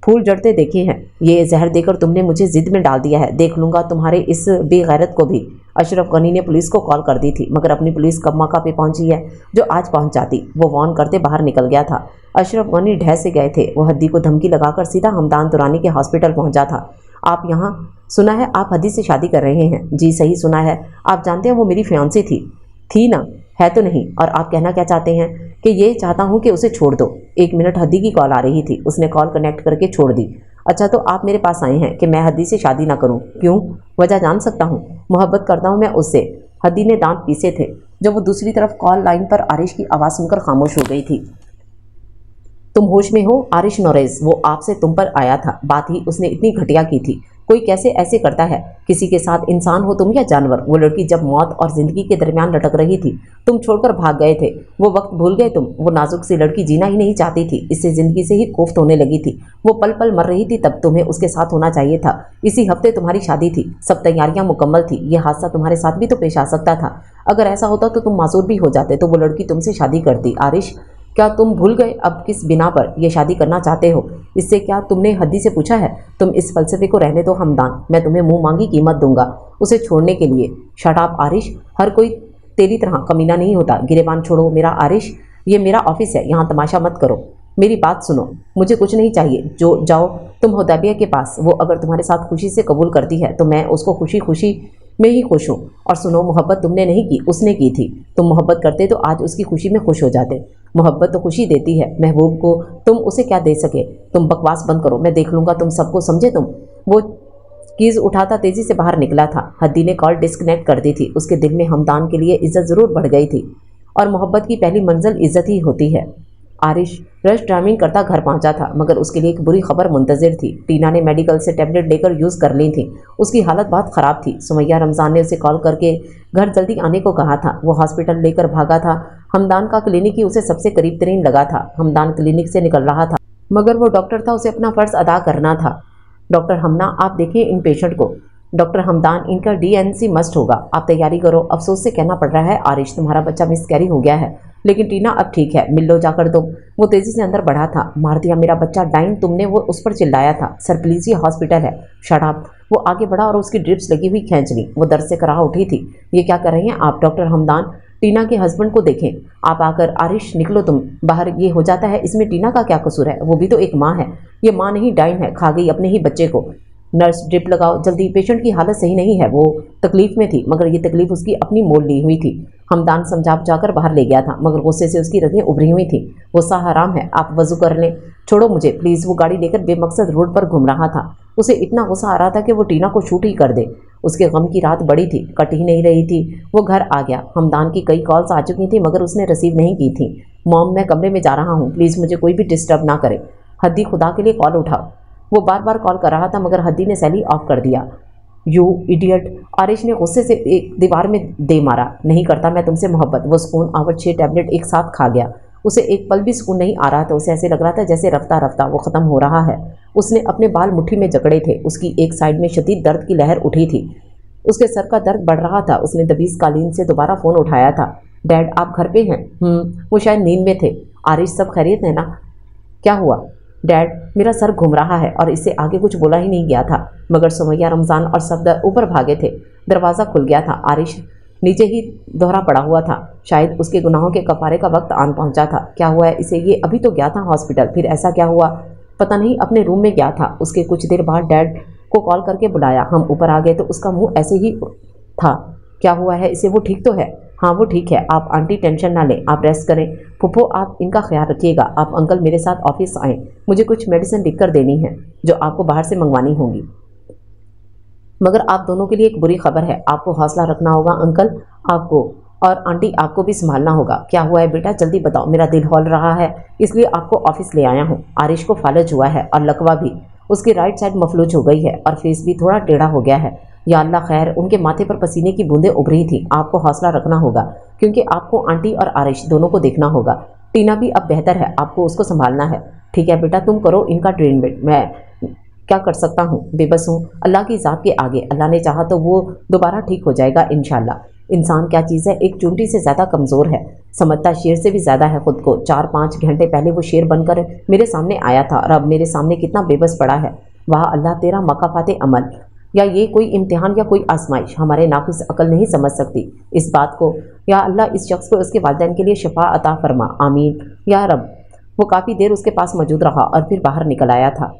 फूल जड़ते देखे हैं, ये जहर देकर तुमने मुझे जिद में डाल दिया है। देख लूँगा तुम्हारे इस बेगैरत को भी। अशरफ गनी ने पुलिस को कॉल कर दी थी, मगर अपनी पुलिस कब मौका पे पहुंची है जो आज पहुंच जाती। वो वॉर्न करते बाहर निकल गया था। अशरफ गनी ढह से गए थे। वो हद्दी को धमकी लगाकर सीधा हमदान दुरानी के हॉस्पिटल पहुंचा था। आप यहाँ? सुना है आप हद्दी से शादी कर रहे हैं? जी सही सुना है। आप जानते हैं वो मेरी फियांसी थी ना? है तो नहीं? और आप कहना क्या चाहते हैं? कि ये चाहता हूँ कि उसे छोड़ दो। 1 मिनट, हद्दी की कॉल आ रही थी, उसने कॉल कनेक्ट करके छोड़ दी। अच्छा तो आप मेरे पास आए हैं कि मैं हद्दी से शादी ना करूं? क्यों? वजह जान सकता हूं? मोहब्बत करता हूं मैं उससे। हद्दी ने दांत पीसे थे जब वो दूसरी तरफ कॉल लाइन पर आरिश की आवाज़ सुनकर खामोश हो गई थी। तुम होश में हो आरिश नोरेस? वो आपसे तुम पर आया था। बात ही उसने इतनी घटिया की थी। कोई कैसे ऐसे करता है किसी के साथ? इंसान हो तुम या जानवर? वो लड़की जब मौत और जिंदगी के दरमियान लटक रही थी, तुम छोड़कर भाग गए थे। वो वक्त भूल गए तुम? वो नाजुक सी लड़की जीना ही नहीं चाहती थी, इससे जिंदगी से ही कोफ्त होने लगी थी। वो पल पल मर रही थी, तब तुम्हें उसके साथ होना चाहिए था। इसी हफ्ते तुम्हारी शादी थी, सब तैयारियां मुकम्मल थी। ये हादसा तुम्हारे साथ भी तो पेश आ सकता था। अगर ऐसा होता तो तुम मासूर भी हो जाते, तो वो लड़की तुमसे शादी करती। आरिश, क्या तुम भूल गए अब किस बिना पर यह शादी करना चाहते हो? इससे क्या तुमने हद्दी से पूछा है? तुम इस फलसफे को रहने दो हमदान, मैं तुम्हें मुंह मांगी कीमत दूंगा उसे छोड़ने के लिए। शट अप आरिश, हर कोई तेरी तरह कमीना नहीं होता। गिरेबान छोड़ो मेरा आरिश, ये मेरा ऑफिस है, यहाँ तमाशा मत करो। मेरी बात सुनो, मुझे कुछ नहीं चाहिए। जो जाओ तुम हुदैबिया के पास। वो अगर तुम्हारे साथ खुशी से कबूल करती है तो मैं उसको खुशी खुशी में ही खुश हूँ। और सुनो, मोहब्बत तुमने नहीं की, उसने की थी। तुम मोहब्बत करते तो आज उसकी खुशी में खुश हो जाते। मोहब्बत तो खुशी देती है, महबूब को तुम उसे क्या दे सके? तुम बकवास बंद करो, मैं देख लूँगा तुम सबको, समझे तुम? वो कीज़ उठाता तेज़ी से बाहर निकला था। हद्दी ने कॉल डिस्कनेक्ट कर दी थी। उसके दिल में हमदान के लिए इज्जत ज़रूर बढ़ गई थी, और मोहब्बत की पहली मंजिल इज्जत ही होती है। आरिश रश ड्राइविंग करता घर पहुंचा था, मगर उसके लिए एक बुरी खबर मुंतज़िर थी। टीना ने मेडिकल से टैबलेट लेकर यूज़ कर ली थी। उसकी हालत बहुत ख़राब थी। सुमैया रमज़ान ने उसे कॉल करके घर जल्दी आने को कहा था। वो हॉस्पिटल लेकर भागा था। हमदान का क्लिनिक ही उसे सबसे करीब तरीन लगा था। हमदान क्लिनिक से निकल रहा था, मगर वो डॉक्टर था, उसे अपना फ़र्ज़ अदा करना था। डॉक्टर हमना, आप देखिए इन पेशेंट को। डॉक्टर हमदान, इनका DNC मस्ट होगा, आप तैयारी करो। अफसोस से कहना पड़ रहा है आरिश, तुम्हारा बच्चा मिसकैरी हो गया है, लेकिन टीना अब ठीक है, मिल लो जाकर तुम। वो तेज़ी से अंदर बढ़ा था। मार दिया मेरा बच्चा, डाइन तुमने, वो उस पर चिल्लाया था। सर प्लीज़, ये हॉस्पिटल है। Shut up. वो आगे बढ़ा और उसकी ड्रिप्स लगी हुई खींच ली। वो दर्द से कराह उठी थी। ये क्या कर रहे हैं आप? डॉक्टर हमदान, टीना के हस्बैंड को देखें आप आकर। आरिश निकलो तुम बाहर, ये हो जाता है, इसमें टीना का क्या कसूर है? वो भी तो एक माँ है। ये माँ नहीं डाइन है, खा गई अपने ही बच्चे को। नर्स, ड्रिप लगाओ जल्दी, पेशेंट की हालत सही नहीं है। वो तकलीफ में थी, मगर ये तकलीफ उसकी अपनी मोल ली हुई थी। हमदान समझा जाकर बाहर ले गया था, मगर गुस्से से उसकी रगें उभरी हुई थी। गुस्सा हराम है, आप वजू कर लें। छोड़ो मुझे प्लीज़। वो गाड़ी लेकर बेमकसद रोड पर घूम रहा था। उसे इतना गुस्सा आ रहा था कि वो टीना को शूट ही कर दे। उसके गम की रात बड़ी थी, कट ही नहीं रही थी। वो घर आ गया। हमदान की कई कॉल्स आ चुकी थी, मगर उसने रिसीव नहीं की थी। मॉम, मैं कमरे में जा रहा हूँ, प्लीज़ मुझे कोई भी डिस्टर्ब ना करे। हद्दी, खुदा के लिए कॉल उठाओ। वो बार बार कॉल कर रहा था, मगर हद्दी ने सैली ऑफ कर दिया। यू इडियट, आरिश ने गुस्से से एक दीवार में दे मारा। नहीं करता मैं तुमसे मोहब्बत। वो स्पून आवर 6 टैबलेट एक साथ खा गया। उसे एक पल भी सुकून नहीं आ रहा था। उसे ऐसे लग रहा था जैसे रफ्ता रफ्ता वो ख़त्म हो रहा है। उसने अपने बाल मुट्ठी में जकड़े थे। उसकी एक साइड में शदीद दर्द की लहर उठी थी। उसके सर का दर्द बढ़ रहा था। उसने दबीज कालीन से दोबारा फ़ोन उठाया था। डैड, आप घर पे हैं? वो शायद नींद में थे। आरिश, सब खैरियत है ना? क्या हुआ? डैड, मेरा सर घूम रहा है। और इससे आगे कुछ बोला ही नहीं गया था, मगर सुमैया, रमज़ान और सफदर ऊपर भागे थे। दरवाज़ा खुल गया था। आरिश नीचे ही दोहरा पड़ा हुआ था। शायद उसके गुनाहों के कफारे का वक्त आन पहुंचा था। क्या हुआ है इसे? ये अभी तो गया था हॉस्पिटल, फिर ऐसा क्या हुआ? पता नहीं, अपने रूम में गया था। उसके कुछ देर बाद डैड को कॉल करके बुलाया। हम ऊपर आ गए तो उसका मुंह ऐसे ही था। क्या हुआ है इसे? वो ठीक तो है? हाँ वो ठीक है। आप आंटी टेंशन ना लें, आप रेस्ट करें। फूफो आप इनका ख्याल रखिएगा। आप अंकल मेरे साथ ऑफिस आएँ, मुझे कुछ मेडिसिन लिख कर देनी है जो आपको बाहर से मंगवानी होंगी। मगर आप दोनों के लिए एक बुरी खबर है, आपको हौसला रखना होगा। अंकल आपको और आंटी आपको भी संभालना होगा। क्या हुआ है बेटा, जल्दी बताओ, मेरा दिल हौल रहा है, इसलिए आपको ऑफिस ले आया हूँ। आरिश को फालज हुआ है और लकवा भी। उसकी राइट साइड मफलूज हो गई है और फेस भी थोड़ा टेढ़ा हो गया है। या अल्लाह खैर, उनके माथे पर पसीने की बूंदें उभरी थी। आपको हौसला रखना होगा क्योंकि आपको आंटी और आरिश दोनों को देखना होगा। टीना भी अब बेहतर है, आपको उसको संभालना है। ठीक है बेटा, तुम करो इनका ट्रीटमेंट, मैं क्या कर सकता हूँ, बेबस हूँ। अल्लाह की ज़ात के आगे, अल्लाह ने चाहा तो वो दोबारा ठीक हो जाएगा इंशाल्लाह। इंसान क्या चीज़ है, एक चूंटी से ज़्यादा कमज़ोर है, समझता शेर से भी ज़्यादा है खुद को। 4-5 घंटे पहले वो शेर बनकर मेरे सामने आया था और अब मेरे सामने कितना बेबस पड़ा है। वाह अल्लाह, तेरा मकाफाते अमल। या ये कोई इम्तिहान या कोई आजमाइश, हमारे नाक़िस अकल नहीं समझ सकती इस बात को। या अल्लाह, इस शख्स को उसके वालिदैन के लिए शिफा अता फरमा, आमीन या रब। वो काफ़ी देर उसके पास मौजूद रहा और फिर बाहर निकल आया था।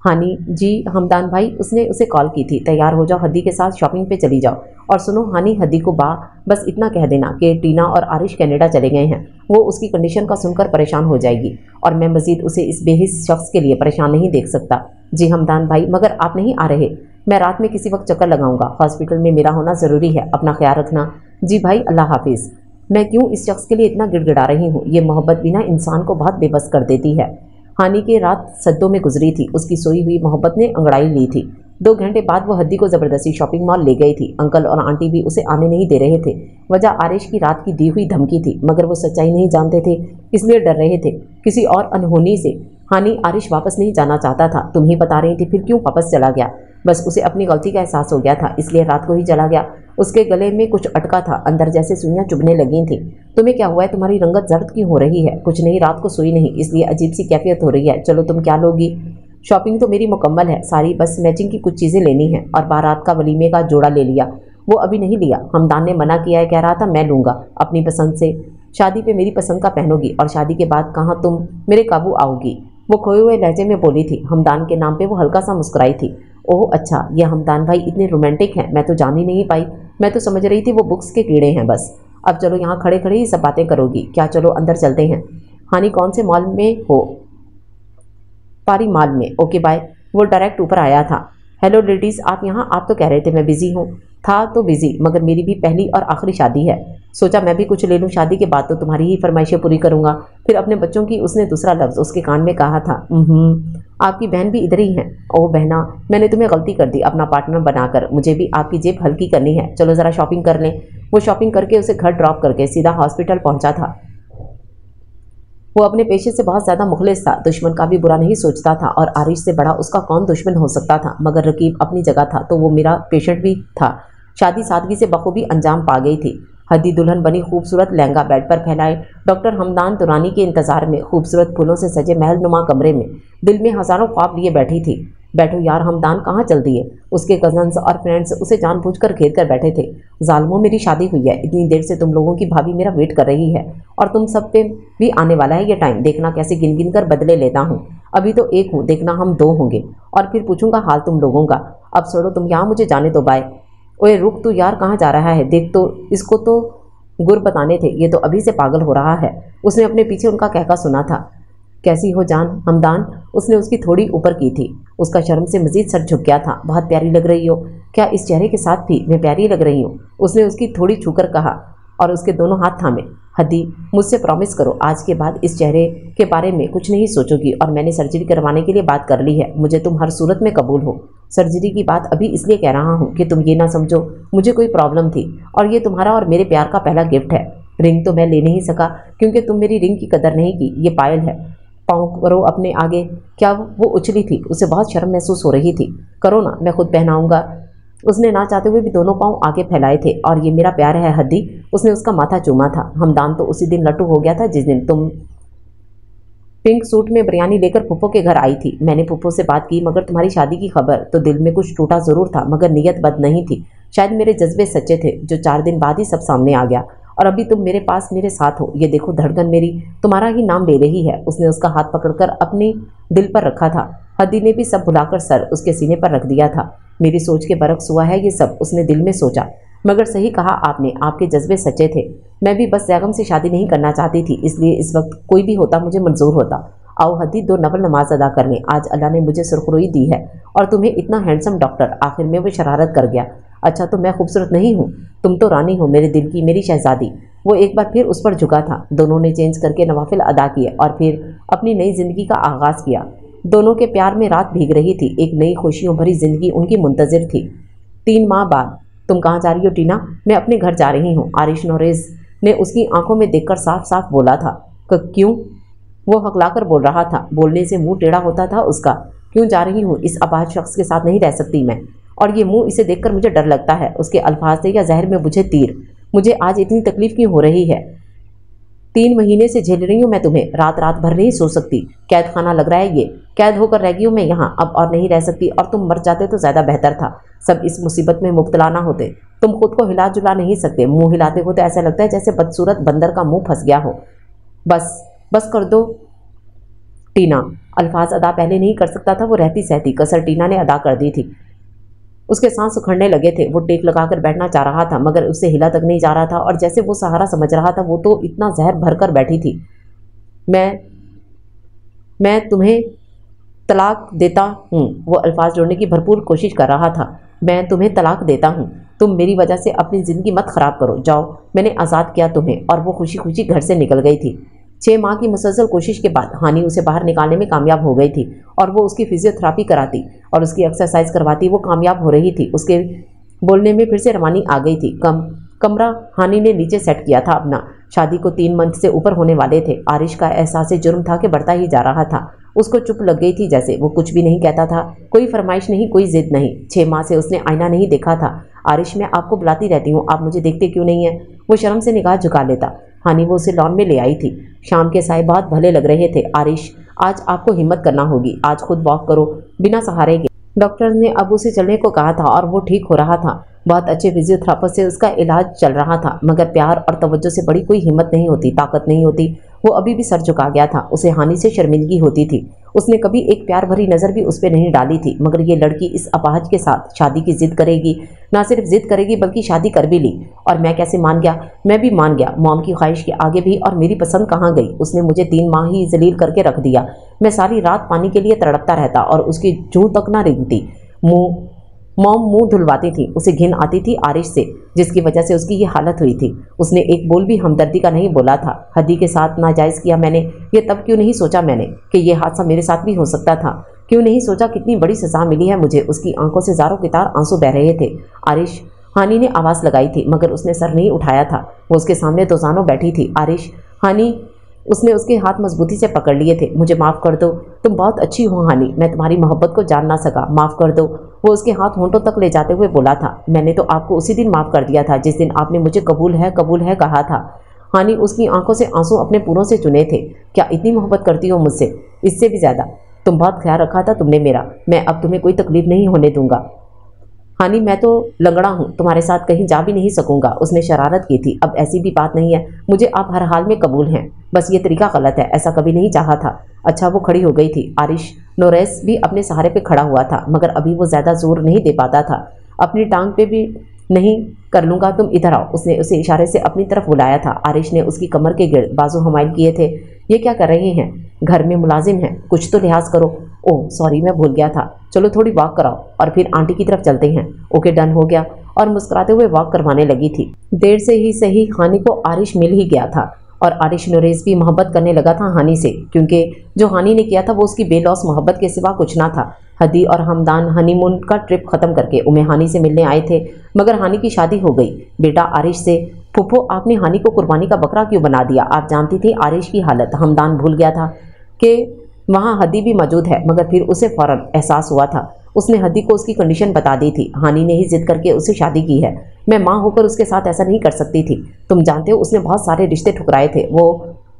हानी जी, हमदान भाई, उसने उसे कॉल की थी, तैयार हो जाओ, हद्दी के साथ शॉपिंग पे चली जाओ। और सुनो हानी, हद्दी को बस इतना कह देना कि टीना और आरिश कनाडा चले गए हैं। वो उसकी कंडीशन का सुनकर परेशान हो जाएगी और मैं मजीद उसे इस बेहिस शख्स के लिए परेशान नहीं देख सकता। जी हमदान भाई, मगर आप नहीं आ रहे? मैं रात में किसी वक्त चक्कर लगाऊंगा, हॉस्पिटल में मेरा होना ज़रूरी है, अपना ख्याल रखना। जी भाई, अल्लाह हाफिज़। मैं क्यों इस शख्स के लिए इतना गिड़गिड़ा रही हूँ? ये मोहब्बत भी ना इंसान को बहुत बेबस कर देती है। हानी की रात सद्दों में गुजरी थी, उसकी सोई हुई मोहब्बत ने अंगड़ाई ली थी। 2 घंटे बाद वो हद्दी को ज़बरदस्ती शॉपिंग मॉल ले गई थी। अंकल और आंटी भी उसे आने नहीं दे रहे थे। वजह आरिश की रात की दी हुई धमकी थी, मगर वो सच्चाई नहीं जानते थे, इसलिए डर रहे थे किसी और अनहोनी से। हानी, आरिश वापस नहीं जाना चाहता था, तुम ही बता रही थी, फिर क्यों वापस चला गया? बस उसे अपनी गलती का एहसास हो गया था, इसलिए रात को ही चला गया। उसके गले में कुछ अटका था, अंदर जैसे सुइयां चुभने लगी थी। तुम्हें क्या हुआ है? तुम्हारी रंगत जर्द क्यों हो रही है? कुछ नहीं, रात को सोई नहीं, इसलिए अजीब सी कैफियत हो रही है। चलो तुम क्या लोगी? शॉपिंग तो मेरी मुकम्मल है सारी, बस मैचिंग की कुछ चीज़ें लेनी है और बारात का वलीमे का जोड़ा ले लिया। वो अभी नहीं लिया, हमदान ने मना किया है, कह रहा था मैं लूँगा अपनी पसंद से। शादी पे मेरी पसंद का पहनोगी और शादी के बाद कहाँ तुम मेरे काबू आओगी? वो खोए हुए लहजे में बोली थी। हमदान के नाम पे वो हल्का सा मुस्कुराई थी। ओह अच्छा, ये हमदान भाई इतने रोमांटिक हैं, मैं तो जान ही नहीं पाई। मैं तो समझ रही थी वो बुक्स के कीड़े हैं बस। अब चलो, यहाँ खड़े खड़े ही सब बातें करोगी क्या? चलो अंदर चलते हैं। हानी, कौन से मॉल में हो? पारी मॉल में। Okay bye. वो डायरेक्ट ऊपर आया था। हेलो लेडीज़, आप यहाँ? आप तो कह रहे थे मैं बिज़ी हूँ। था तो बिज़ी, मगर मेरी भी पहली और आखिरी शादी है, सोचा मैं भी कुछ ले लूँ, शादी के बाद तो तुम्हारी ही फरमाइशें पूरी करूँगा, फिर अपने बच्चों की। उसने दूसरा लफ्ज़ उसके कान में कहा था। आपकी बहन भी इधर ही है? ओह बहना, मैंने तुम्हें गलती कर दी अपना पार्टनर बनाकर, मुझे भी आपकी जेब हल्की करनी है। चलो ज़रा शॉपिंग कर लें। वो शॉपिंग करके उसे घर ड्रॉप करके सीधा हॉस्पिटल पहुँचा था। वो अपने पेशे से बहुत ज़्यादा मुखलिस था, दुश्मन का भी बुरा नहीं सोचता था और आरिश से बड़ा उसका कौन दुश्मन हो सकता था। मगर रकीब अपनी जगह था तो वो मेरा पेशेंट भी था। शादी सादगी से बखूबी अंजाम पा गई थी। हदी दुल्हन बनी, खूबसूरत लहंगा बेड पर फैलाए, डॉक्टर हमदान तुरानी के इंतजार में खूबसूरत फूलों से सजे महल नुमा कमरे में दिल में हज़ारों ख्वाब लिए बैठी थी। बैठो यार, हमदान कहाँ चल दिए? उसके कजन्स और फ्रेंड्स उसे जानबूझकर घेर कर बैठे थे। जालमो, मेरी शादी हुई है, इतनी देर से तुम लोगों की भाभी मेरा वेट कर रही है और तुम सब पे भी आने वाला है ये टाइम, देखना कैसे गिन गिन कर बदले लेता हूँ। अभी तो 1 हूँ, देखना हम 2 होंगे और फिर पूछूंगा हाल तुम लोगों का। अब छोड़ो तुम यहाँ, मुझे जाने दो, बाय। ओए रुक, तू यार कहाँ जा रहा है? देख तो, इसको तो गुर बताने थे, ये तो अभी से पागल हो रहा है। उसने अपने पीछे उनका कहका सुना था। कैसी हो जान? हमदान, उसने उसकी थोड़ी ऊपर की थी। उसका शर्म से मजीद सर झुक गया था। बहुत प्यारी लग रही हो। क्या इस चेहरे के साथ भी मैं प्यारी लग रही हूँ? उसने उसकी थोड़ी छूकर कहा और उसके दोनों हाथ थामे। हदी, मुझसे प्रॉमिस करो आज के बाद इस चेहरे के बारे में कुछ नहीं सोचोगी और मैंने सर्जरी करवाने के लिए बात कर ली है, मुझे तुम हर सूरत में कबूल हो। सर्जरी की बात अभी इसलिए कह रहा हूँ कि तुम ये ना समझो मुझे कोई प्रॉब्लम थी और ये तुम्हारा और मेरे प्यार का पहला गिफ्ट है। रिंग तो मैं ले नहीं सका क्योंकि तुम मेरी रिंग की कदर नहीं की। ये पायल है, पाँव करो अपने आगे। क्या वो उछली थी? उसे बहुत शर्म महसूस हो रही थी। करो ना, मैं खुद पहनाऊंगा। उसने ना चाहते हुए भी दोनों पाँव आगे फैलाए थे। और ये मेरा प्यार है हद्दी। उसने उसका माथा चूमा था। हमदान तो उसी दिन लट्टू हो गया था जिस दिन तुम पिंक सूट में बिरयानी लेकर फूफो के घर आई थी। मैंने फूफो से बात की, मगर तुम्हारी शादी की खबर तो दिल में कुछ टूटा ज़रूर था, मगर नीयत बद नहीं थी। शायद मेरे जज्बे सच्चे थे, जो 4 दिन बाद ही सब सामने आ गया। और अभी तुम मेरे पास मेरे साथ हो। ये देखो, धड़कन मेरी तुम्हारा ही नाम ले रही है। उसने उसका हाथ पकड़कर अपने दिल पर रखा था। हदी ने भी सब भुलाकर सर उसके सीने पर रख दिया था। मेरी सोच के बरक्स हुआ है ये सब, उसने दिल में सोचा। मगर सही कहा आपने, आपके जज्बे सच्चे थे। मैं भी बस जैगम से शादी नहीं करना चाहती थी, इसलिए इस वक्त कोई भी होता मुझे मंजूर होता। आओ हदी, 2 नफल नमाज अदा करने। आज अल्लाह ने मुझे सुरखरुई दी है और तुम्हें इतना हैंडसम डॉक्टर। आखिर में वो शरारत कर गया। अच्छा, तो मैं खूबसूरत नहीं हूँ? तुम तो रानी हो, मेरे दिल की, मेरी शहजादी। वो एक बार फिर उस पर झुका था। दोनों ने चेंज करके नवाफिल अदा किए और फिर अपनी नई जिंदगी का आगाज किया। दोनों के प्यार में रात भीग रही थी। एक नई खुशियों भरी जिंदगी उनकी मुंतजिर थी। 3 माह बाद। तुम कहाँ जा रही हो टीना? मैं अपने घर जा रही हूँ, आरिश नोरेज ने उसकी आंखों में देखकर साफ साफ बोला था। क्यों? वो हकलाकर बोल रहा था। बोलने से मुंह टेढ़ा होता था उसका। क्यों जा रही हूँ? इस अपाहिज शख्स के साथ नहीं रह सकती मैं। और ये मुंह, इसे देखकर मुझे डर लगता है। उसके अल्फाज थे या जहर में बुझे तीर। मुझे आज इतनी तकलीफ क्यों हो रही है? 3 महीने से झेल रही हूँ मैं तुम्हें। रात रात भर नहीं सो सकती। कैद खाना लग रहा है ये। कैद होकर रह गई हूँ मैं यहाँ, अब और नहीं रह सकती। और तुम मर जाते तो ज्यादा बेहतर था। सब इस मुसीबत में मुब्तला ना होते। तुम खुद को हिला जुला नहीं सकते। मुंह हिलाते हो तो ऐसा लगता है जैसे बदसूरत बंदर का मुंह फंस गया हो। बस कर दो टीना। अल्फाज अदा पहले नहीं कर सकता था वो, रहती सहती कसर टीना ने अदा कर दी थी। उसके सांस उखड़ने लगे थे। वो टेक लगाकर बैठना चाह रहा था मगर उससे हिला तक नहीं जा रहा था। और जैसे वो सहारा समझ रहा था, वो तो इतना जहर भर कर बैठी थी। मैं तुम्हें तलाक देता हूँ। वो अल्फाज जोड़ने की भरपूर कोशिश कर रहा था। मैं तुम्हें तलाक देता हूँ। तुम मेरी वजह से अपनी ज़िंदगी मत ख़राब करो। जाओ, मैंने आज़ाद किया तुम्हें। और वो खुशी खुशी घर से निकल गई थी। 6 माह की मुसलसल कोशिश के बाद हानि उसे बाहर निकालने में कामयाब हो गई थी। और वो उसकी फिजियोथेरापी कराती और उसकी एक्सरसाइज करवाती। वो कामयाब हो रही थी। उसके बोलने में फिर से रवानी आ गई थी। कमरा हानि ने नीचे सेट किया था अपना। शादी को 3 मंथ से ऊपर होने वाले थे। आरिश का एहसास जुर्म था कि बढ़ता ही जा रहा था। उसको चुप लग गई थी जैसे। वो कुछ भी नहीं कहता था। कोई फरमाइश नहीं, कोई जिद नहीं। 6 माह से उसने आईना नहीं देखा था। आरिश, मैं आपको बुलाती रहती हूँ, आप मुझे देखते क्यों नहीं हैं? वो शर्म से निगाह झुका लेता। हानि वो उसे लॉन में ले आई थी। शाम के साए बहुत भले लग रहे थे। आरिश, आज आपको हिम्मत करना होगी। आज खुद वॉक करो, बिना सहारे के। डॉक्टर ने अब उसे चलने को कहा था और वो ठीक हो रहा था। बहुत अच्छे फिजियोथेरापिस्ट से उसका इलाज चल रहा था। मगर प्यार और तवज्जो से बड़ी कोई हिम्मत नहीं होती, ताकत नहीं होती। वो अभी भी सर झुका गया था। उसे हानि से शर्मिंदगी होती थी। उसने कभी एक प्यार भरी नज़र भी उस पर नहीं डाली थी। मगर ये लड़की इस अपाहज के साथ शादी की जिद करेगी। ना सिर्फ जिद करेगी बल्कि शादी कर भी ली। और मैं कैसे मान गया? मैं भी मान गया, मॉम की ख्वाहिश के आगे भी। और मेरी पसंद कहाँ गई? उसने मुझे 3 माह ही जलील करके रख दिया। मैं सारी रात पानी के लिए तड़पता रहता और उसकी जूं तक ना रेंगती। मॉम मुंह धुलवाती थी। उसे घिन आती थी आरिश से, जिसकी वजह से उसकी ये हालत हुई थी। उसने एक बोल भी हमदर्दी का नहीं बोला था। हदी के साथ नाजायज़ किया मैंने। ये तब क्यों नहीं सोचा मैंने कि ये हादसा मेरे साथ भी हो सकता था? क्यों नहीं सोचा कितनी बड़ी सज़ा मिली है मुझे? उसकी आंखों से ज़ारों की तार आंसू बह रहे थे। आरिश, हानि ने आवाज़ लगाई थी मगर उसने सर नहीं उठाया था। वो उसके सामने दोजानों बैठी थी। आरिश, हानि। उसने उसके हाथ मजबूती से पकड़ लिए थे। मुझे माफ़ कर दो, तुम बहुत अच्छी हो हानि। मैं तुम्हारी मोहब्बत को जान ना सका, माफ़ कर दो। वो उसके हाथ होंठों तक ले जाते हुए बोला था। मैंने तो आपको उसी दिन माफ़ कर दिया था जिस दिन आपने मुझे कबूल है कहा था। हानि, उसकी आंखों से आंसू अपने पूरों से चुने थे। क्या इतनी मोहब्बत करती हो मुझसे? इससे भी ज़्यादा। तुम बहुत ख्याल रखा था तुमने मेरा। मैं अब तुम्हें कोई तकलीफ नहीं होने दूंगा। हानि, मैं तो लंगड़ा हूँ, तुम्हारे साथ कहीं जा भी नहीं सकूंगा। उसने शरारत की थी। अब ऐसी भी बात नहीं है, मुझे आप हर हाल में कबूल हैं। बस ये तरीका गलत है, ऐसा कभी नहीं चाहा था। अच्छा, वो खड़ी हो गई थी। आरिश नोरेस भी अपने सहारे पे खड़ा हुआ था मगर अभी वो ज़्यादा जोर नहीं दे पाता था। अपनी टांग पे भी नहीं कर लूँगा, तुम इधर आओ। उसने उसे इशारे से अपनी तरफ बुलाया था। आरिश ने उसकी कमर के गिर्द बाजू हमाइल किए थे। ये क्या कर रहे हैं? घर में मुलाजिम हैं, कुछ तो लिहाज करो। ओह सॉरी, मैं भूल गया था। चलो थोड़ी वॉक कराओ और फिर आंटी की तरफ चलते हैं। ओके, डन हो गया। और मुस्कुराते हुए वॉक करवाने लगी थी। देर से ही सही हानि को आरिश मिल ही गया था और आरिश नोरेस भी मोहब्बत करने लगा था हानि से, क्योंकि जो हानि ने किया था वो उसकी बेलौस मोहब्बत के सिवा कुछ ना था। हदी और हमदान हनीमून का ट्रिप खत्म करके उन्हें हानि से मिलने आए थे मगर हानि की शादी हो गई बेटा आरिश से। फूफो, आपने हानि को कुर्बानी का बकरा क्यों बना दिया? आप जानती थी आरिश की हालत। हमदान भूल गया था कि वहाँ हदी भी मौजूद है मगर फिर उसे फौरन एहसास हुआ था। उसने हदी को उसकी कंडीशन बता दी थी। हानि ने ही जिद करके उससे शादी की है। मैं माँ होकर उसके साथ ऐसा नहीं कर सकती थी। तुम जानते हो उसने बहुत सारे रिश्ते ठुकराए थे। वो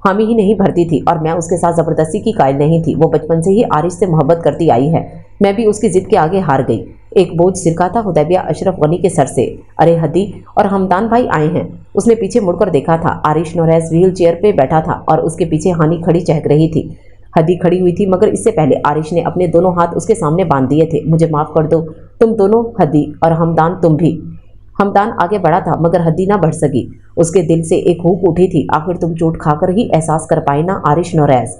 हामी ही नहीं भरती थी और मैं उसके साथ ज़बरदस्ती की कायल नहीं थी। वो बचपन से ही आरिश से मोहब्बत करती आई है। मैं भी उसकी जिद के आगे हार गई। एक बोझ सिरका था हुदैबिया अशरफ गनी के सर से। अरे हदी और हमदान भाई आए हैं। उसने पीछे मुड़कर देखा था। आरिश नोरैज व्हील चेयर पे बैठा था और उसके पीछे हानि खड़ी चहक रही थी। हदी खड़ी हुई थी, मगर इससे पहले आरिश ने अपने दोनों हाथ उसके सामने बांध दिए थे। मुझे माफ कर दो, तुम दोनों, हदी और हमदान, तुम भी। हमदान आगे बढ़ा था, मगर हदी ना बढ़ सकी। उसके दिल से एक हुक उठी थी, आखिर तुम चोट खाकर ही एहसास कर पाए ना आरिश नोरैज।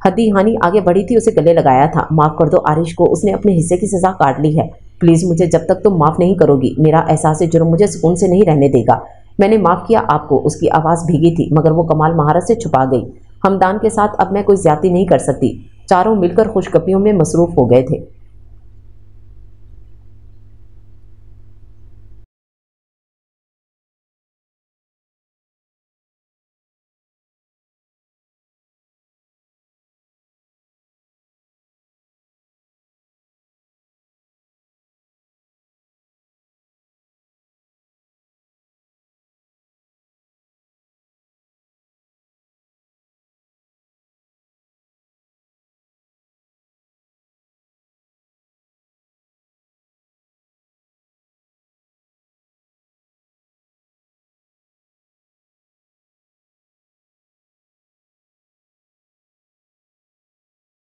हदी हानि आगे बढ़ी थी, उसे गले लगाया था। माफ कर दो आरिश को, उसने अपने हिस्से की सजा काट ली है। प्लीज मुझे जब तक तुम माफ नहीं करोगी, मेरा एहसास जुर्म मुझे सुकून से नहीं रहने देगा। मैंने माफ किया आपको। उसकी आवाज भीगी थी, मगर वो कमाल महारत से छुपा गई। हमदान के साथ अब मैं कोई ज्यादती नहीं कर सकती। चारों मिलकर खुशगपियों में मसरूफ हो गए थे।